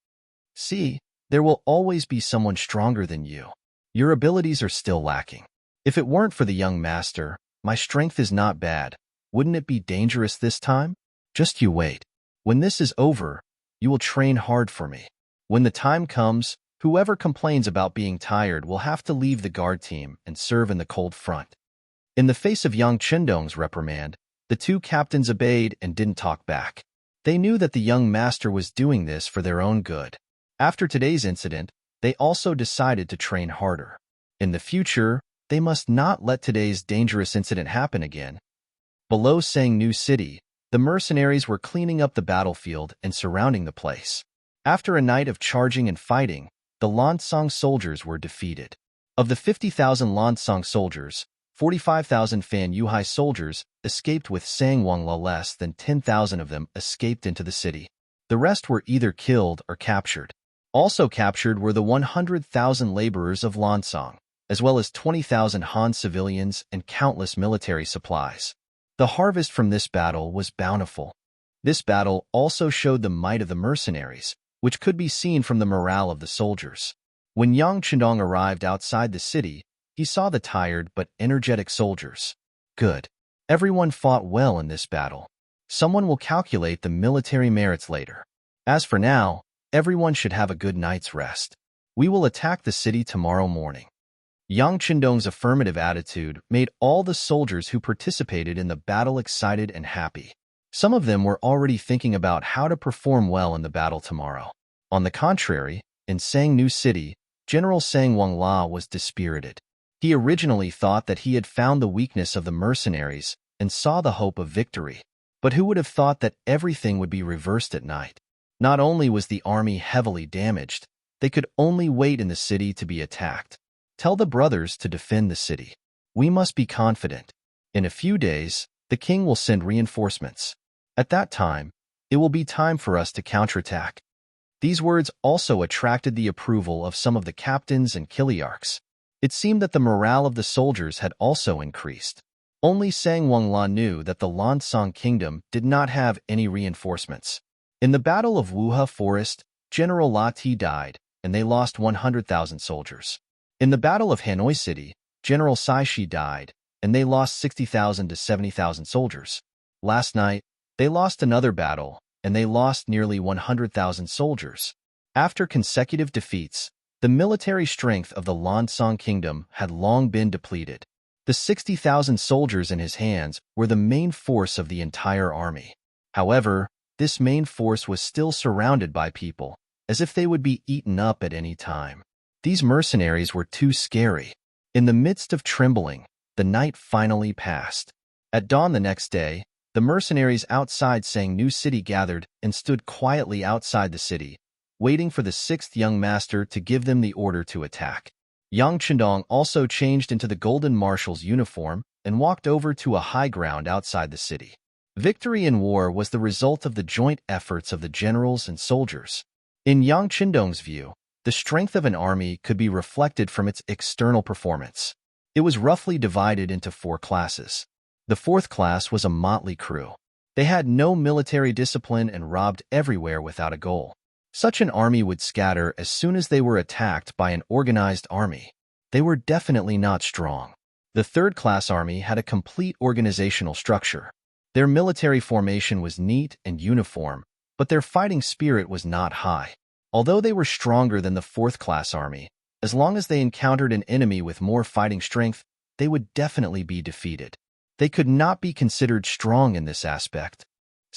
See, there will always be someone stronger than you. Your abilities are still lacking. If it weren't for the young master, my strength is not bad. Wouldn't it be dangerous this time? Just you wait. When this is over, you will train hard for me. When the time comes, whoever complains about being tired will have to leave the guard team and serve in the cold front. In the face of Yang Qindong's reprimand, the two captains obeyed and didn't talk back. They knew that the young master was doing this for their own good. After today's incident, they also decided to train harder. In the future, they must not let today's dangerous incident happen again. Below Sangnu City, the mercenaries were cleaning up the battlefield and surrounding the place. After a night of charging and fighting, the Lansong soldiers were defeated. Of the 50,000 Lansong soldiers, 45,000 Fan Yuhai soldiers escaped with Sang Wangla. Less than 10,000 of them escaped into the city. The rest were either killed or captured. Also captured were the 100,000 laborers of Lansong, as well as 20,000 Han civilians and countless military supplies. The harvest from this battle was bountiful. This battle also showed the might of the mercenaries, which could be seen from the morale of the soldiers. When Yang Qindong arrived outside the city, he saw the tired but energetic soldiers. Good. Everyone fought well in this battle. Someone will calculate the military merits later. As for now, everyone should have a good night's rest. We will attack the city tomorrow morning. Yang Qindong's affirmative attitude made all the soldiers who participated in the battle excited and happy. Some of them were already thinking about how to perform well in the battle tomorrow. On the contrary, in Sangnu City, General Sang Wangla was dispirited. He originally thought that he had found the weakness of the mercenaries and saw the hope of victory. But who would have thought that everything would be reversed at night? Not only was the army heavily damaged, they could only wait in the city to be attacked. Tell the brothers to defend the city. We must be confident. In a few days, the king will send reinforcements. At that time, it will be time for us to counterattack. These words also attracted the approval of some of the captains and kiliarchs. It seemed that the morale of the soldiers had also increased. Only Sang Wangla knew that the Lansong kingdom did not have any reinforcements. In the Battle of Wuha Forest, General La Ti died, and they lost 100,000 soldiers. In the Battle of Hanoi City, General Sai Shi died, and they lost 60,000 to 70,000 soldiers. Last night, they lost another battle, and they lost nearly 100,000 soldiers. After consecutive defeats, the military strength of the Lansong kingdom had long been depleted. The 60,000 soldiers in his hands were the main force of the entire army. However, this main force was still surrounded by people, as if they would be eaten up at any time. These mercenaries were too scary. In the midst of trembling, the night finally passed. At dawn the next day, the mercenaries outside Sangnu City gathered and stood quietly outside the city, waiting for the sixth young master to give them the order to attack. Yang Qindong also changed into the Golden Marshal's uniform and walked over to a high ground outside the city. Victory in war was the result of the joint efforts of the generals and soldiers. In Yang Qindong's view, the strength of an army could be reflected from its external performance. It was roughly divided into 4 classes. The 4th class was a motley crew. They had no military discipline and robbed everywhere without a goal. Such an army would scatter as soon as they were attacked by an organized army. They were definitely not strong. The 3rd-class army had a complete organizational structure. Their military formation was neat and uniform, but their fighting spirit was not high. Although they were stronger than the 4th-class army, as long as they encountered an enemy with more fighting strength, they would definitely be defeated. They could not be considered strong in this aspect.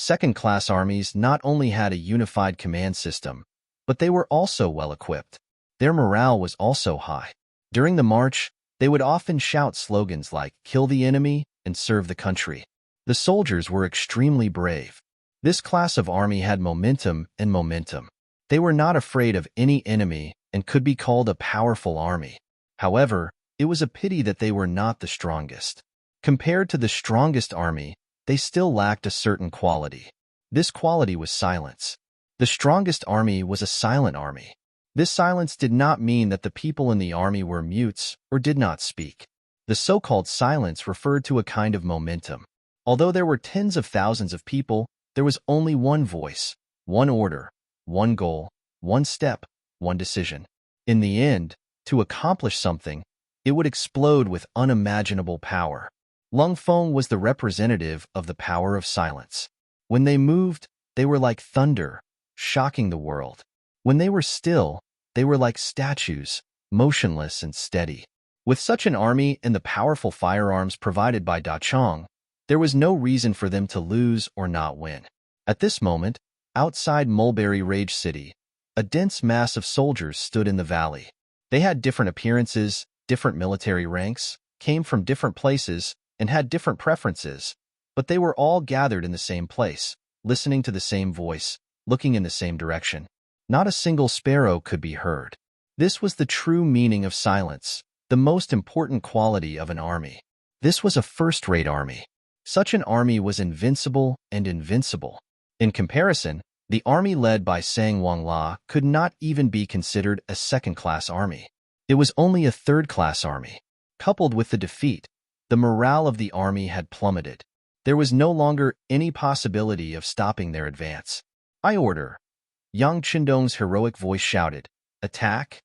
Second-class armies not only had a unified command system, but they were also well-equipped. Their morale was also high. During the march, they would often shout slogans like, "Kill the enemy and serve the country." The soldiers were extremely brave. This class of army had momentum and momentum. They were not afraid of any enemy and could be called a powerful army. However, it was a pity that they were not the strongest. Compared to the strongest army, they still lacked a certain quality. This quality was silence. The strongest army was a silent army. This silence did not mean that the people in the army were mutes or did not speak. The so-called silence referred to a kind of momentum. Although there were tens of thousands of people, there was only one voice, one order, one goal, one step, one decision. In the end, to accomplish something, it would explode with unimaginable power. Lung Feng was the representative of the power of silence. When they moved, they were like thunder, shocking the world. When they were still, they were like statues, motionless and steady. With such an army and the powerful firearms provided by Da Chong, there was no reason for them to lose or not win. At this moment, outside Mulberry Rage City, a dense mass of soldiers stood in the valley. They had different appearances, different military ranks, came from different places, and had different preferences, but they were all gathered in the same place, listening to the same voice, looking in the same direction. Not a single sparrow could be heard. This was the true meaning of silence, the most important quality of an army. This was a first-rate army. Such an army was invincible and invincible. In comparison, the army led by Sang Wangla could not even be considered a second-class army. It was only a third-class army. Coupled with the defeat, the morale of the army had plummeted. There was no longer any possibility of stopping their advance. "I order," Yang Qindong's heroic voice shouted. "Attack!"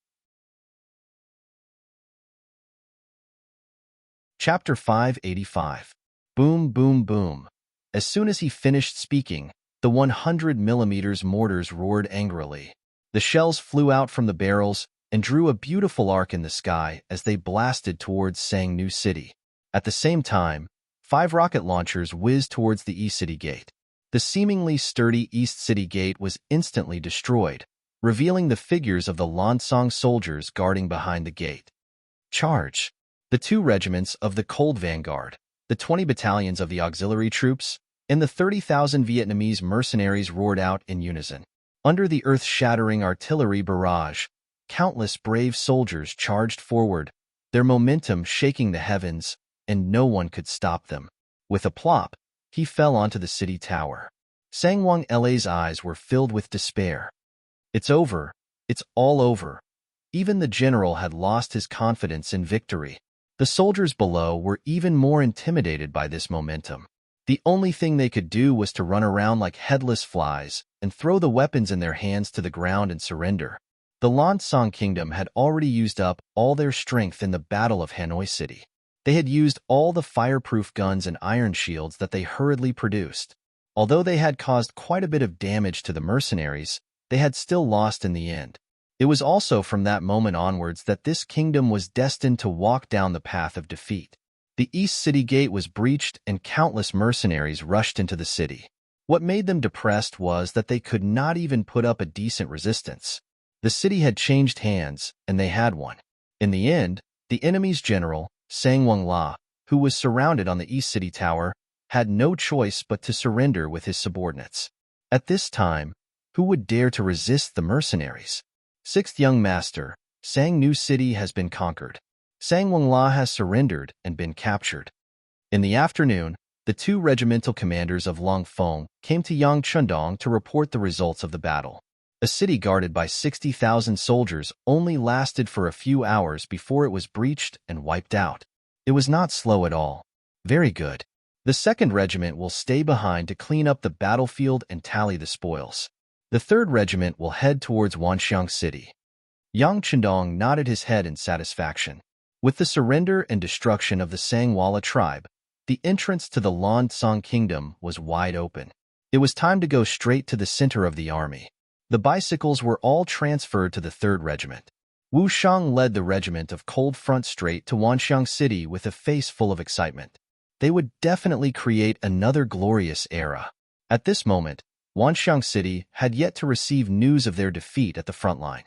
Chapter 585. Boom, boom, boom. As soon as he finished speaking, the 100mm mortars roared angrily. The shells flew out from the barrels and drew a beautiful arc in the sky as they blasted towards Sangnu City. At the same time, 5 rocket launchers whizzed towards the East City Gate. The seemingly sturdy East City Gate was instantly destroyed, revealing the figures of the Lansong soldiers guarding behind the gate. Charge! The 2 regiments of the Cold Vanguard, the 20 battalions of the auxiliary troops, and the 30,000 Vietnamese mercenaries roared out in unison. Under the earth-shattering artillery barrage, countless brave soldiers charged forward, their momentum shaking the heavens, and no one could stop them. With a plop, he fell onto the city tower. Sang Wang Le's eyes were filled with despair. It's over. It's all over. Even the general had lost his confidence in victory. The soldiers below were even more intimidated by this momentum. The only thing they could do was to run around like headless flies and throw the weapons in their hands to the ground and surrender. The Lansong Kingdom had already used up all their strength in the Battle of Hanoi City. They had used all the fireproof guns and iron shields that they hurriedly produced. Although they had caused quite a bit of damage to the mercenaries, they had still lost in the end. It was also from that moment onwards that this kingdom was destined to walk down the path of defeat. The East City Gate was breached and countless mercenaries rushed into the city. What made them depressed was that they could not even put up a decent resistance. The city had changed hands, and they had won. In the end, the enemy's general, Sang Wangla, who was surrounded on the East City Tower, had no choice but to surrender with his subordinates. At this time, who would dare to resist the mercenaries? 6th Young Master, Sangnu City has been conquered. Sang Wangla has surrendered and been captured. In the afternoon, the 2 regimental commanders of Long Feng came to Yang Qindong to report the results of the battle. A city guarded by 60,000 soldiers only lasted for a few hours before it was breached and wiped out. It was not slow at all. Very good. The 2nd Regiment will stay behind to clean up the battlefield and tally the spoils. The 3rd Regiment will head towards Wanxiang City. Yang Qindong nodded his head in satisfaction. With the surrender and destruction of the Sangwala tribe, the entrance to the Lansong Kingdom was wide open. It was time to go straight to the center of the army. The bicycles were all transferred to the 3rd Regiment. Wu Shang led the regiment of Cold Front straight to Wanxiang City with a face full of excitement. They would definitely create another glorious era. At this moment, Wanxiang City had yet to receive news of their defeat at the front line.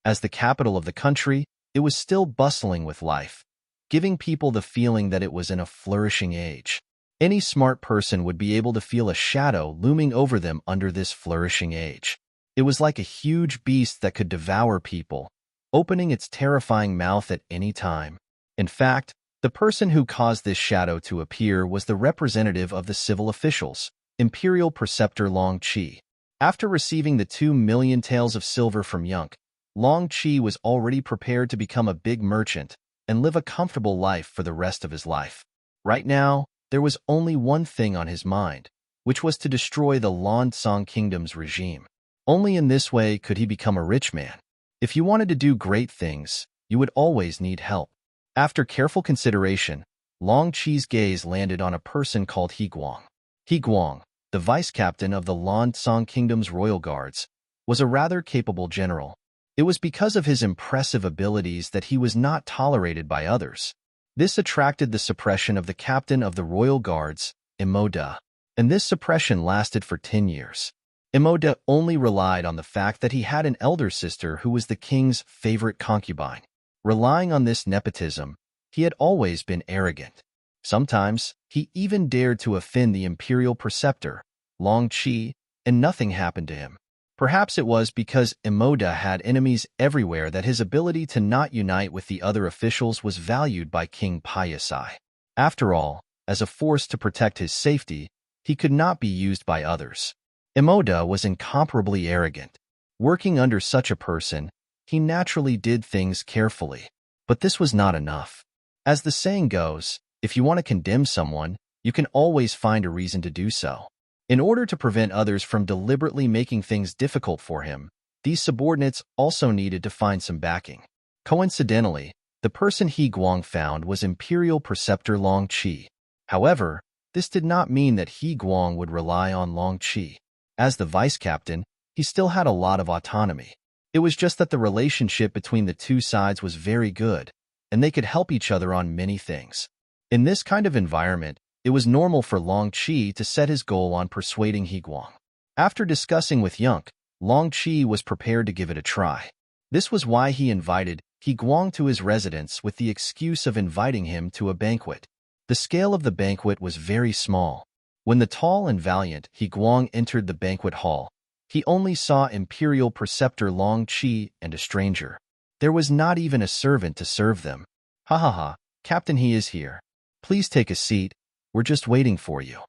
As the capital of the country, it was still bustling with life, giving people the feeling that it was in a flourishing age. Any smart person would be able to feel a shadow looming over them under this flourishing age. It was like a huge beast that could devour people, opening its terrifying mouth at any time. In fact, the person who caused this shadow to appear was the representative of the civil officials, Imperial Preceptor Long Qi. After receiving the 2 million taels of silver from Yunk, Long Qi was already prepared to become a big merchant and live a comfortable life for the rest of his life. Right now, there was only one thing on his mind, which was to destroy the Lan Kingdom's regime. Only in this way could he become a rich man. If you wanted to do great things, you would always need help. After careful consideration, Long Qi's gaze landed on a person called He Guang. He Guang, the vice-captain of the Lan Kingdom's royal guards, was a rather capable general. It was because of his impressive abilities that he was not tolerated by others. This attracted the suppression of the captain of the royal guards, Imoda, and this suppression lasted for 10 years. Imoda only relied on the fact that he had an elder sister who was the king's favorite concubine. Relying on this nepotism, he had always been arrogant. Sometimes, he even dared to offend the imperial preceptor, Long Qi, and nothing happened to him. Perhaps it was because Imoda had enemies everywhere that his ability to not unite with the other officials was valued by King Payasai. After all, as a force to protect his safety, he could not be used by others. Imoda was incomparably arrogant. Working under such a person, he naturally did things carefully. But this was not enough. As the saying goes, if you want to condemn someone, you can always find a reason to do so. In order to prevent others from deliberately making things difficult for him, these subordinates also needed to find some backing. Coincidentally, the person He Guang found was Imperial Preceptor Long Qi. However, this did not mean that He Guang would rely on Long Qi. As the vice-captain, he still had a lot of autonomy. It was just that the relationship between the two sides was very good, and they could help each other on many things. In this kind of environment, it was normal for Long Qi to set his goal on persuading He Guang. After discussing with Yunk, Long Qi was prepared to give it a try. This was why he invited He Guang to his residence with the excuse of inviting him to a banquet. The scale of the banquet was very small. When the tall and valiant He Guang entered the banquet hall, he only saw Imperial Preceptor Long Qi and a stranger. There was not even a servant to serve them. Ha ha ha, Captain, he is here. Please take a seat, we're just waiting for you.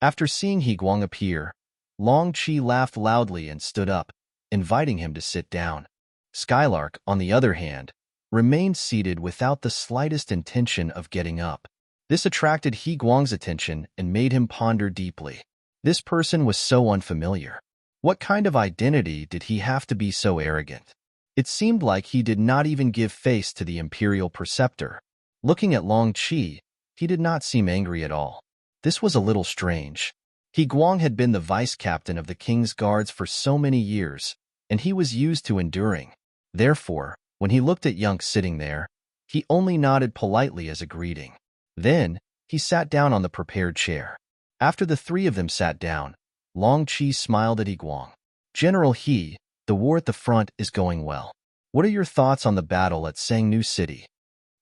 After seeing He Guang appear, Long Qi laughed loudly and stood up, inviting him to sit down. Skylark, on the other hand, remained seated without the slightest intention of getting up. This attracted He Guang's attention and made him ponder deeply. This person was so unfamiliar. What kind of identity did he have to be so arrogant? It seemed like he did not even give face to the Imperial Preceptor. Looking at Long Qi, he did not seem angry at all. This was a little strange. He Guang had been the vice-captain of the king's guards for so many years, and he was used to enduring. Therefore, when he looked at Yunk sitting there, he only nodded politely as a greeting. Then, he sat down on the prepared chair. After the three of them sat down, Long Qi smiled at He Guang. General He, the war at the front is going well. What are your thoughts on the battle at Sangnu City?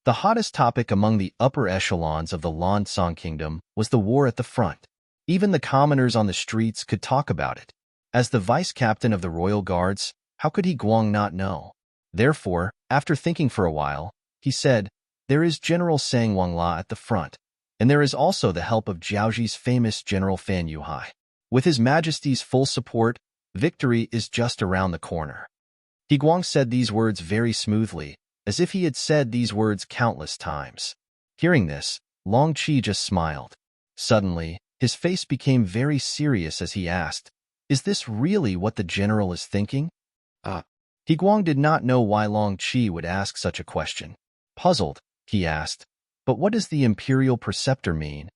The hottest topic among the upper echelons of the Lan Kingdom was the war at the front. Even the commoners on the streets could talk about it. As the vice-captain of the royal guards, how could He Guang not know? Therefore, after thinking for a while, he said, there is General Sang Wangla at the front, and there is also the help of Jiaoji's famous General Fan Yuhai. With His Majesty's full support, victory is just around the corner. He Guang said these words very smoothly, as if he had said these words countless times. Hearing this, Long Qi just smiled. Suddenly, his face became very serious as he asked, is this really what the general is thinking? He Guang did not know why Long Qi would ask such a question. Puzzled, he asked, but what does the Imperial Preceptor mean?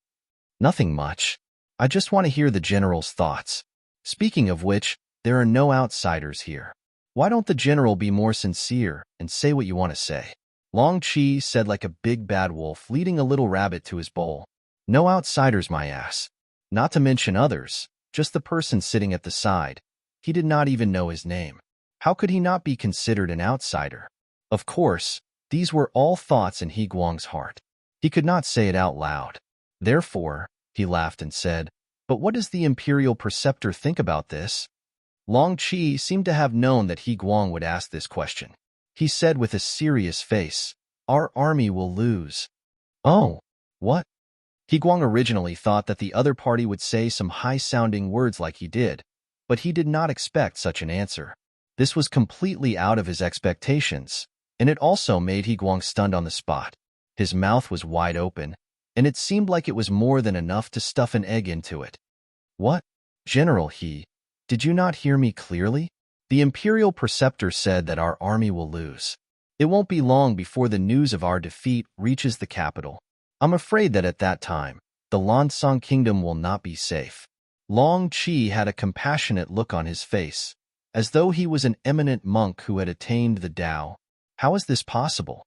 Nothing much. I just want to hear the general's thoughts. Speaking of which, there are no outsiders here. Why don't the general be more sincere and say what you want to say? Long Qi said like a big bad wolf leading a little rabbit to his bowl. No outsiders, my ass. Not to mention others. just the person sitting at the side. He did not even know his name. How could he not be considered an outsider? Of course, these were all thoughts in He Guang's heart. He could not say it out loud. Therefore, he laughed and said, "But what does the Imperial Preceptor think about this?" Long Qi seemed to have known that He Guang would ask this question. He said with a serious face, "Our army will lose." Oh, what? He Guang originally thought that the other party would say some high-sounding words like he did, but he did not expect such an answer. This was completely out of his expectations, and it also made He Guang stunned on the spot. His mouth was wide open, and it seemed like it was more than enough to stuff an egg into it. What? General He, did you not hear me clearly? The Imperial Preceptor said that our army will lose. It won't be long before the news of our defeat reaches the capital. I'm afraid that at that time, the Lansong Kingdom will not be safe. Long Qi had a compassionate look on his face, as though he was an eminent monk who had attained the Tao. How is this possible?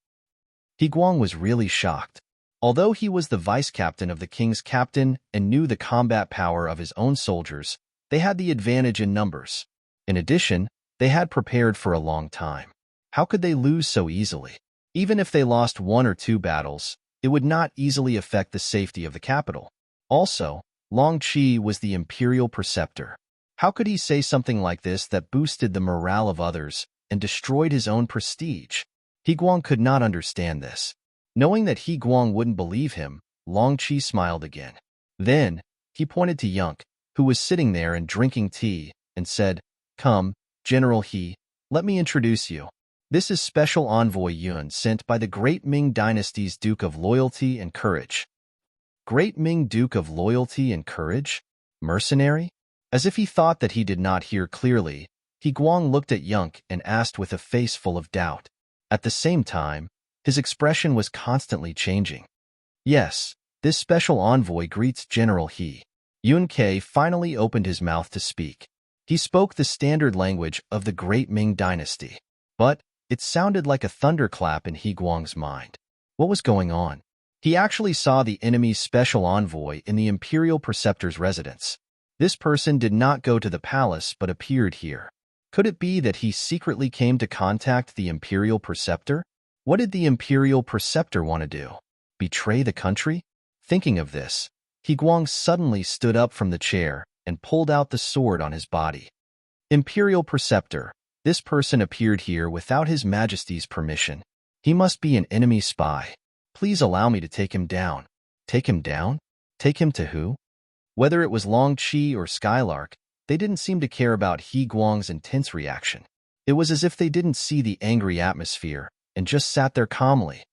He Guang was really shocked. Although he was the vice-captain of the king's captain and knew the combat power of his own soldiers, they had the advantage in numbers. In addition, they had prepared for a long time. How could they lose so easily? Even if they lost 1 or 2 battles, it would not easily affect the safety of the capital. Also, Long Qi was the Imperial Preceptor. How could he say something like this that boosted the morale of others and destroyed his own prestige? He Guang could not understand this. Knowing that He Guang wouldn't believe him, Long Qi smiled again. Then, he pointed to Yunk, who was sitting there and drinking tea, and said, "Come, General He, let me introduce you. This is Special Envoy Yun sent by the Great Ming Dynasty's Duke of Loyalty and Courage." Great Ming Duke of Loyalty and Courage? Mercenary? As if he thought that he did not hear clearly, He Guang looked at Yunk and asked with a face full of doubt. At the same time, his expression was constantly changing. Yes, this special envoy greets General He. Yun Ke finally opened his mouth to speak. He spoke the standard language of the Great Ming Dynasty, but it sounded like a thunderclap in He Guang's mind. What was going on? He actually saw the enemy's special envoy in the Imperial Preceptor's residence. This person did not go to the palace but appeared here. Could it be that he secretly came to contact the Imperial Preceptor? What did the Imperial Preceptor want to do? Betray the country? Thinking of this, He Guang suddenly stood up from the chair and pulled out the sword on his body. Imperial Preceptor, this person appeared here without His Majesty's permission. He must be an enemy spy. Please allow me to take him down. Take him down? Take him to who? Whether it was Long Qi or Skylark, they didn't seem to care about He Guang's intense reaction. It was as if they didn't see the angry atmosphere and just sat there calmly.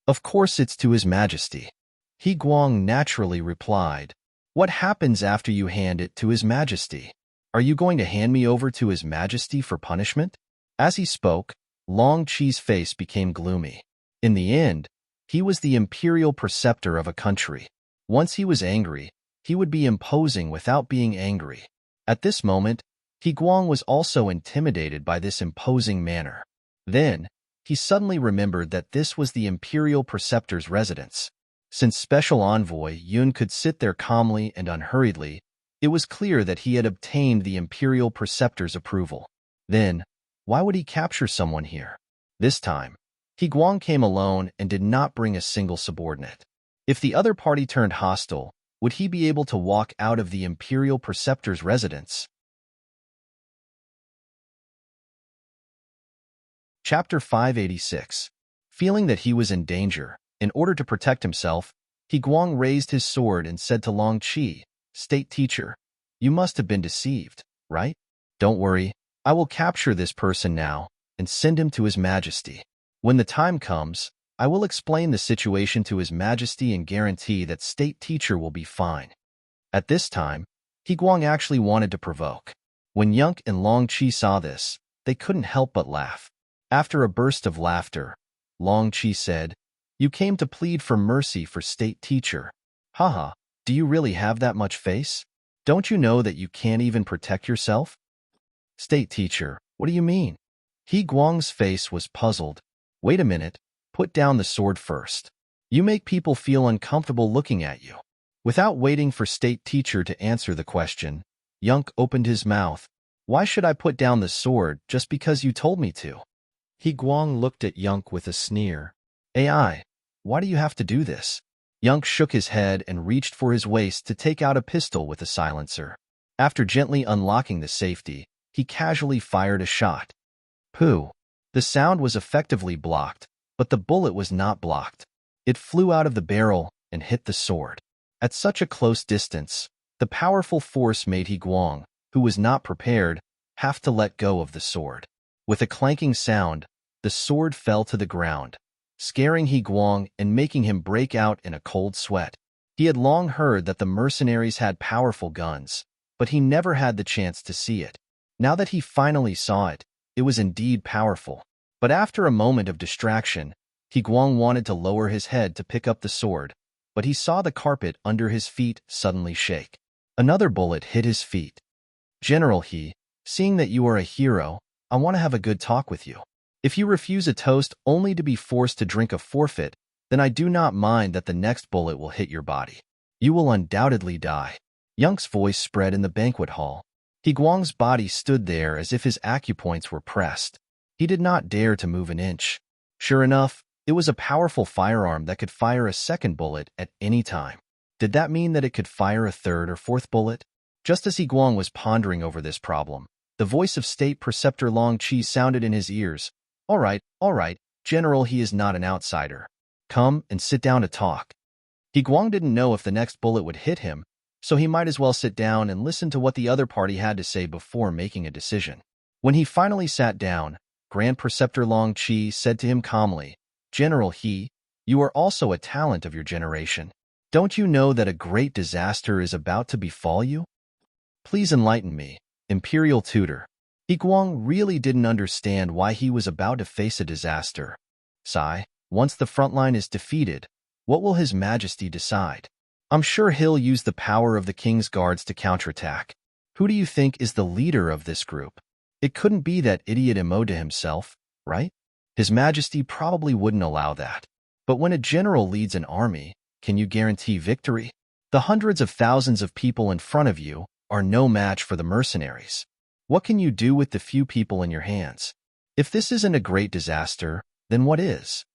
Of course it's to His Majesty. He Guang naturally replied, "What happens after you hand it to His Majesty? Are you going to hand me over to His Majesty for punishment?" As he spoke, Long Qi's face became gloomy. In the end, he was the Imperial Preceptor of a country. Once he was angry, he would be imposing without being angry. At this moment, He Guang was also intimidated by this imposing manner. Then, he suddenly remembered that this was the Imperial Preceptor's residence. Since Special Envoy Yun could sit there calmly and unhurriedly, it was clear that he had obtained the Imperial Preceptor's approval. Then, why would he capture someone here? This time, He Guang came alone and did not bring a single subordinate. If the other party turned hostile, would he be able to walk out of the Imperial Preceptor's residence? Chapter 586. Feeling that he was in danger, in order to protect himself, He Guang raised his sword and said to Long Qi, "State teacher, you must have been deceived, right? Don't worry, I will capture this person now and send him to His Majesty. When the time comes, I will explain the situation to His Majesty and guarantee that State Teacher will be fine." At this time, He Guang actually wanted to provoke. When Yunk and Long Qi saw this, they couldn't help but laugh. After a burst of laughter, Long Qi said, "You came to plead for mercy for State Teacher. Haha, do you really have that much face? Don't you know that you can't even protect yourself?" "State Teacher, what do you mean?" He Guang's face was puzzled. "Wait a minute. Put down the sword first. You make people feel uncomfortable looking at you." Without waiting for State Teacher to answer the question, Yunk opened his mouth. Why should I put down the sword just because you told me to? He Guang looked at Yunk with a sneer. AI, why do you have to do this? Yunk shook his head and reached for his waist to take out a pistol with a silencer. After gently unlocking the safety, he casually fired a shot. Pooh! The sound was effectively blocked, but the bullet was not blocked. It flew out of the barrel and hit the sword. At such a close distance, the powerful force made He Guang, who was not prepared, have to let go of the sword. With a clanking sound, the sword fell to the ground, scaring He Guang and making him break out in a cold sweat. He had long heard that the mercenaries had powerful guns, but he never had the chance to see it. Now that he finally saw it, it was indeed powerful. But after a moment of distraction, He Guang wanted to lower his head to pick up the sword, but he saw the carpet under his feet suddenly shake. Another bullet hit his feet. General He, seeing that you are a hero, I want to have a good talk with you. If you refuse a toast only to be forced to drink a forfeit, then I do not mind that the next bullet will hit your body. You will undoubtedly die. Yunk's voice spread in the banquet hall. He Guang's body stood there as if his acupoints were pressed. He did not dare to move an inch. Sure enough, it was a powerful firearm that could fire a second bullet at any time. Did that mean that it could fire a third or fourth bullet? Just as He Guang was pondering over this problem, the voice of State Preceptor Long Qi sounded in his ears. All right, General, he is not an outsider. Come and sit down to talk. He Guang didn't know if the next bullet would hit him, so he might as well sit down and listen to what the other party had to say before making a decision. When he finally sat down, Grand Preceptor Long Qi said to him calmly, General He, you are also a talent of your generation. Don't you know that a great disaster is about to befall you? Please enlighten me, Imperial Tutor. He Guang really didn't understand why he was about to face a disaster. Sigh, once the front line is defeated, what will His Majesty decide? I'm sure he'll use the power of the King's Guards to counterattack. Who do you think is the leader of this group? It couldn't be that idiot Emoda himself, right? His Majesty probably wouldn't allow that. But when a general leads an army, can you guarantee victory? The hundreds of thousands of people in front of you are no match for the mercenaries. What can you do with the few people in your hands? If this isn't a great disaster, then what is?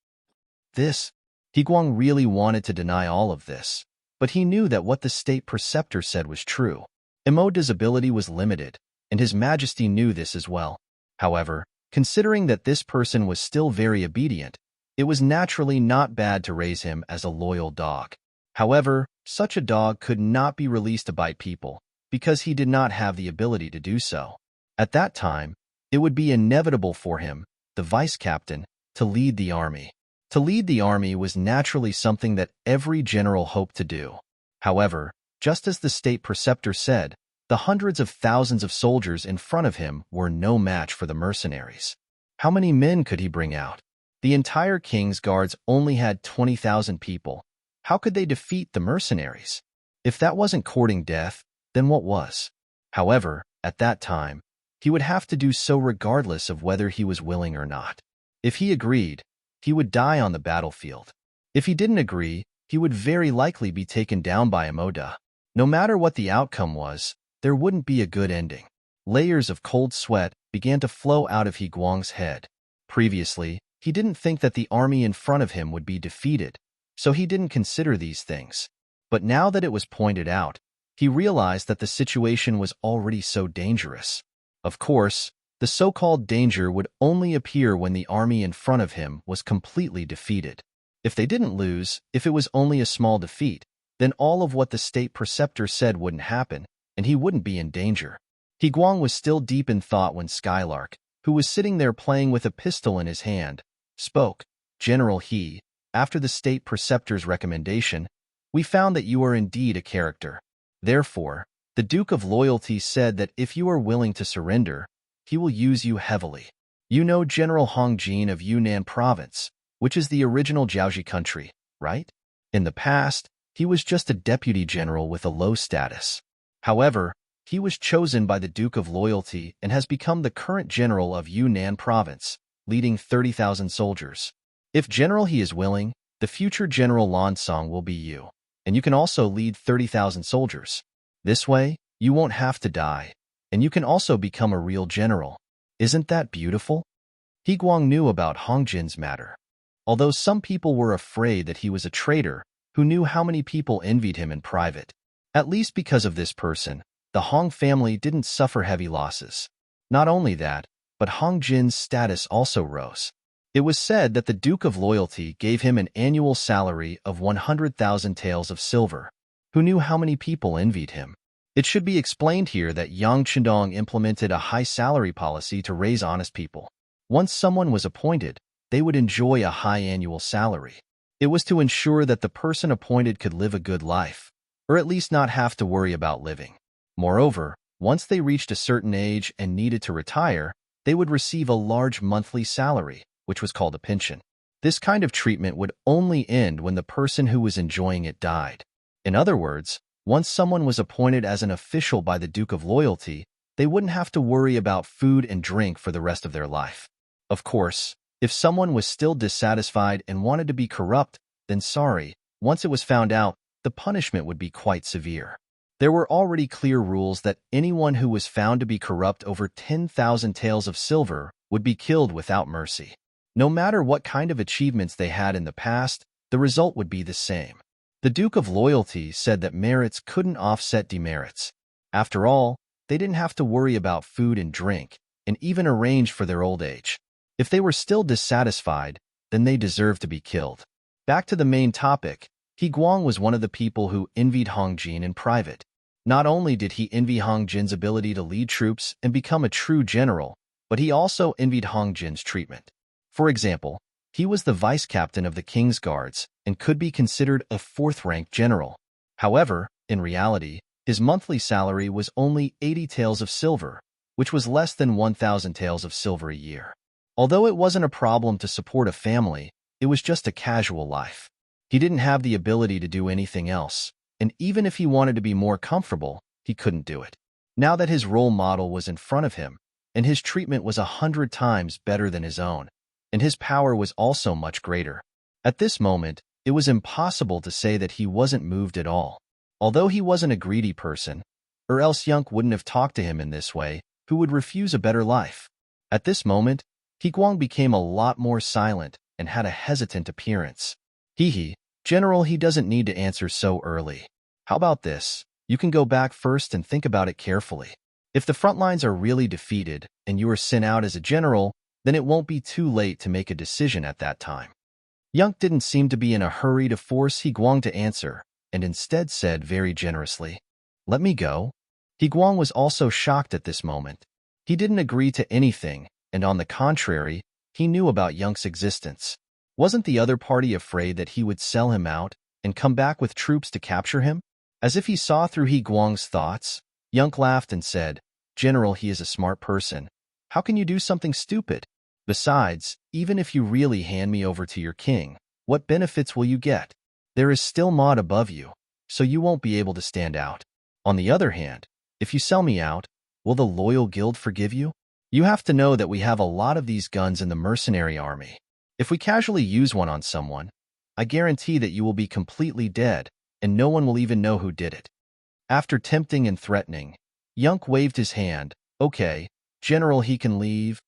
This? He Guang really wanted to deny all of this, but he knew that what the State Preceptor said was true. Emoda's ability was limited, and His Majesty knew this as well. However, considering that this person was still very obedient, it was naturally not bad to raise him as a loyal dog. However, such a dog could not be released to bite people, because he did not have the ability to do so. At that time, it would be inevitable for him, the vice-captain, to lead the army. To lead the army was naturally something that every general hoped to do. However, just as the State Preceptor said, the hundreds of thousands of soldiers in front of him were no match for the mercenaries. How many men could he bring out? The entire King's Guards only had 20,000 people. How could they defeat the mercenaries? If that wasn't courting death, then what was? However, at that time, he would have to do so regardless of whether he was willing or not. If he agreed, he would die on the battlefield. If he didn't agree, he would very likely be taken down by Emoda. No matter what the outcome was, there wouldn't be a good ending. Layers of cold sweat began to flow out of He Guang's head. Previously, he didn't think that the army in front of him would be defeated, so he didn't consider these things. But now that it was pointed out, he realized that the situation was already so dangerous. Of course, the so-called danger would only appear when the army in front of him was completely defeated. If they didn't lose, if it was only a small defeat, then all of what the State Preceptor said wouldn't happen, and he wouldn't be in danger. He Guang was still deep in thought when Skylark, who was sitting there playing with a pistol in his hand, spoke. General He, after the State Preceptor's recommendation, we found that you are indeed a character. Therefore, the Duke of Loyalty said that if you are willing to surrender, he will use you heavily. You know General Hong Jin of Yunnan Province, which is the original Jiaoji country, right? In the past, he was just a deputy general with a low status. However, he was chosen by the Duke of Loyalty and has become the current general of Yunnan Province, leading 30,000 soldiers. If General He is willing, the future General Lan Song will be you, and you can also lead 30,000 soldiers. This way, You won't have to die, and you can also become a real general. Isn't that beautiful? He Guang knew about Hong Jin's matter. Although some people were afraid that he was a traitor who knew how many people envied him in private. At least because of this person, the Hong family didn't suffer heavy losses. Not only that, but Hong Jin's status also rose. It was said that the Duke of Loyalty gave him an annual salary of 100,000 taels of silver. Who knew how many people envied him? It should be explained here that Yang Chendong implemented a high salary policy to raise honest people. Once someone was appointed, they would enjoy a high annual salary. It was to ensure that the person appointed could live a good life, or at least not have to worry about living. Moreover, once they reached a certain age and needed to retire, they would receive a large monthly salary, which was called a pension. This kind of treatment would only end when the person who was enjoying it died. In other words, once someone was appointed as an official by the Duke of Loyalty, they wouldn't have to worry about food and drink for the rest of their life. Of course, if someone was still dissatisfied and wanted to be corrupt, then sorry, once it was found out, the punishment would be quite severe. There were already clear rules that anyone who was found to be corrupt over 10,000 taels of silver would be killed without mercy. No matter what kind of achievements they had in the past, the result would be the same. The Duke of Loyalty said that merits couldn't offset demerits. After all, they didn't have to worry about food and drink, and even arrange for their old age. If they were still dissatisfied, then they deserved to be killed. Back to the main topic, He Guang was one of the people who envied Hong Jin in private. Not only did he envy Hong Jin's ability to lead troops and become a true general, but he also envied Hong Jin's treatment. For example, he was the vice captain of the King's Guards and could be considered a fourth-rank general. However, in reality, his monthly salary was only 80 taels of silver, which was less than 1,000 taels of silver a year. Although it wasn't a problem to support a family, it was just a casual life. He didn't have the ability to do anything else, and even if he wanted to be more comfortable, he couldn't do it. Now that his role model was in front of him, and his treatment was 100 times better than his own, and his power was also much greater. At this moment, it was impossible to say that he wasn't moved at all. Although he wasn't a greedy person, or else Yunk wouldn't have talked to him in this way, who would refuse a better life. At this moment, He Guang became a lot more silent and had a hesitant appearance. General, he doesn't need to answer so early. How about this? You can go back first and think about it carefully. If the front lines are really defeated and you are sent out as a general, then it won't be too late to make a decision at that time. Yunk didn't seem to be in a hurry to force He Guang to answer, and instead said very generously, "Let me go." He Guang was also shocked at this moment. He didn't agree to anything, and on the contrary, he knew about Yunk's existence. Wasn't the other party afraid that he would sell him out and come back with troops to capture him? As if he saw through He Guang's thoughts, Yunk laughed and said, "General, he is a smart person. How can you do something stupid? Besides, even if you really hand me over to your king, what benefits will you get? There is still Maud above you, so you won't be able to stand out. On the other hand, if you sell me out, will the loyal guild forgive you? You have to know that we have a lot of these guns in the mercenary army. If we casually use one on someone, I guarantee that you will be completely dead, and no one will even know who did it." After tempting and threatening, Yunk waved his hand. "Okay, General, he can leave."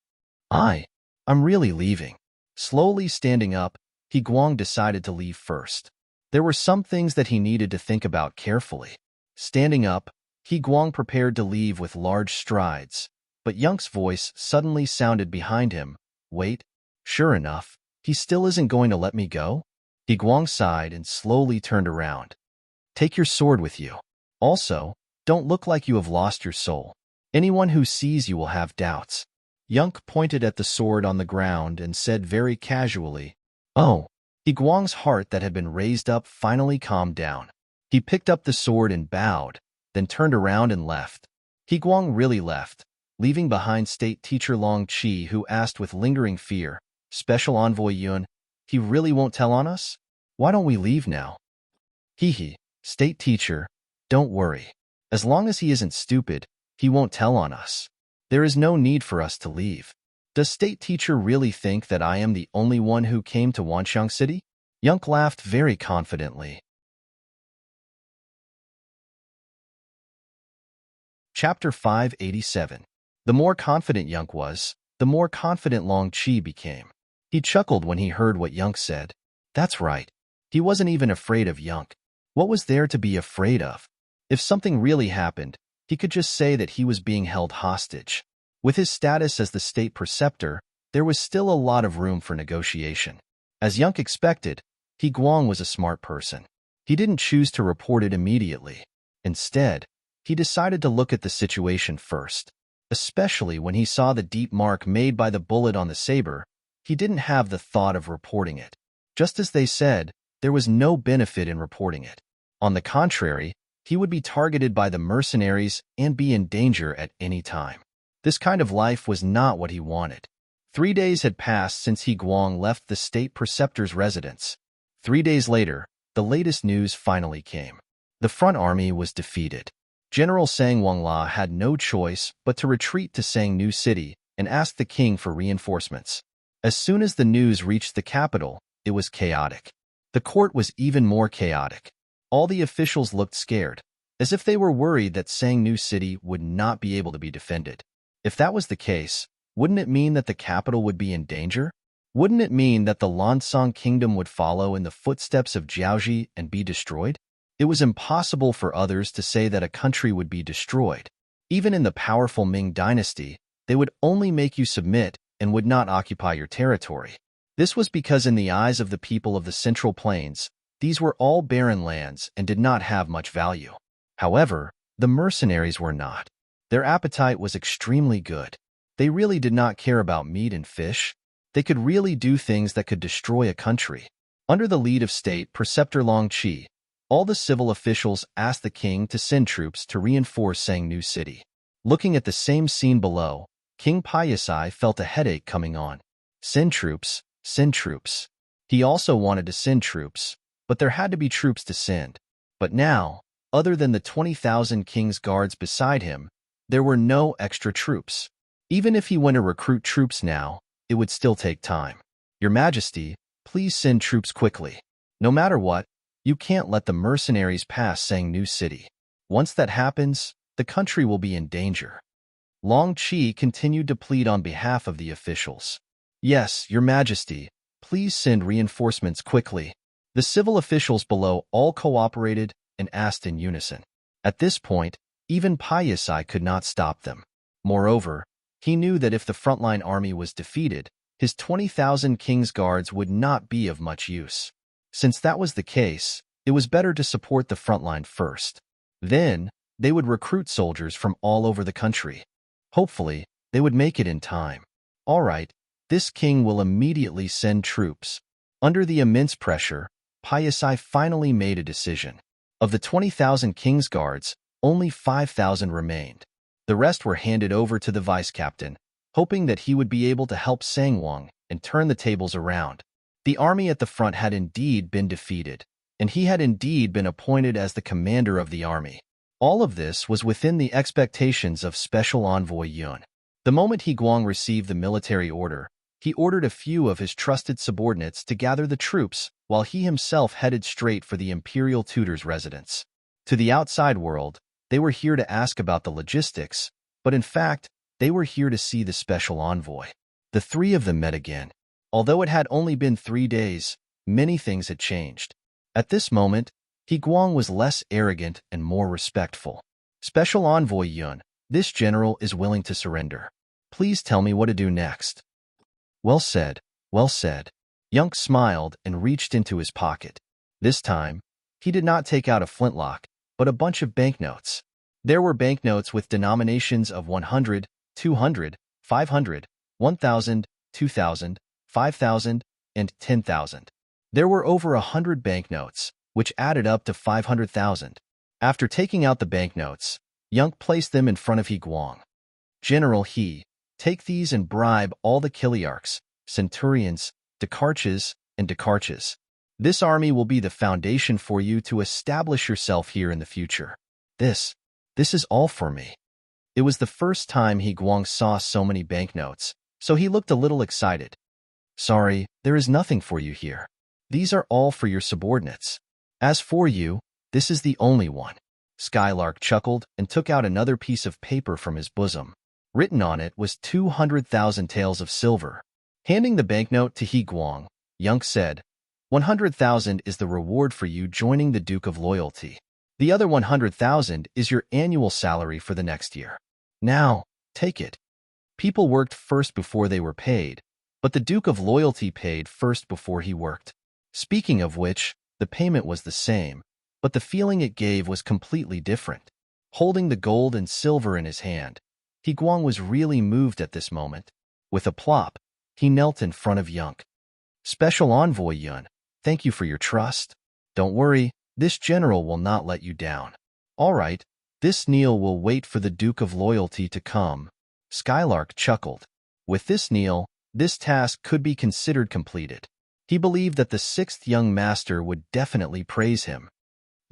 I'm really leaving." Slowly standing up, He Guang decided to leave first. There were some things that he needed to think about carefully. Standing up, He Guang prepared to leave with large strides, but Yunk's voice suddenly sounded behind him. "Wait." Sure enough, he still isn't going to let me go? He Guang sighed and slowly turned around. "Take your sword with you. Also, don't look like you have lost your soul. Anyone who sees you will have doubts." Yunk pointed at the sword on the ground and said very casually, "Oh." He Guang's heart that had been raised up finally calmed down. He picked up the sword and bowed, then turned around and left. He Guang really left, leaving behind State Teacher Long Qi, who asked with lingering fear, "Special Envoy Yun, he really won't tell on us? Why don't we leave now?" State Teacher, don't worry. As long as he isn't stupid, he won't tell on us. There is no need for us to leave. Does State Teacher really think that I am the only one who came to Wanxiang City? Yunk laughed very confidently. Chapter 587. The more confident Yunk was, the more confident Long Chi became. He chuckled when he heard what Yunk said. That's right. He wasn't even afraid of Yunk. What was there to be afraid of? If something really happened, he could just say that he was being held hostage. With his status as the state preceptor, there was still a lot of room for negotiation. As Yunk expected, He Guang was a smart person. He didn't choose to report it immediately. Instead, he decided to look at the situation first. Especially when he saw the deep mark made by the bullet on the saber, he didn't have the thought of reporting it. Just as they said, there was no benefit in reporting it. On the contrary, he would be targeted by the mercenaries and be in danger at any time. This kind of life was not what he wanted. 3 days had passed since He Guang left the state preceptor's residence. 3 days later, the latest news finally came. The front army was defeated. General Sang Wangla had no choice but to retreat to Sangnu City and ask the king for reinforcements. As soon as the news reached the capital, it was chaotic. The court was even more chaotic. All the officials looked scared, as if they were worried that Sangnu City would not be able to be defended. If that was the case, wouldn't it mean that the capital would be in danger? Wouldn't it mean that the Lansong kingdom would follow in the footsteps of Jiaoji and be destroyed? It was impossible for others to say that a country would be destroyed. Even in the powerful Ming dynasty, they would only make you submit and would not occupy your territory. This was because in the eyes of the people of the Central Plains, these were all barren lands and did not have much value. However, the mercenaries were not. Their appetite was extremely good. They really did not care about meat and fish. They could really do things that could destroy a country. Under the lead of State Preceptor Long Chi, all the civil officials asked the king to send troops to reinforce Sangnu City. Looking at the same scene below, King Payasai felt a headache coming on. Send troops, send troops. He also wanted to send troops, but there had to be troops to send. But now, other than the 20,000 king's guards beside him, there were no extra troops. Even if he went to recruit troops now, it would still take time. Your Majesty, please send troops quickly. No matter what, you can't let the mercenaries pass Sangnu City. Once that happens, the country will be in danger. Long Chi continued to plead on behalf of the officials. Yes, Your Majesty, please send reinforcements quickly. The civil officials below all cooperated and asked in unison. At this point, even Payasai could not stop them. Moreover, he knew that if the frontline army was defeated, his 20,000 king's guards would not be of much use. Since that was the case, it was better to support the frontline first. Then, they would recruit soldiers from all over the country. Hopefully, they would make it in time. All right, this king will immediately send troops. Under the immense pressure, Payasai finally made a decision. Of the 20,000 king's guards, only 5,000 remained. The rest were handed over to the vice-captain, hoping that he would be able to help Sangwang and turn the tables around. The army at the front had indeed been defeated, and he had indeed been appointed as the commander of the army. All of this was within the expectations of Special Envoy Yun. The moment He Guang received the military order, he ordered a few of his trusted subordinates to gather the troops, while he himself headed straight for the imperial tutor's residence. To the outside world, they were here to ask about the logistics, but in fact, they were here to see the special envoy. The three of them met again. Although it had only been 3 days, many things had changed. At this moment, He Guang was less arrogant and more respectful. Special Envoy Yun, this general is willing to surrender. Please tell me what to do next. Well said, well said. Yunk smiled and reached into his pocket. This time, he did not take out a flintlock, but a bunch of banknotes. There were banknotes with denominations of 100, 200, 500, 1,000, 2,000, 5,000, and 10,000. There were over 100 banknotes, which added up to 500,000. After taking out the banknotes, Yunk placed them in front of He Guang. General He, take these and bribe all the Kiliarchs, Centurions, Dekarches, and Dekarches. This army will be the foundation for you to establish yourself here in the future. This is all for me. It was the first time He Guang saw so many banknotes, so he looked a little excited. Sorry, there is nothing for you here. These are all for your subordinates. As for you, this is the only one. Skylark chuckled and took out another piece of paper from his bosom. Written on it was 200,000 taels of silver. Handing the banknote to He Guang, Yunk said, 100,000 is the reward for you joining the Duke of Loyalty. The other 100,000 is your annual salary for the next year. Now, take it. People worked first before they were paid, but the Duke of Loyalty paid first before he worked. Speaking of which, the payment was the same, but the feeling it gave was completely different. Holding the gold and silver in his hand, He Guang was really moved at this moment. With a plop, he knelt in front of Yunk. Special Envoy Yun, thank you for your trust. Don't worry, this general will not let you down. All right, this kneel will wait for the Duke of Loyalty to come. Skylark chuckled. With this kneel, this task could be considered completed. He believed that the sixth young master would definitely praise him.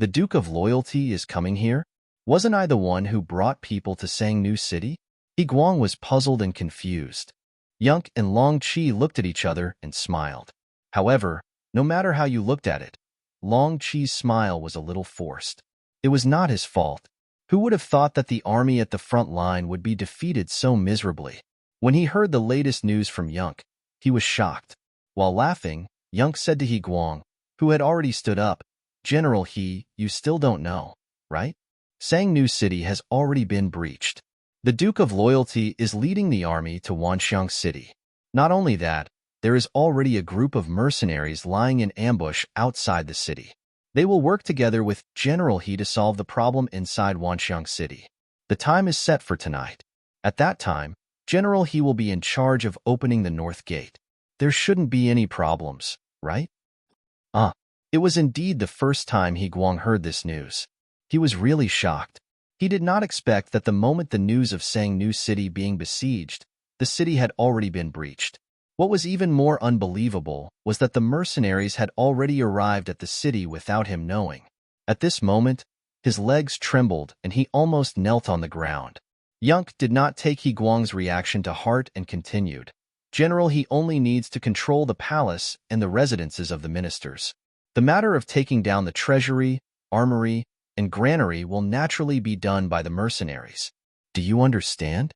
The Duke of Loyalty is coming here? Wasn't I the one who brought people to Sangnu City? He Guang was puzzled and confused. Yunk and Long Chi looked at each other and smiled. However, no matter how you looked at it, Long Chi's smile was a little forced. It was not his fault. Who would have thought that the army at the front line would be defeated so miserably? When he heard the latest news from Yunk, he was shocked. While laughing, Yunk said to He Guang, who had already stood up, General He, you still don't know, right? Sangnu City has already been breached. The Duke of Loyalty is leading the army to Wanxiang City. Not only that, there is already a group of mercenaries lying in ambush outside the city. They will work together with General He to solve the problem inside Wanxiang City. The time is set for tonight. At that time, General He will be in charge of opening the north gate. There shouldn't be any problems, right? It was indeed the first time He Guang heard this news. He was really shocked. He did not expect that the moment the news of Sangnu City being besieged, the city had already been breached. What was even more unbelievable was that the mercenaries had already arrived at the city without him knowing. At this moment, his legs trembled and he almost knelt on the ground. Yunk did not take He Guang's reaction to heart and continued, General, he only needs to control the palace and the residences of the ministers. The matter of taking down the treasury, armory, and granary will naturally be done by the mercenaries. Do you understand?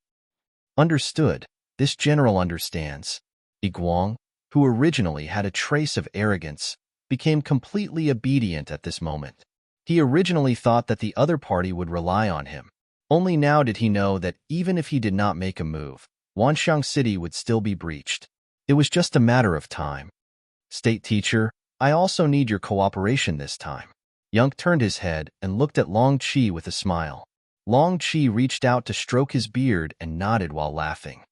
Understood. This general understands. He Guang, who originally had a trace of arrogance, became completely obedient at this moment. He originally thought that the other party would rely on him. Only now did he know that even if he did not make a move, Wanxiang City would still be breached. It was just a matter of time. State teacher, I also need your cooperation this time. Yunk turned his head and looked at Long Chi with a smile. Long Chi reached out to stroke his beard and nodded while laughing.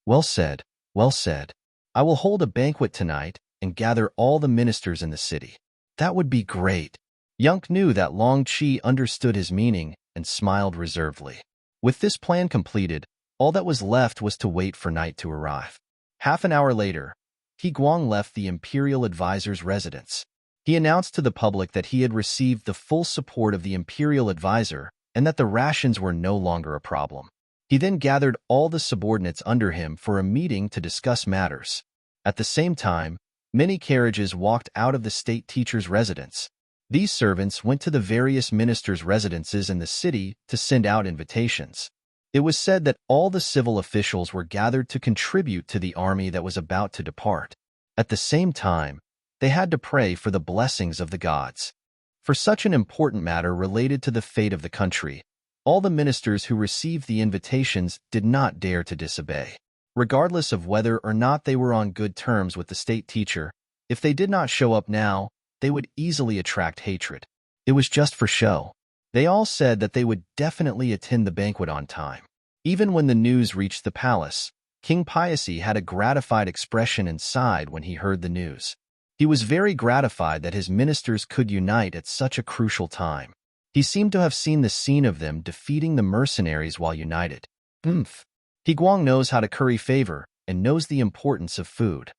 Well said, well said. I will hold a banquet tonight and gather all the ministers in the city. That would be great. Yunk knew that Long Chi understood his meaning and smiled reservedly. With this plan completed, all that was left was to wait for night to arrive. Half an hour later, He Guang left the imperial advisor's residence. He announced to the public that he had received the full support of the imperial advisor and that the rations were no longer a problem. He then gathered all the subordinates under him for a meeting to discuss matters. At the same time, many carriages walked out of the state teacher's residence. These servants went to the various ministers' residences in the city to send out invitations. It was said that all the civil officials were gathered to contribute to the army that was about to depart. At the same time, they had to pray for the blessings of the gods. For such an important matter related to the fate of the country, all the ministers who received the invitations did not dare to disobey. Regardless of whether or not they were on good terms with the state teacher, if they did not show up now, they would easily attract hatred. It was just for show. They all said that they would definitely attend the banquet on time. Even when the news reached the palace, King Piacy had a gratified expression and sighed when he heard the news. He was very gratified that his ministers could unite at such a crucial time. He seemed to have seen the scene of them defeating the mercenaries while united. He Guang knows how to curry favor and knows the importance of food.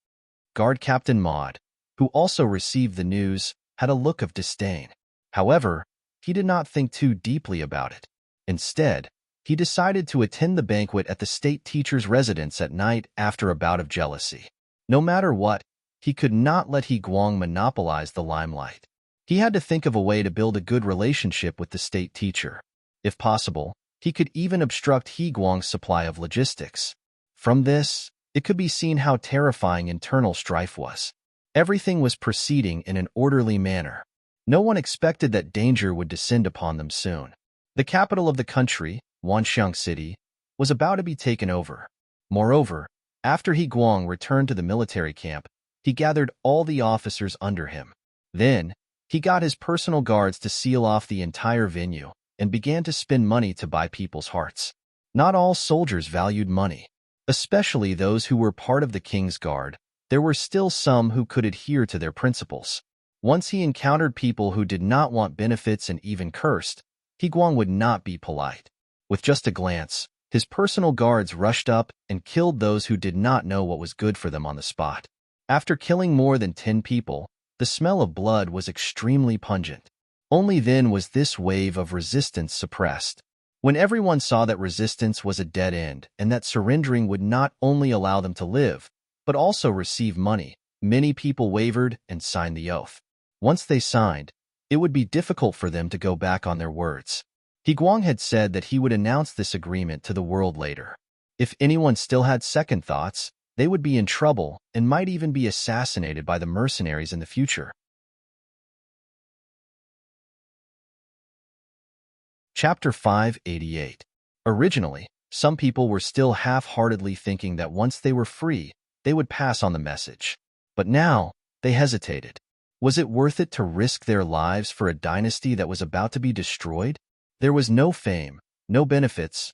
Guard Captain Maud, who also received the news, had a look of disdain. However, he did not think too deeply about it. Instead, he decided to attend the banquet at the state teacher's residence at night after a bout of jealousy. No matter what, he could not let He Guang monopolize the limelight. He had to think of a way to build a good relationship with the state teacher. If possible, he could even obstruct He Guang's supply of logistics. From this, it could be seen how terrifying internal strife was. Everything was proceeding in an orderly manner. No one expected that danger would descend upon them soon. The capital of the country, Wanxiang City, was about to be taken over. Moreover, after He Guang returned to the military camp, he gathered all the officers under him. Then, he got his personal guards to seal off the entire venue and began to spend money to buy people's hearts. Not all soldiers valued money, especially those who were part of the king's guard. There were still some who could adhere to their principles. Once he encountered people who did not want benefits and even cursed, He Guang would not be polite. With just a glance, his personal guards rushed up and killed those who did not know what was good for them on the spot. After killing more than 10 people, the smell of blood was extremely pungent. Only then was this wave of resistance suppressed. When everyone saw that resistance was a dead end and that surrendering would not only allow them to live, but also receive money, many people wavered and signed the oath. Once they signed, it would be difficult for them to go back on their words. He Guang had said that he would announce this agreement to the world later. If anyone still had second thoughts, they would be in trouble and might even be assassinated by the mercenaries in the future. Chapter 588. Originally, some people were still half-heartedly thinking that once they were free, they would pass on the message. But now, they hesitated. Was it worth it to risk their lives for a dynasty that was about to be destroyed? There was no fame, no benefits.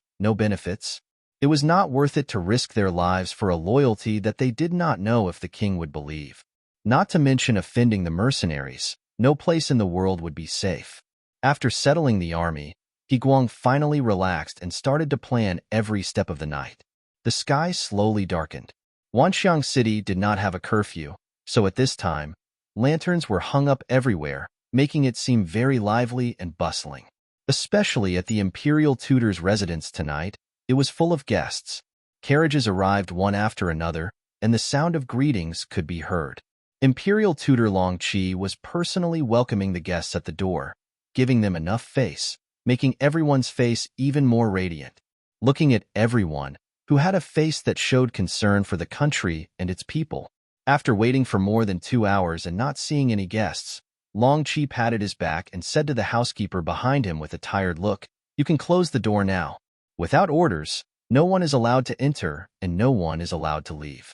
It was not worth it to risk their lives for a loyalty that they did not know if the king would believe. Not to mention offending the mercenaries, no place in the world would be safe. After settling the army, He Guang finally relaxed and started to plan every step of the night. The sky slowly darkened. Wanxiang City did not have a curfew, so at this time, lanterns were hung up everywhere, making it seem very lively and bustling. Especially at the imperial tutor's residence tonight, it was full of guests. Carriages arrived one after another, and the sound of greetings could be heard. Imperial tutor Long Qi was personally welcoming the guests at the door, giving them enough face, making everyone's face even more radiant. Looking at everyone, who had a face that showed concern for the country and its people. After waiting for more than 2 hours and not seeing any guests, Long Qi patted his back and said to the housekeeper behind him with a tired look, "You can close the door now. Without orders, no one is allowed to enter and no one is allowed to leave."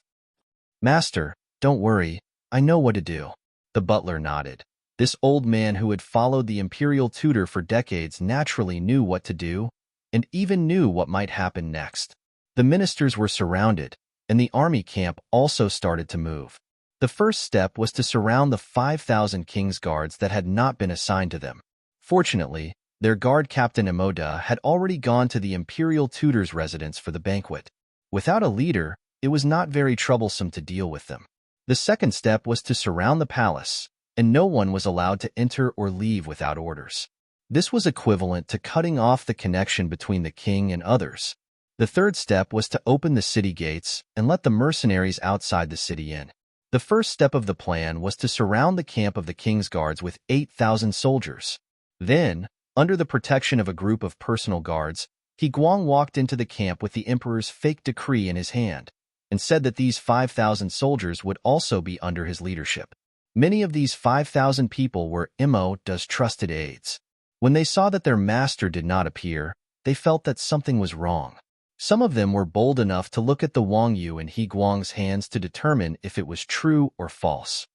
"Master, don't worry, I know what to do." The butler nodded. This old man who had followed the imperial tutor for decades naturally knew what to do, and even knew what might happen next. The ministers were surrounded, and the army camp also started to move. The first step was to surround the 5,000 king's guards that had not been assigned to them. Fortunately, their guard captain Emoda had already gone to the imperial tutor's residence for the banquet. Without a leader, it was not very troublesome to deal with them. The second step was to surround the palace, and no one was allowed to enter or leave without orders. This was equivalent to cutting off the connection between the king and others. The third step was to open the city gates and let the mercenaries outside the city in. The first step of the plan was to surround the camp of the king's guards with 8,000 soldiers. Then, under the protection of a group of personal guards, He Guang walked into the camp with the emperor's fake decree in his hand, and said that these 5,000 soldiers would also be under his leadership. Many of these 5,000 people were Emoda's trusted aides. When they saw that their master did not appear, they felt that something was wrong. Some of them were bold enough to look at the Wang Yu in He Guang's hands to determine if it was true or false.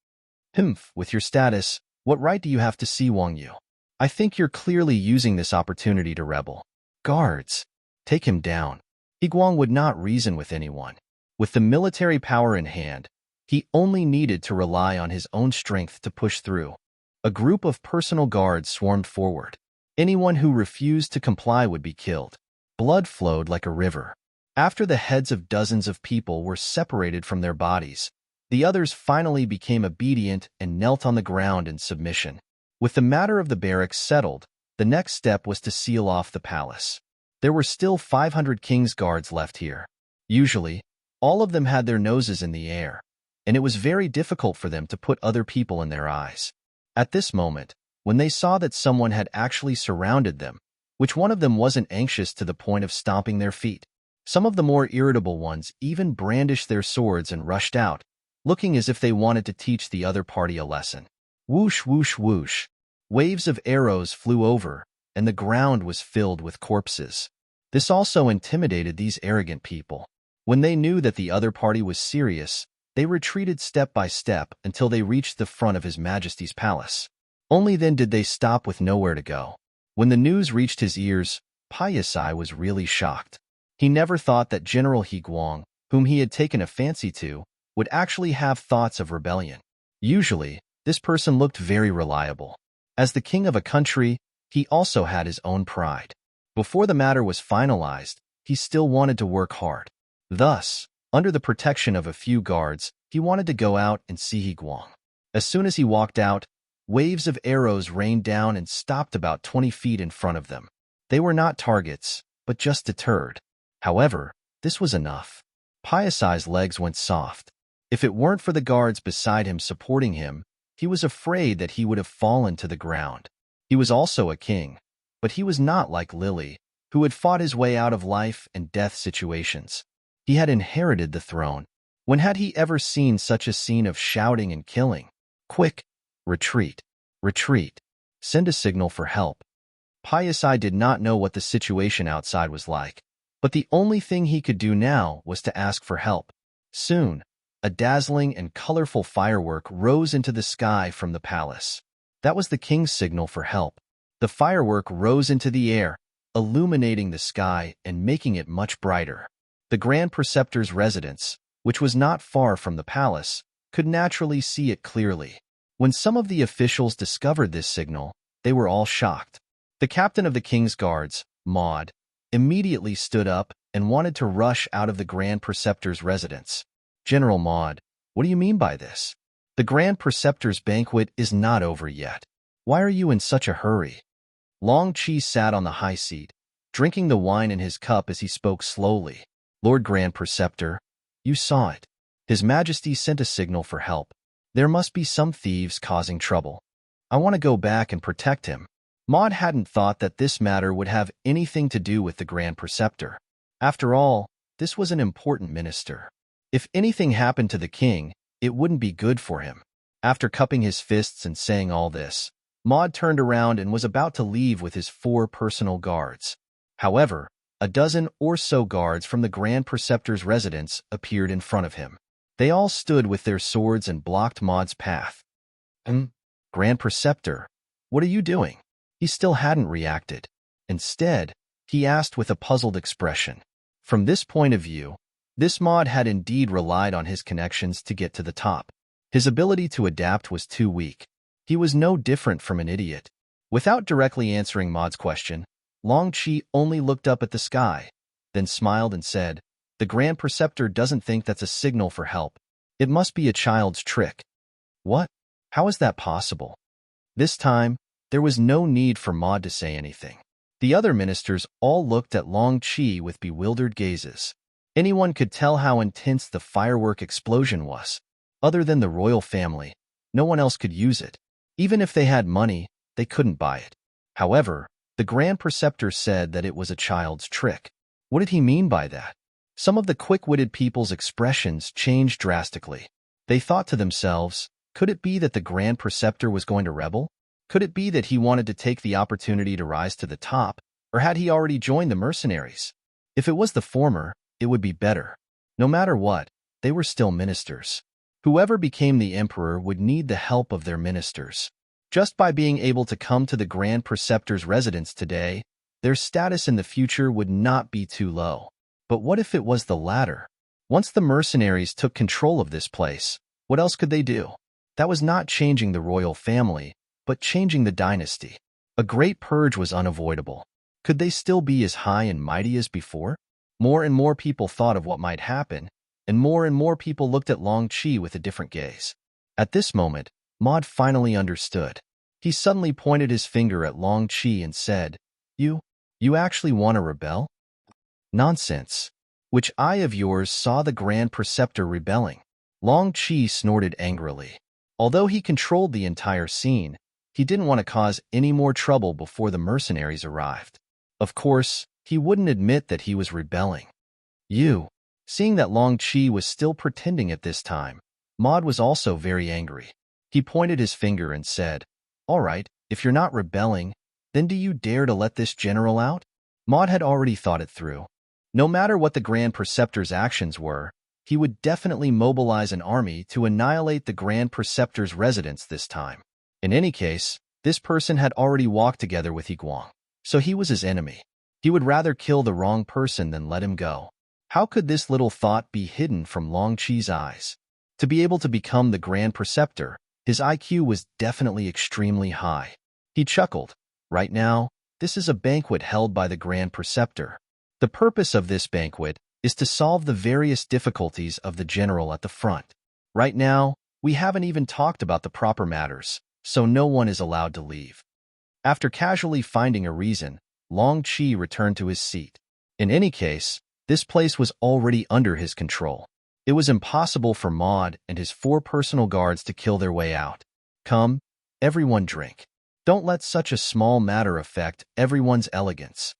With your status, what right do you have to see Wang Yu? I think you're clearly using this opportunity to rebel. Guards, take him down." He Guang would not reason with anyone. With the military power in hand, he only needed to rely on his own strength to push through. A group of personal guards swarmed forward. Anyone who refused to comply would be killed. Blood flowed like a river. After the heads of dozens of people were separated from their bodies, the others finally became obedient and knelt on the ground in submission. With the matter of the barracks settled, the next step was to seal off the palace. There were still 500 king's guards left here. Usually, all of them had their noses in the air, and it was very difficult for them to put other people in their eyes. At this moment, when they saw that someone had actually surrounded them, which one of them wasn't anxious to the point of stomping their feet? Some of the more irritable ones even brandished their swords and rushed out, looking as if they wanted to teach the other party a lesson. Whoosh, whoosh, whoosh. Waves of arrows flew over, and the ground was filled with corpses. This also intimidated these arrogant people. When they knew that the other party was serious, they retreated step by step until they reached the front of His Majesty's palace. Only then did they stop with nowhere to go. When the news reached his ears, Paisai was really shocked. He never thought that General He Guang, whom he had taken a fancy to, would actually have thoughts of rebellion. Usually, this person looked very reliable. As the king of a country, he also had his own pride. Before the matter was finalized, he still wanted to work hard. Thus, under the protection of a few guards, he wanted to go out and see He Guang. As soon as he walked out, waves of arrows rained down and stopped about 20 feet in front of them. They were not targets, but just deterred. However, this was enough. Paisai's legs went soft. If it weren't for the guards beside him supporting him, he was afraid that he would have fallen to the ground. He was also a king, but he was not like Lily, who had fought his way out of life and death situations. He had inherited the throne. When had he ever seen such a scene of shouting and killing? Quick! Retreat! Retreat! Send a signal for help. Paisai did not know what the situation outside was like, but the only thing he could do now was to ask for help. Soon, a dazzling and colorful firework rose into the sky from the palace. That was the king's signal for help. The firework rose into the air, illuminating the sky and making it much brighter. The Grand Preceptor's residence, which was not far from the palace, could naturally see it clearly. When some of the officials discovered this signal, they were all shocked. The captain of the king's guards, Maud, immediately stood up and wanted to rush out of the Grand Preceptor's residence. General Maud, what do you mean by this? The Grand Preceptor's banquet is not over yet. Why are you in such a hurry? Long Chi sat on the high seat, drinking the wine in his cup as he spoke slowly. Lord Grand Preceptor, you saw it. His Majesty sent a signal for help. There must be some thieves causing trouble. I want to go back and protect him. Maud hadn't thought that this matter would have anything to do with the Grand Preceptor. After all, this was an important minister. If anything happened to the king, it wouldn't be good for him. After cupping his fists and saying all this, Maud turned around and was about to leave with his 4 personal guards. However, a dozen or so guards from the Grand Preceptor's residence appeared in front of him. They all stood with their swords and blocked Maud's path. Grand Preceptor, what are you doing? He still hadn't reacted. Instead, he asked with a puzzled expression. From this point of view, this Maud had indeed relied on his connections to get to the top. His ability to adapt was too weak. He was no different from an idiot. Without directly answering Maud's question, Long Chi only looked up at the sky, then smiled and said, "The Grand Preceptor doesn't think that's a signal for help. It must be a child's trick." What? How is that possible? This time, there was no need for Maud to say anything. The other ministers all looked at Long Chi with bewildered gazes. Anyone could tell how intense the firework explosion was. Other than the royal family, no one else could use it. Even if they had money, they couldn't buy it. However, the Grand Preceptor said that it was a child's trick. What did he mean by that? Some of the quick-witted people's expressions changed drastically. They thought to themselves, could it be that the Grand Preceptor was going to rebel? Could it be that he wanted to take the opportunity to rise to the top, or had he already joined the mercenaries? If it was the former, it would be better. No matter what, they were still ministers. Whoever became the emperor would need the help of their ministers. Just by being able to come to the Grand Preceptor's residence today, their status in the future would not be too low. But what if it was the latter? Once the mercenaries took control of this place, what else could they do? That was not changing the royal family, but changing the dynasty. A great purge was unavoidable. Could they still be as high and mighty as before? More and more people thought of what might happen, and more people looked at Long Chi with a different gaze. At this moment, Maud finally understood. He suddenly pointed his finger at Long Chi and said, You actually want to rebel? Nonsense. Which eye of yours saw the Grand Preceptor rebelling? Long Chi snorted angrily. Although he controlled the entire scene, He didn't want to cause any more trouble before the mercenaries arrived. Of course, he wouldn't admit that he was rebelling. Seeing that Long Qi was still pretending at this time, Maud was also very angry. He pointed his finger and said, "All right, if you're not rebelling, then do you dare to let this general out?" Maud had already thought it through. No matter what the Grand Preceptor's actions were, he would definitely mobilize an army to annihilate the Grand Preceptor's residence this time. In any case, this person had already walked together with Yiguang, so he was his enemy. He would rather kill the wrong person than let him go. How could this little thought be hidden from Long Qi's eyes? To be able to become the Grand Preceptor, his IQ was definitely extremely high. He chuckled. Right now, this is a banquet held by the Grand Preceptor. The purpose of this banquet is to solve the various difficulties of the general at the front. Right now, we haven't even talked about the proper matters, so no one is allowed to leave. After casually finding a reason, Long Qi returned to his seat. In any case, this place was already under his control. It was impossible for Maud and his 4 personal guards to kill their way out. Come, everyone drink. Don't let such a small matter affect everyone's elegance.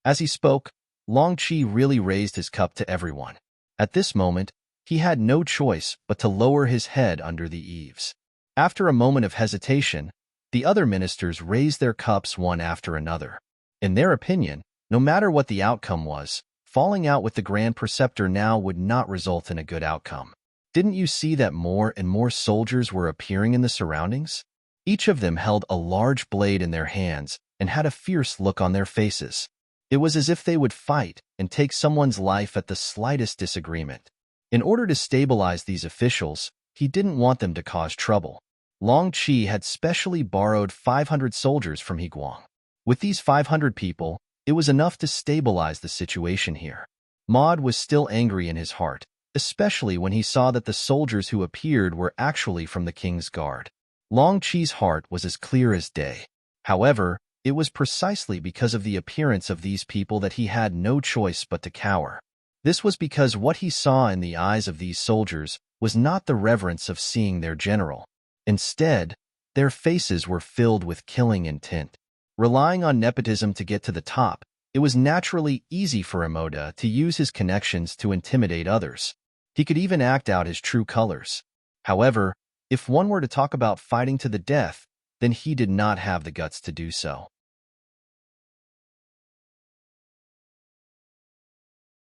As he spoke, Long Qi really raised his cup to everyone. At this moment, he had no choice but to lower his head under the eaves. After a moment of hesitation, the other ministers raised their cups one after another. In their opinion, no matter what the outcome was, falling out with the Grand Preceptor now would not result in a good outcome. Didn't you see that more and more soldiers were appearing in the surroundings? Each of them held a large blade in their hands and had a fierce look on their faces. It was as if they would fight and take someone's life at the slightest disagreement. In order to stabilize these officials, he didn't want them to cause trouble. Long Qi had specially borrowed 500 soldiers from Yiguang. With these 500 people, it was enough to stabilize the situation here. Maud was still angry in his heart, especially when he saw that the soldiers who appeared were actually from the king's guard. Long Qi's heart was as clear as day. However, it was precisely because of the appearance of these people that he had no choice but to cower. This was because what he saw in the eyes of these soldiers was not the reverence of seeing their general. Instead, their faces were filled with killing intent. Relying on nepotism to get to the top, it was naturally easy for Emoda to use his connections to intimidate others. He could even act out his true colors. However, if one were to talk about fighting to the death, then he did not have the guts to do so.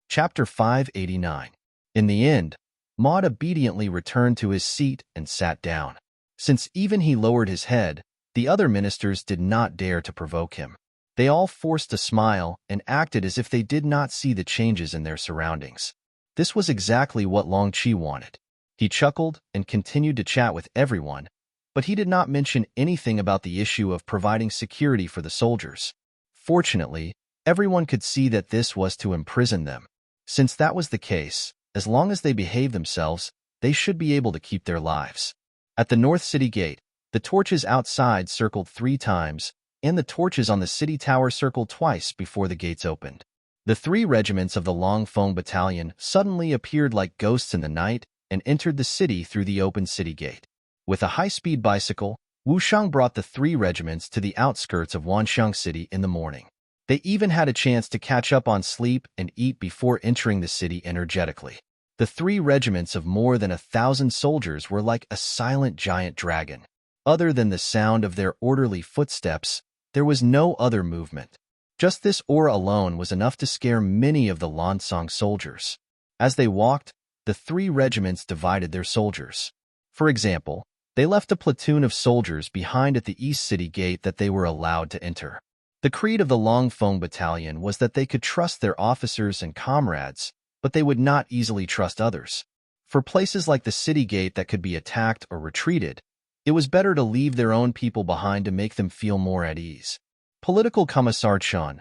Chapter 589. In the end, Maud obediently returned to his seat and sat down. Since even he lowered his head, the other ministers did not dare to provoke him. They all forced a smile and acted as if they did not see the changes in their surroundings. This was exactly what Long Qi wanted. He chuckled and continued to chat with everyone, but he did not mention anything about the issue of providing security for the soldiers. Fortunately, everyone could see that this was to imprison them. Since that was the case, as long as they behaved themselves, they should be able to keep their lives. At the North City Gate, the torches outside circled 3 times, and the torches on the city tower circled twice before the gates opened. The 3 regiments of the Longfeng Battalion suddenly appeared like ghosts in the night and entered the city through the open city gate. With a high-speed bicycle, Wu Shang brought the 3 regiments to the outskirts of Wanxiang City in the morning. They even had a chance to catch up on sleep and eat before entering the city energetically. The 3 regiments of more than 1,000 soldiers were like a silent giant dragon. Other than the sound of their orderly footsteps, there was no other movement. Just this aura alone was enough to scare many of the Lansong soldiers. As they walked, the 3 regiments divided their soldiers. For example, they left a platoon of soldiers behind at the East City Gate that they were allowed to enter. The creed of the Longfeng Battalion was that they could trust their officers and comrades, but they would not easily trust others. For places like the city gate that could be attacked or retreated, it was better to leave their own people behind to make them feel more at ease. Political Commissar Chan,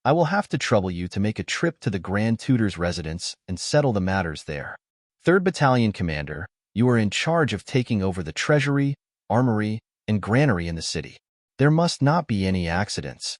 I will have to trouble you to make a trip to the Grand Tutor's residence and settle the matters there. 3rd Battalion Commander, you are in charge of taking over the treasury, armory, and granary in the city. There must not be any accidents.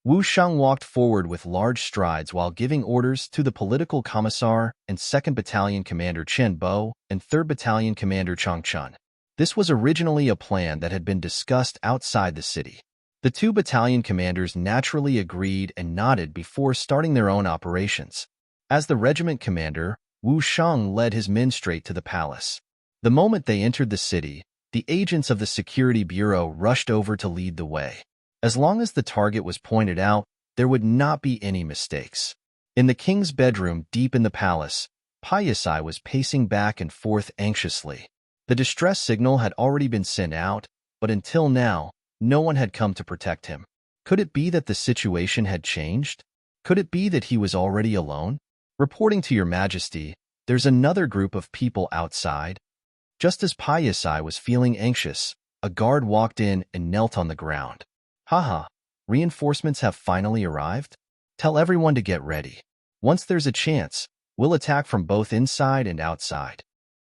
Wu Shang walked forward with large strides while giving orders to the Political Commissar and 2nd Battalion Commander Chen Bo and 3rd Battalion Commander Chang Chun. This was originally a plan that had been discussed outside the city. The two battalion commanders naturally agreed and nodded before starting their own operations. As the regiment commander, Wu Shang led his men straight to the palace. The moment they entered the city, the agents of the security bureau rushed over to lead the way. As long as the target was pointed out, there would not be any mistakes. In the king's bedroom deep in the palace, Payasai was pacing back and forth anxiously. The distress signal had already been sent out, but until now, no one had come to protect him. Could it be that the situation had changed? Could it be that he was already alone? Reporting to your majesty, there's another group of people outside. Just as Payasai was feeling anxious, a guard walked in and knelt on the ground. Haha, reinforcements have finally arrived? Tell everyone to get ready. Once there's a chance, we'll attack from both inside and outside.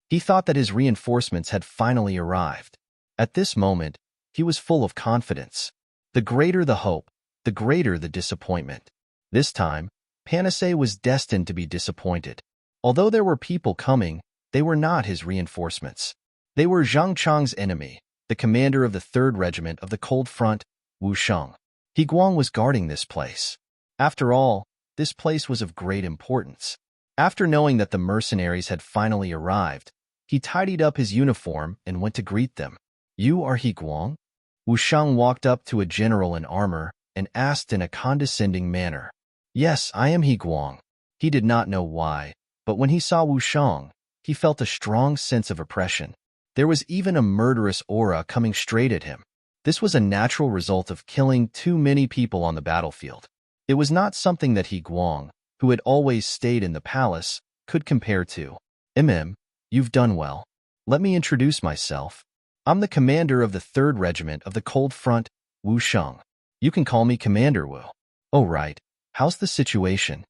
He thought that his reinforcements had finally arrived. At this moment, he was full of confidence. The greater the hope, the greater the disappointment. This time, Panacea was destined to be disappointed. Although there were people coming, they were not his reinforcements. They were Zhang Chang's enemy, the commander of the 3rd Regiment of the Cold Front, Wu Shang. He Guang was guarding this place. After all, this place was of great importance. After knowing that the mercenaries had finally arrived, he tidied up his uniform and went to greet them. You are He Guang? Wu Shang walked up to a general in armor and asked in a condescending manner. Yes, I am He Guang. He did not know why, but when he saw Wu Shang, he felt a strong sense of oppression. There was even a murderous aura coming straight at him. This was a natural result of killing too many people on the battlefield. It was not something that He Guang, who had always stayed in the palace, could compare to. You've done well. Let me introduce myself. I'm the commander of the 3rd Regiment of the Cold Front, Wu Shang. You can call me Commander Wu. Oh right, how's the situation?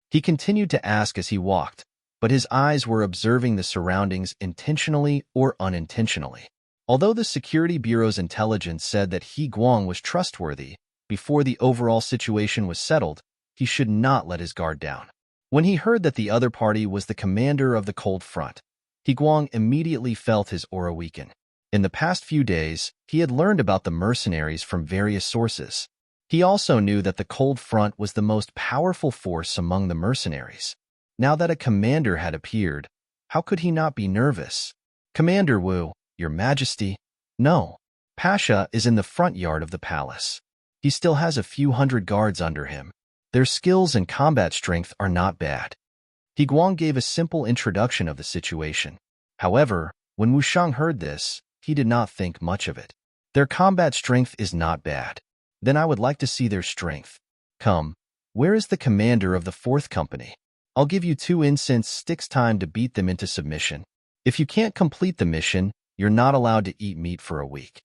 He continued to ask as he walked, but his eyes were observing the surroundings intentionally or unintentionally. Although the Security Bureau's intelligence said that He Guang was trustworthy, before the overall situation was settled, he should not let his guard down. When he heard that the other party was the commander of the Cold Front, He Guang immediately felt his aura weaken. In the past few days, he had learned about the mercenaries from various sources. He also knew that the Cold Front was the most powerful force among the mercenaries. Now that a commander had appeared, how could he not be nervous? Commander Wu, Your Majesty. No. Pasha is in the front yard of the palace. He still has a few hundred guards under him. Their skills and combat strength are not bad. He Guang gave a simple introduction of the situation. However, when Wu Shang heard this, he did not think much of it. Their combat strength is not bad. Then I would like to see their strength. Come, where is the commander of the 4th Company? I'll give you 2 incense sticks time to beat them into submission. If you can't complete the mission, you're not allowed to eat meat for a week.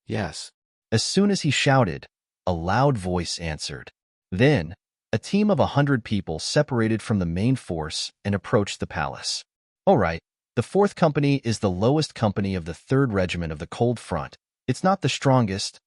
Yes. As soon as he shouted, a loud voice answered. Then, a team of 100 people separated from the main force and approached the palace. All right, the 4th Company is the lowest company of the 3rd Regiment of the Cold Front. It's not the strongest,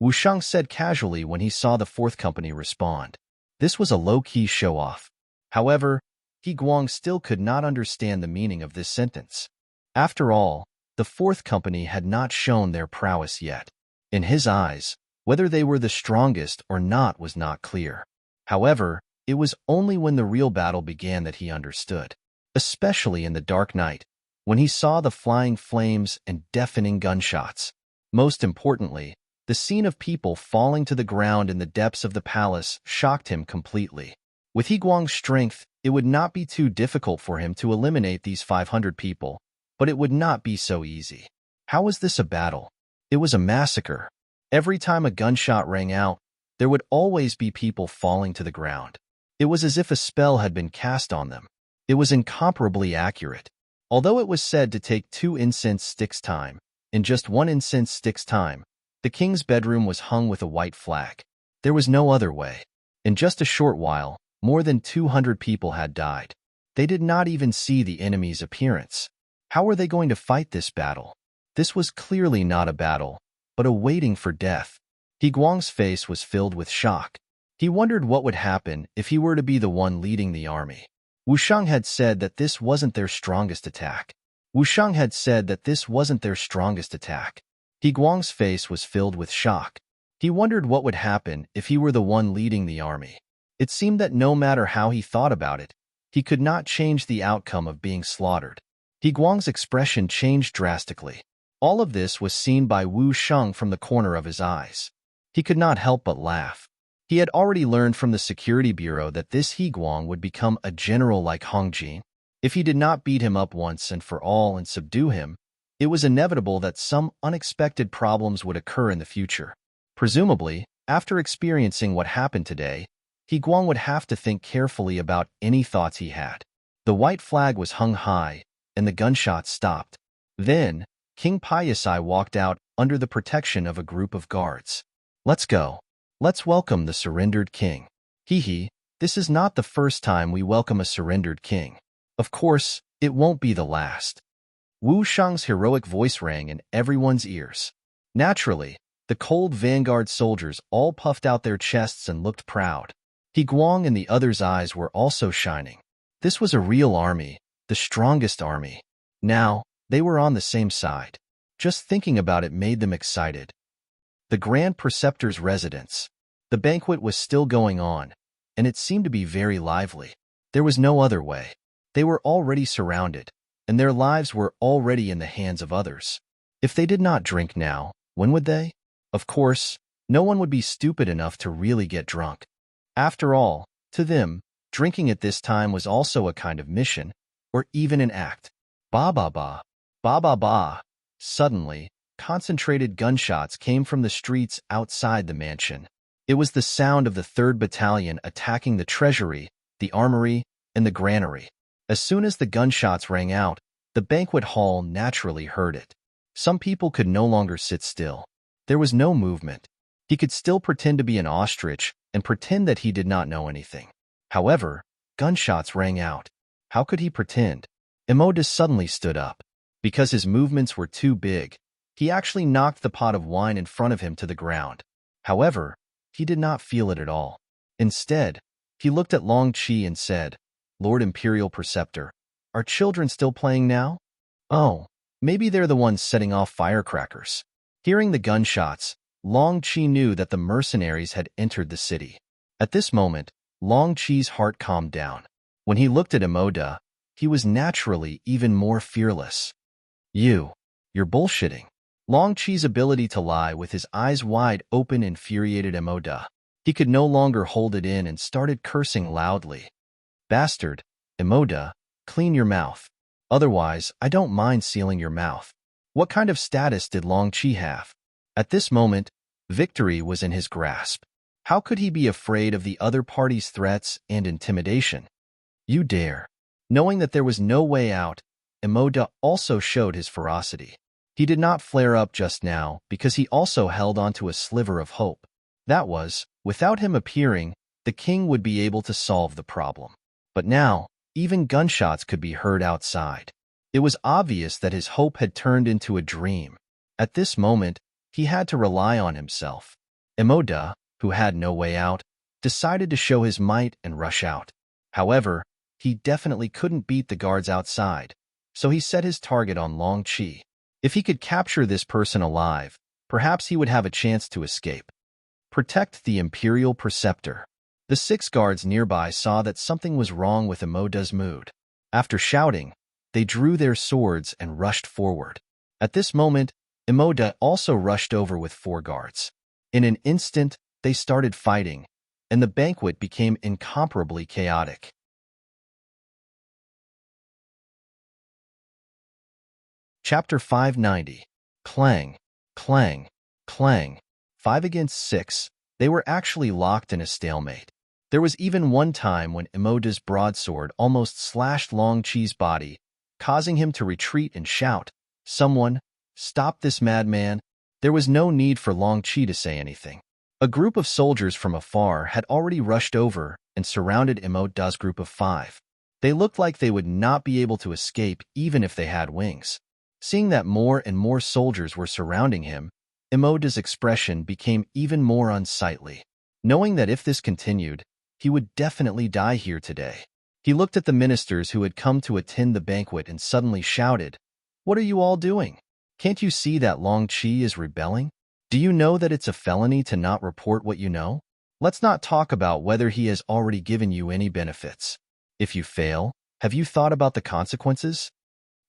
Wu Shang said casually when he saw the 4th Company respond. This was a low-key show-off. However, He Guang still could not understand the meaning of this sentence. After all, the 4th Company had not shown their prowess yet. In his eyes, whether they were the strongest or not was not clear. However, it was only when the real battle began that he understood. Especially in the dark night, when he saw the flying flames and deafening gunshots. Most importantly, the scene of people falling to the ground in the depths of the palace shocked him completely. With He Guang's strength, it would not be too difficult for him to eliminate these 500 people, but it would not be so easy. How was this a battle? It was a massacre. Every time a gunshot rang out, there would always be people falling to the ground. It was as if a spell had been cast on them. It was incomparably accurate. Although it was said to take 2 incense sticks time, in just 1 incense stick's time, the king's bedroom was hung with a white flag. There was no other way. In just a short while, more than 200 people had died. They did not even see the enemy's appearance. How were they going to fight this battle? This was clearly not a battle, but a waiting for death. He Guang's face was filled with shock. He wondered what would happen if he were to be the one leading the army. Wu Shang had said that this wasn't their strongest attack. Wushang had said that this wasn't their strongest attack. He Guang's face was filled with shock. He wondered what would happen if he were the one leading the army. It seemed that no matter how he thought about it, he could not change the outcome of being slaughtered. He Guang's expression changed drastically. All of this was seen by Wu Sheng from the corner of his eyes. He could not help but laugh. He had already learned from the security bureau that this He Guang would become a general like Hong Jin. If he did not beat him up once and for all and subdue him, it was inevitable that some unexpected problems would occur in the future. Presumably, after experiencing what happened today, He Guang would have to think carefully about any thoughts he had. The white flag was hung high, and the gunshots stopped. Then, King Payasai walked out under the protection of a group of guards. Let's go. Let's welcome the surrendered king. Hee, this is not the first time we welcome a surrendered king. Of course, it won't be the last. Wu Shang's heroic voice rang in everyone's ears. Naturally, the cold vanguard soldiers all puffed out their chests and looked proud. He Guang and the others' eyes were also shining. This was a real army, the strongest army. Now, they were on the same side. Just thinking about it made them excited. The Grand Preceptor's residence. The banquet was still going on, and it seemed to be very lively. There was no other way. They were already surrounded, and their lives were already in the hands of others. If they did not drink now, when would they? Of course, no one would be stupid enough to really get drunk. After all, to them, drinking at this time was also a kind of mission, or even an act. Ba ba ba. Ba ba ba. Suddenly, concentrated gunshots came from the streets outside the mansion. It was the sound of the 3rd Battalion attacking the treasury, the armory, and the granary. As soon as the gunshots rang out, the banquet hall naturally heard it. Some people could no longer sit still. There was no movement. He could still pretend to be an ostrich and pretend that he did not know anything. However, gunshots rang out. How could he pretend? Emoda suddenly stood up. Because his movements were too big, he actually knocked the pot of wine in front of him to the ground. However, he did not feel it at all. Instead, he looked at Long Qi and said, Lord Imperial Preceptor, are children still playing now? Oh, maybe they're the ones setting off firecrackers. Hearing the gunshots, Long Qi knew that the mercenaries had entered the city. At this moment, Long Qi's heart calmed down. When he looked at Emoda, he was naturally even more fearless. You're bullshitting. Long Qi's ability to lie with his eyes wide open infuriated Emoda. He could no longer hold it in and started cursing loudly. Bastard, Emoda, clean your mouth. Otherwise, I don't mind sealing your mouth. What kind of status did Long Qi have? At this moment, victory was in his grasp. How could he be afraid of the other party's threats and intimidation? You dare. Knowing that there was no way out, Emoda also showed his ferocity. He did not flare up just now because he also held onto a sliver of hope. That was, without him appearing, the king would be able to solve the problem. But now, even gunshots could be heard outside. It was obvious that his hope had turned into a dream. At this moment, he had to rely on himself. Emoda, who had no way out, decided to show his might and rush out. However, he definitely couldn't beat the guards outside, so he set his target on Long Qi. If he could capture this person alive, perhaps he would have a chance to escape. Protect the Imperial Preceptor. The 6 guards nearby saw that something was wrong with Emoda's mood. After shouting, they drew their swords and rushed forward. At this moment, Emoda also rushed over with 4 guards. In an instant, they started fighting, and the banquet became incomparably chaotic. Chapter 590. Clang, clang, clang. 5 against 6, they were actually locked in a stalemate. There was even one time when Emoda's broadsword almost slashed Long Qi's body, causing him to retreat and shout, Someone, stop this madman. There was no need for Long Qi to say anything. A group of soldiers from afar had already rushed over and surrounded Emoda's group of 5. They looked like they would not be able to escape even if they had wings. Seeing that more and more soldiers were surrounding him, Emoda's expression became even more unsightly. Knowing that if this continued, he would definitely die here today. He looked at the ministers who had come to attend the banquet and suddenly shouted, What are you all doing? Can't you see that Long Qi is rebelling? Do you know that it's a felony to not report what you know? Let's not talk about whether he has already given you any benefits. If you fail, have you thought about the consequences?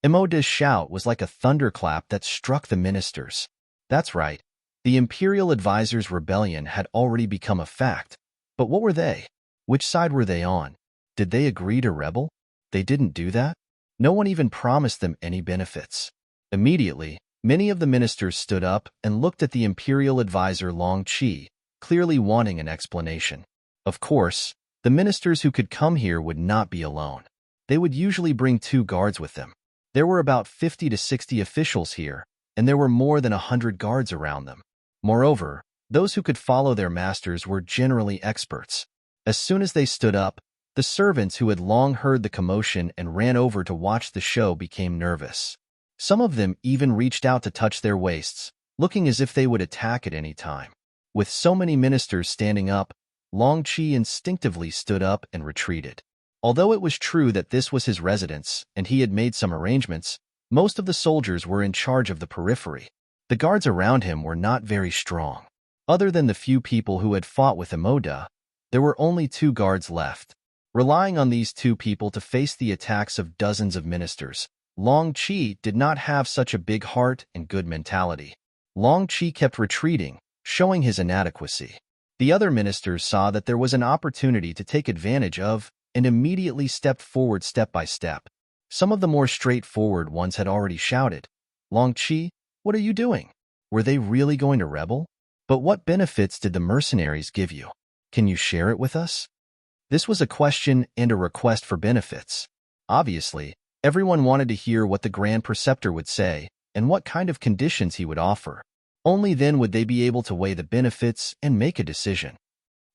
Emoda's shout was like a thunderclap that struck the ministers. That's right. The Imperial Advisor's rebellion had already become a fact. But what were they? Which side were they on? Did they agree to rebel? They didn't do that? No one even promised them any benefits. Immediately, many of the ministers stood up and looked at the Imperial Advisor Long Qi, clearly wanting an explanation. Of course, the ministers who could come here would not be alone. They would usually bring 2 guards with them. There were about 50 to 60 officials here, and there were more than 100 guards around them. Moreover, those who could follow their masters were generally experts. As soon as they stood up, the servants who had long heard the commotion and ran over to watch the show became nervous. Some of them even reached out to touch their waists, looking as if they would attack at any time. With so many ministers standing up, Long Qi instinctively stood up and retreated. Although it was true that this was his residence and he had made some arrangements, most of the soldiers were in charge of the periphery. The guards around him were not very strong. Other than the few people who had fought with Emoda, there were only 2 guards left. Relying on these 2 people to face the attacks of dozens of ministers, Long Qi did not have such a big heart and good mentality. Long Qi kept retreating, showing his inadequacy. The other ministers saw that there was an opportunity to take advantage of and immediately stepped forward step by step. Some of the more straightforward ones had already shouted, "Long Qi, what are you doing? Were they really going to rebel? But what benefits did the mercenaries give you? Can you share it with us?" This was a question and a request for benefits. Obviously, everyone wanted to hear what the Grand Preceptor would say and what kind of conditions he would offer. Only then would they be able to weigh the benefits and make a decision.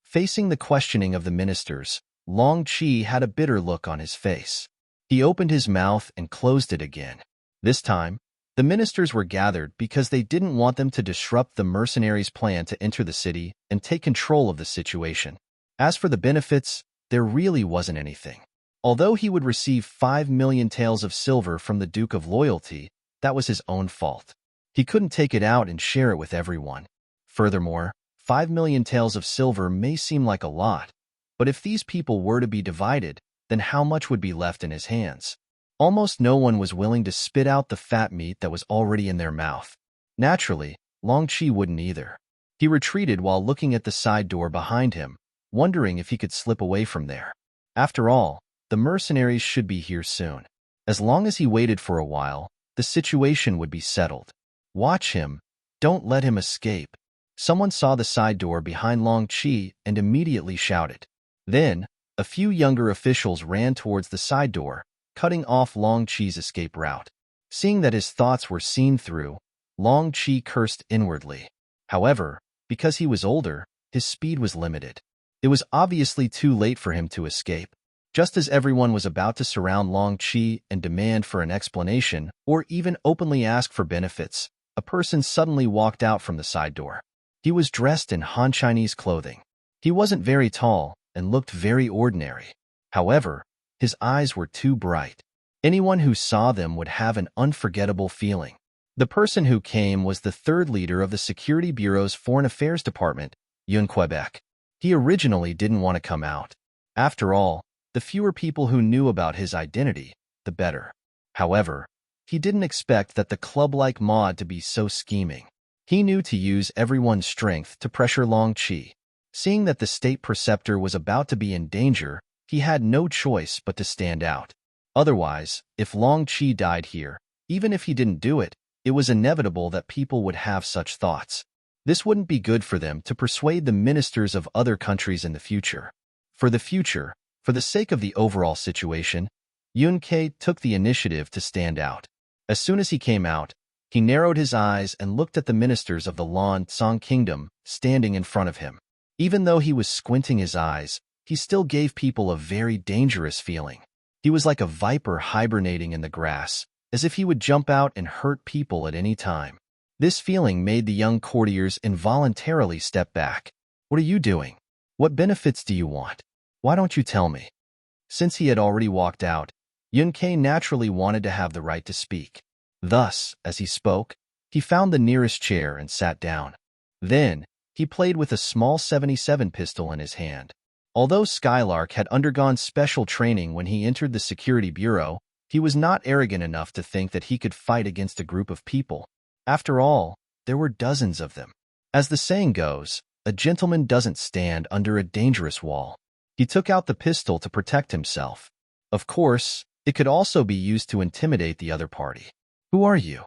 Facing the questioning of the ministers, Long Qi had a bitter look on his face. He opened his mouth and closed it again. This time, the ministers were gathered because they didn't want them to disrupt the mercenaries' plan to enter the city and take control of the situation. As for the benefits, there really wasn't anything. Although he would receive 5 million taels of silver from the Duke of Loyalty, that was his own fault. He couldn't take it out and share it with everyone. Furthermore, 5 million taels of silver may seem like a lot, but if these people were to be divided, then how much would be left in his hands? Almost no one was willing to spit out the fat meat that was already in their mouth. Naturally, Long Qi wouldn't either. He retreated while looking at the side door behind him, wondering if he could slip away from there. After all, the mercenaries should be here soon. As long as he waited for a while, the situation would be settled. Watch him. Don't let him escape. Someone saw the side door behind Long Qi and immediately shouted. Then, a few younger officials ran towards the side door, cutting off Long Qi's escape route. Seeing that his thoughts were seen through, Long Qi cursed inwardly. However, because he was older, his speed was limited. It was obviously too late for him to escape. Just as everyone was about to surround Long Qi and demand for an explanation or even openly ask for benefits, a person suddenly walked out from the side door. He was dressed in Han Chinese clothing. He wasn't very tall and looked very ordinary. However, his eyes were too bright. Anyone who saw them would have an unforgettable feeling. The person who came was the 3rd leader of the Security Bureau's Foreign Affairs Department, Yun Quebec. He originally didn't want to come out. After all, the fewer people who knew about his identity, the better. However, he didn't expect that the club-like mod to be so scheming. He knew to use everyone's strength to pressure Long Qi. Seeing that the state preceptor was about to be in danger, he had no choice but to stand out. Otherwise, if Long Qi died here, even if he didn't do it, it was inevitable that people would have such thoughts. This wouldn't be good for them to persuade the ministers of other countries in the future. For the sake of the overall situation, Yun Ke took the initiative to stand out. As soon as he came out, he narrowed his eyes and looked at the ministers of the Lan Tsang Kingdom standing in front of him. Even though he was squinting his eyes, he still gave people a very dangerous feeling. He was like a viper hibernating in the grass, as if he would jump out and hurt people at any time. This feeling made the young courtiers involuntarily step back. "What are you doing? What benefits do you want? Why don't you tell me?" Since he had already walked out, Yun Ke naturally wanted to have the right to speak. Thus, as he spoke, he found the nearest chair and sat down. Then, he played with a small 77 pistol in his hand. Although Skylark had undergone special training when he entered the security bureau, he was not arrogant enough to think that he could fight against a group of people. After all, there were dozens of them. As the saying goes, a gentleman doesn't stand under a dangerous wall. He took out the pistol to protect himself. Of course, it could also be used to intimidate the other party. "Who are you?"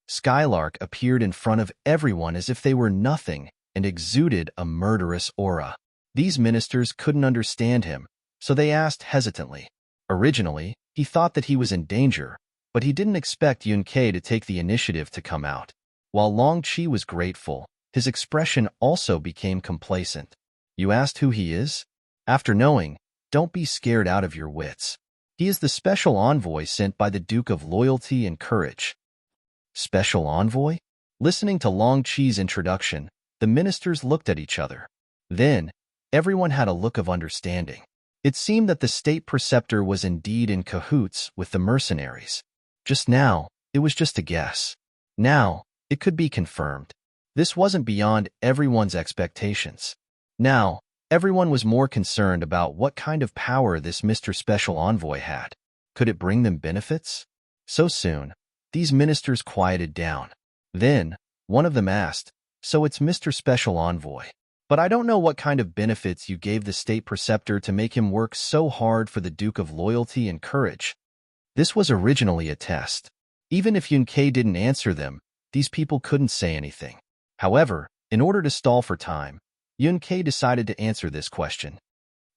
Skylark appeared in front of everyone as if they were nothing and exuded a murderous aura. These ministers couldn't understand him, so they asked hesitantly. Originally, he thought that he was in danger, but he didn't expect Yun-Kei to take the initiative to come out. While Long-Chi was grateful, his expression also became complacent. "You asked who he is? After knowing, don't be scared out of your wits. He is the special envoy sent by the Duke of Loyalty and Courage." Special envoy? Listening to Long-Chi's introduction, the ministers looked at each other. Then, everyone had a look of understanding. It seemed that the state preceptor was indeed in cahoots with the mercenaries. Just now, it was just a guess. Now, it could be confirmed. This wasn't beyond everyone's expectations. Now, everyone was more concerned about what kind of power this Mr. Special Envoy had. Could it bring them benefits? So soon, these ministers quieted down. Then, one of them asked, "So it's Mr. Special Envoy. But I don't know what kind of benefits you gave the state preceptor to make him work so hard for the Duke of Loyalty and Courage." This was originally a test. Even if Yun-Kei didn't answer them, these people couldn't say anything. However, in order to stall for time, Yun-Kei decided to answer this question.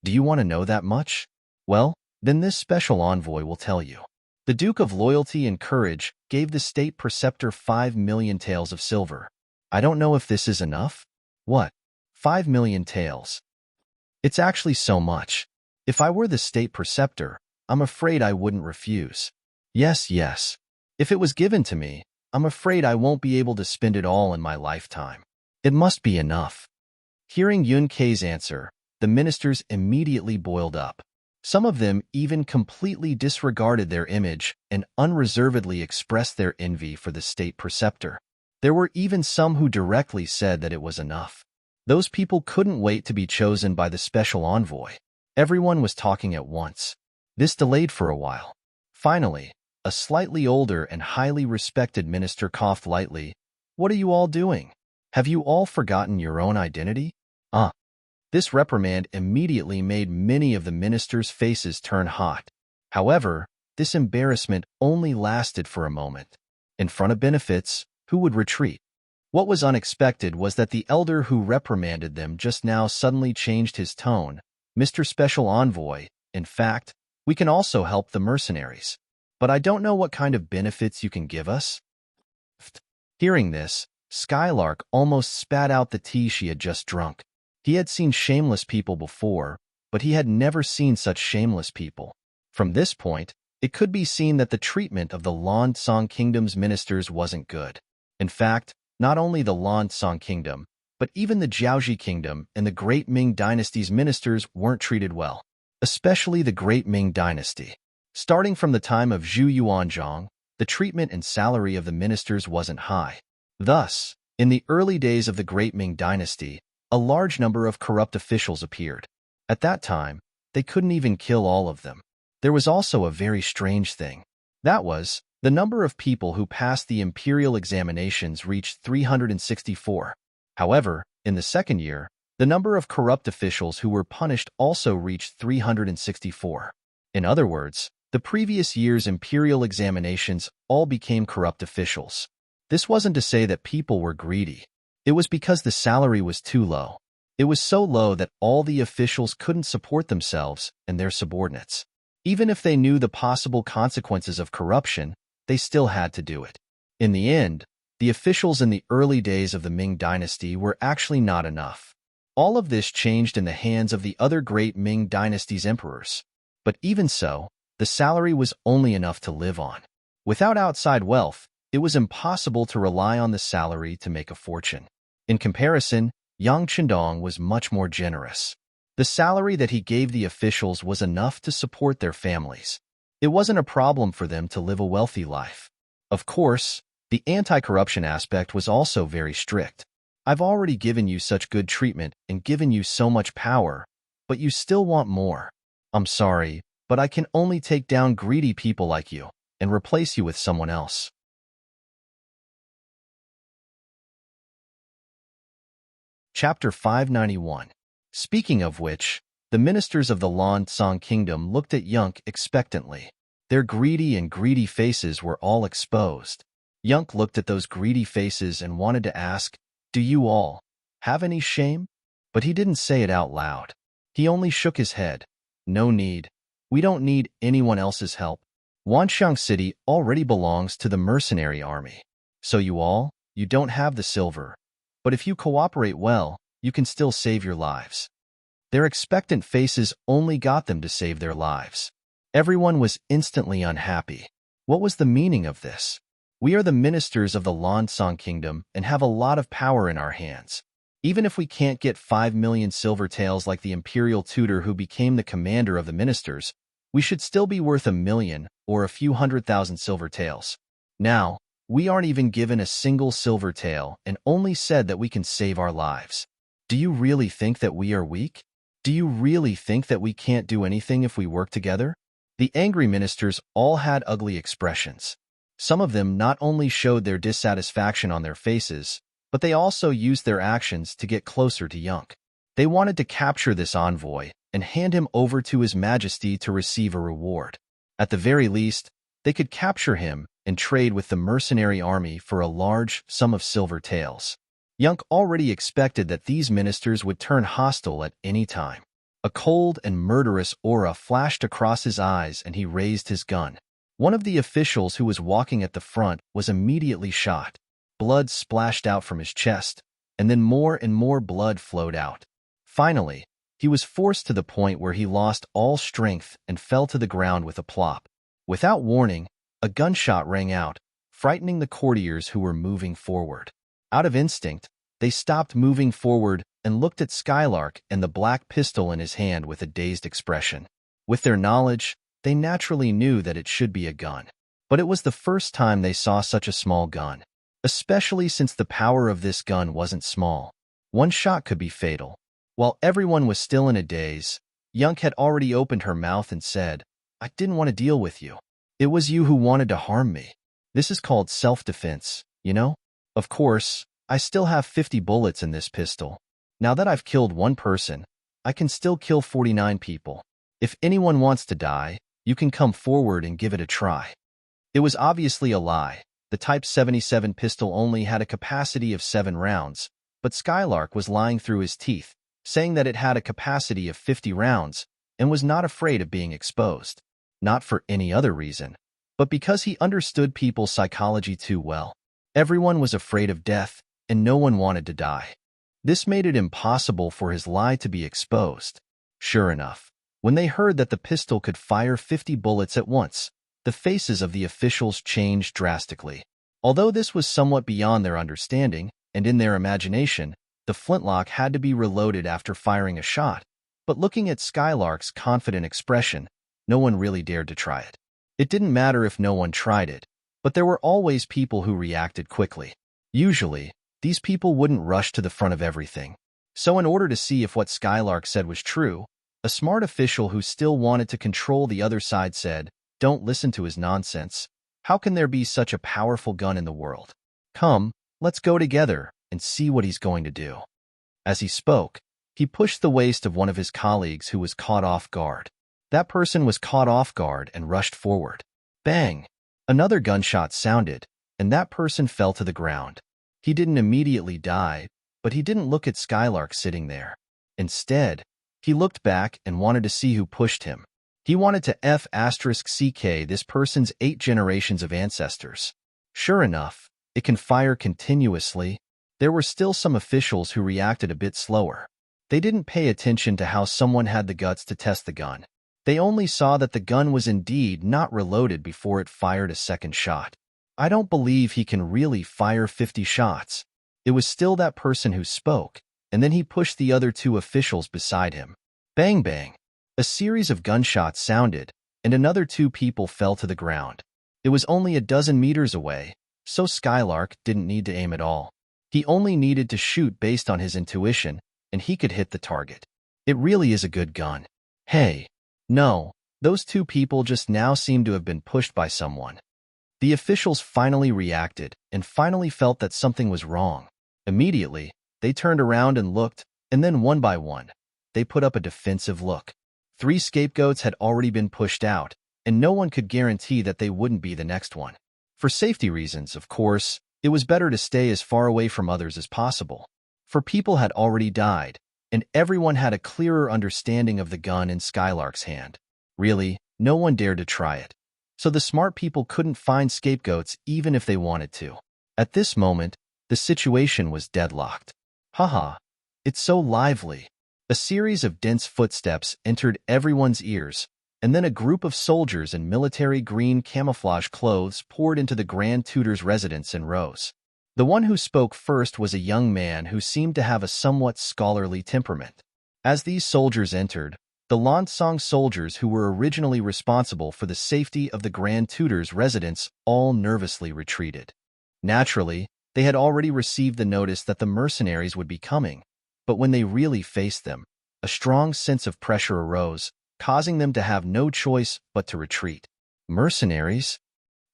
"Do you want to know that much? Well, then this special envoy will tell you. The Duke of Loyalty and Courage gave the state preceptor 5 million taels of silver. I don't know if this is enough." "What? 5 million taels? It's actually so much. If I were the state preceptor, I'm afraid I wouldn't refuse." Yes. If it was given to me, I'm afraid I won't be able to spend it all in my lifetime. It must be enough." Hearing Yun-Kei's answer, the ministers immediately boiled up. Some of them even completely disregarded their image and unreservedly expressed their envy for the state preceptor. There were even some who directly said that it was enough. Those people couldn't wait to be chosen by the special envoy. Everyone was talking at once. This delayed for a while. Finally, a slightly older and highly respected minister coughed lightly. "What are you all doing? Have you all forgotten your own identity?" This reprimand immediately made many of the ministers' faces turn hot. However, this embarrassment only lasted for a moment. In front of benefits, who would retreat? What was unexpected was that the elder who reprimanded them just now suddenly changed his tone. "Mr. Special Envoy, in fact, we can also help the mercenaries. But I don't know what kind of benefits you can give us." Hearing this, Skylark almost spat out the tea she had just drunk. He had seen shameless people before, but he had never seen such shameless people. From this point, it could be seen that the treatment of the Lan-Tsang Kingdom's ministers wasn't good. In fact, not only the Lan-Tsang Kingdom, but even the Jiaoji Kingdom and the Great Ming Dynasty's ministers weren't treated well, especially the Great Ming Dynasty. Starting from the time of Zhu Yuanzhang, the treatment and salary of the ministers wasn't high. Thus, in the early days of the Great Ming Dynasty, a large number of corrupt officials appeared. At that time, they couldn't even kill all of them. There was also a very strange thing. That was, the number of people who passed the imperial examinations reached 364. However, in the second year, the number of corrupt officials who were punished also reached 364. In other words, the previous year's imperial examinations all became corrupt officials. This wasn't to say that people were greedy. It was because the salary was too low. It was so low that all the officials couldn't support themselves and their subordinates. Even if they knew the possible consequences of corruption, they still had to do it. In the end, the officials in the early days of the Ming Dynasty were actually not enough. All of this changed in the hands of the other great Ming Dynasty's emperors. But even so, the salary was only enough to live on. Without outside wealth, it was impossible to rely on the salary to make a fortune. In comparison, Yang Chendong was much more generous. The salary that he gave the officials was enough to support their families. It wasn't a problem for them to live a wealthy life. Of course, the anti-corruption aspect was also very strict. I've already given you such good treatment and given you so much power, but you still want more. I'm sorry, but I can only take down greedy people like you and replace you with someone else. Chapter 591. Speaking of which, the ministers of the Lan Song Kingdom looked at Yunk expectantly. Their greedy faces were all exposed. Yunk looked at those greedy faces and wanted to ask, "Do you all have any shame?" But he didn't say it out loud. He only shook his head. "No need. We don't need anyone else's help. Wanxiang City already belongs to the mercenary army. So you don't have the silver. But if you cooperate well, you can still save your lives." Their expectant faces only got them to save their lives. Everyone was instantly unhappy. What was the meaning of this? We are the ministers of the Lan Song Kingdom and have a lot of power in our hands. Even if we can't get 5 million silver taels like the imperial tutor who became the commander of the ministers, we should still be worth 1 million or a few 100,000 silver taels. Now, we aren't even given a single silver tael and only said that we can save our lives. Do you really think that we are weak? Do you really think that we can't do anything if we work together? The angry ministers all had ugly expressions. Some of them not only showed their dissatisfaction on their faces, but they also used their actions to get closer to Yunk. They wanted to capture this envoy and hand him over to His Majesty to receive a reward. At the very least, they could capture him and trade with the mercenary army for a large sum of silver taels. Yunk already expected that these ministers would turn hostile at any time. A cold and murderous aura flashed across his eyes and he raised his gun. One of the officials who was walking at the front was immediately shot. Blood splashed out from his chest, and then more and more blood flowed out. Finally, he was forced to the point where he lost all strength and fell to the ground with a plop. Without warning, a gunshot rang out, frightening the courtiers who were moving forward. Out of instinct, they stopped moving forward and looked at Skylark and the black pistol in his hand with a dazed expression. With their knowledge, they naturally knew that it should be a gun. But it was the first time they saw such a small gun, especially since the power of this gun wasn't small. One shot could be fatal. While everyone was still in a daze, Yunk had already opened her mouth and said, "I didn't want to deal with you. It was you who wanted to harm me. This is called self-defense, you know? Of course, I still have 50 bullets in this pistol. Now that I've killed one person, I can still kill 49 people. If anyone wants to die, you can come forward and give it a try." It was obviously a lie. The Type 77 pistol only had a capacity of 7 rounds, but Skylark was lying through his teeth, saying that it had a capacity of 50 rounds and was not afraid of being exposed. Not for any other reason, but because he understood people's psychology too well. Everyone was afraid of death, and no one wanted to die. This made it impossible for his lie to be exposed. Sure enough, when they heard that the pistol could fire 50 bullets at once, the faces of the officials changed drastically. Although this was somewhat beyond their understanding, and in their imagination, the flintlock had to be reloaded after firing a shot, but looking at Skylark's confident expression, no one really dared to try it. It didn't matter if no one tried it, but there were always people who reacted quickly. Usually, these people wouldn't rush to the front of everything. So in order to see if what Skylark said was true, a smart official who still wanted to control the other side said, "Don't listen to his nonsense. How can there be such a powerful gun in the world? Come, let's go together and see what he's going to do." As he spoke, he pushed the waist of one of his colleagues who was caught off guard. That person was caught off guard and rushed forward. Bang! Another gunshot sounded, and that person fell to the ground. He didn't immediately die, but he didn't look at Skylark sitting there. Instead, he looked back and wanted to see who pushed him. He wanted to F***CK this person's 8 generations of ancestors. Sure enough, it can fire continuously. There were still some officials who reacted a bit slower. They didn't pay attention to how someone had the guts to test the gun. They only saw that the gun was indeed not reloaded before it fired a second shot. I don't believe he can really fire 50 shots. It was still that person who spoke, and then he pushed the other 2 officials beside him. Bang bang! A series of gunshots sounded, and another 2 people fell to the ground. It was only a dozen meters away, so Skylark didn't need to aim at all. He only needed to shoot based on his intuition, and he could hit the target. It really is a good gun. Hey. No, those two people just now seem to have been pushed by someone. The officials finally reacted and finally felt that something was wrong. Immediately, they turned around and looked, and then one by one, they put up a defensive look. 3 scapegoats had already been pushed out, and no one could guarantee that they wouldn't be the next one. For safety reasons, of course, it was better to stay as far away from others as possible. For people had already died, and everyone had a clearer understanding of the gun in Skylark's hand. Really, no one dared to try it. So the smart people couldn't find scapegoats even if they wanted to. At this moment, the situation was deadlocked. Haha, it's so lively. A series of dense footsteps entered everyone's ears, and then a group of soldiers in military green camouflage clothes poured into the Grand Tutor's residence in rows. The one who spoke first was a young man who seemed to have a somewhat scholarly temperament. As these soldiers entered, the Lansong soldiers who were originally responsible for the safety of the Grand Tutor's residence all nervously retreated. Naturally, they had already received the notice that the mercenaries would be coming, but when they really faced them, a strong sense of pressure arose, causing them to have no choice but to retreat. Mercenaries?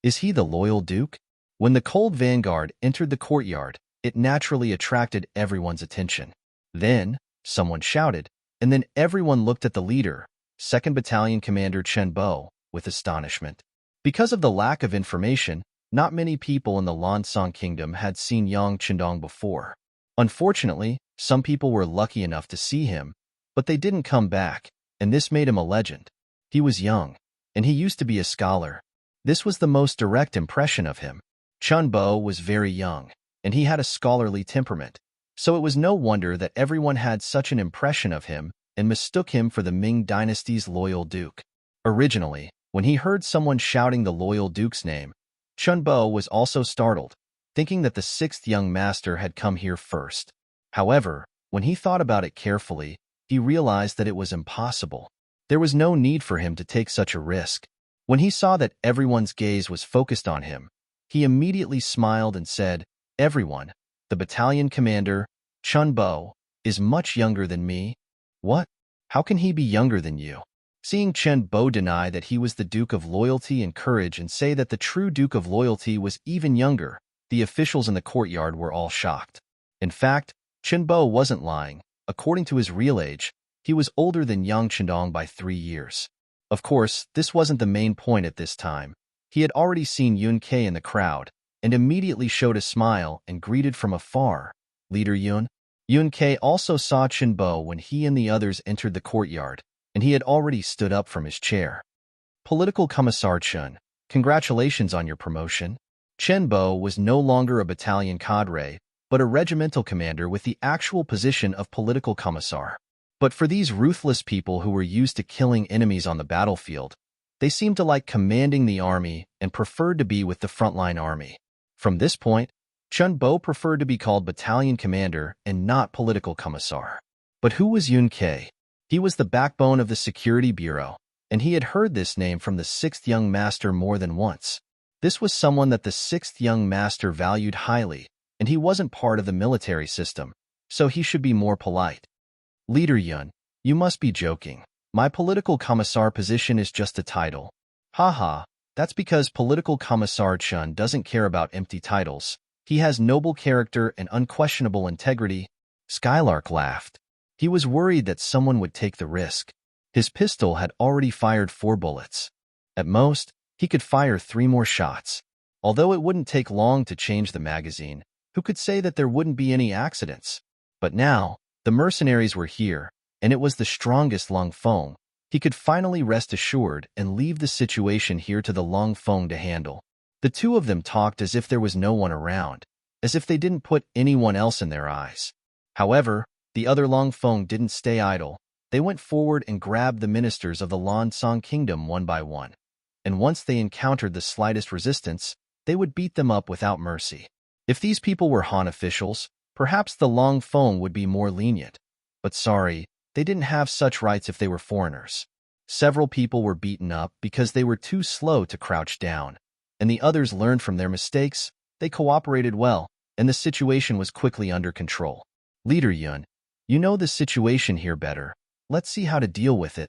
Is he the loyal duke? When the cold vanguard entered the courtyard, it naturally attracted everyone's attention. Then, someone shouted, and then everyone looked at the leader, 2nd Battalion Commander Chen Bo, with astonishment. Because of the lack of information, not many people in the Lansong Kingdom had seen Yang Chendong before. Unfortunately, some people were lucky enough to see him, but they didn't come back, and this made him a legend. He was young, and he used to be a scholar. This was the most direct impression of him. Chen Bo was very young, and he had a scholarly temperament, so it was no wonder that everyone had such an impression of him and mistook him for the Ming dynasty's loyal duke. Originally, when he heard someone shouting the loyal duke's name, Chen Bo was also startled, thinking that the 6th young master had come here first. However, when he thought about it carefully, he realized that it was impossible. There was no need for him to take such a risk. When he saw that everyone's gaze was focused on him, he immediately smiled and said, "Everyone, the battalion commander, Chen Bo, is much younger than me." "What? How can he be younger than you?" Seeing Chen Bo deny that he was the Duke of Loyalty and Courage and say that the true Duke of Loyalty was even younger, the officials in the courtyard were all shocked. In fact, Chen Bo wasn't lying. According to his real age, he was older than Yang Chendong by 3 years. Of course, this wasn't the main point at this time. He had already seen Yun Ke in the crowd, and immediately showed a smile and greeted from afar, "Leader Yun." Yun Ke also saw Chen Bo when he and the others entered the courtyard, and he had already stood up from his chair. "Political Commissar Chen, congratulations on your promotion." Chen Bo was no longer a battalion cadre, but a regimental commander with the actual position of political commissar. But for these ruthless people who were used to killing enemies on the battlefield, they seemed to like commanding the army and preferred to be with the frontline army. From this point, Chen Bo preferred to be called battalion commander and not political commissar. But who was Yun Ke? He was the backbone of the security bureau, and he had heard this name from the 6th young master more than once. This was someone that the 6th young master valued highly, and he wasn't part of the military system, so he should be more polite. "Leader Yun, you must be joking. My political commissar position is just a title." "Haha, that's because political commissar Chen doesn't care about empty titles. He has noble character and unquestionable integrity." Skylark laughed. He was worried that someone would take the risk. His pistol had already fired 4 bullets. At most, he could fire 3 more shots. Although it wouldn't take long to change the magazine, who could say that there wouldn't be any accidents? But now, the mercenaries were here, and it was the strongest Long Feng. He could finally rest assured and leave the situation here to the Long Feng to handle. The two of them talked as if there was no one around, as if they didn't put anyone else in their eyes. However, the other Long Feng didn't stay idle. They went forward and grabbed the ministers of the Lansong Kingdom one by one. And once they encountered the slightest resistance, they would beat them up without mercy. If these people were Han officials, perhaps the Long Feng would be more lenient. But sorry, they didn't have such rights if they were foreigners. Several people were beaten up because they were too slow to crouch down. and the others learned from their mistakes, they cooperated well, and the situation was quickly under control. Leader Yun, you know the situation here better. Let's see how to deal with it.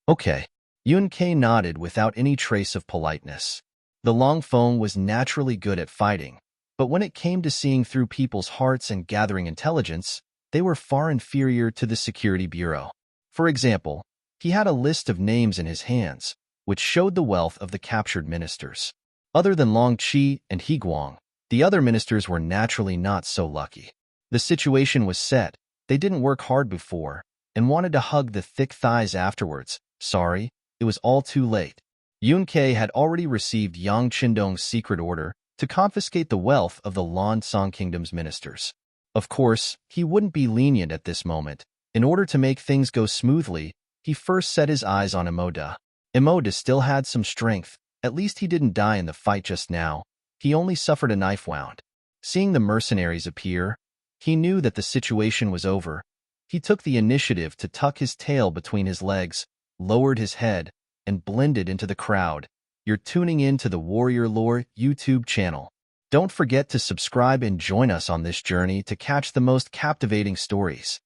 Okay. Yun Ke nodded without any trace of politeness. The Long Feng was naturally good at fighting, but when it came to seeing through people's hearts and gathering intelligence, they were far inferior to the Security Bureau. For example, he had a list of names in his hands, which showed the wealth of the captured ministers. Other than Long Qi and He Guang, the other ministers were naturally not so lucky. The situation was set, they didn't work hard before, and wanted to hug the thick thighs afterwards. Sorry, it was all too late. Yun Ke had already received Yang Qindong's secret order to confiscate the wealth of the Lan Song Kingdom's ministers. Of course, he wouldn't be lenient at this moment. In order to make things go smoothly, he first set his eyes on Emoda. Emoda still had some strength. At least he didn't die in the fight just now. He only suffered a knife wound. Seeing the mercenaries appear, he knew that the situation was over. He took the initiative to tuck his tail between his legs, lowered his head, and blended into the crowd. You're tuning in to the Warrior Lore YouTube channel. Don't forget to subscribe and join us on this journey to catch the most captivating stories.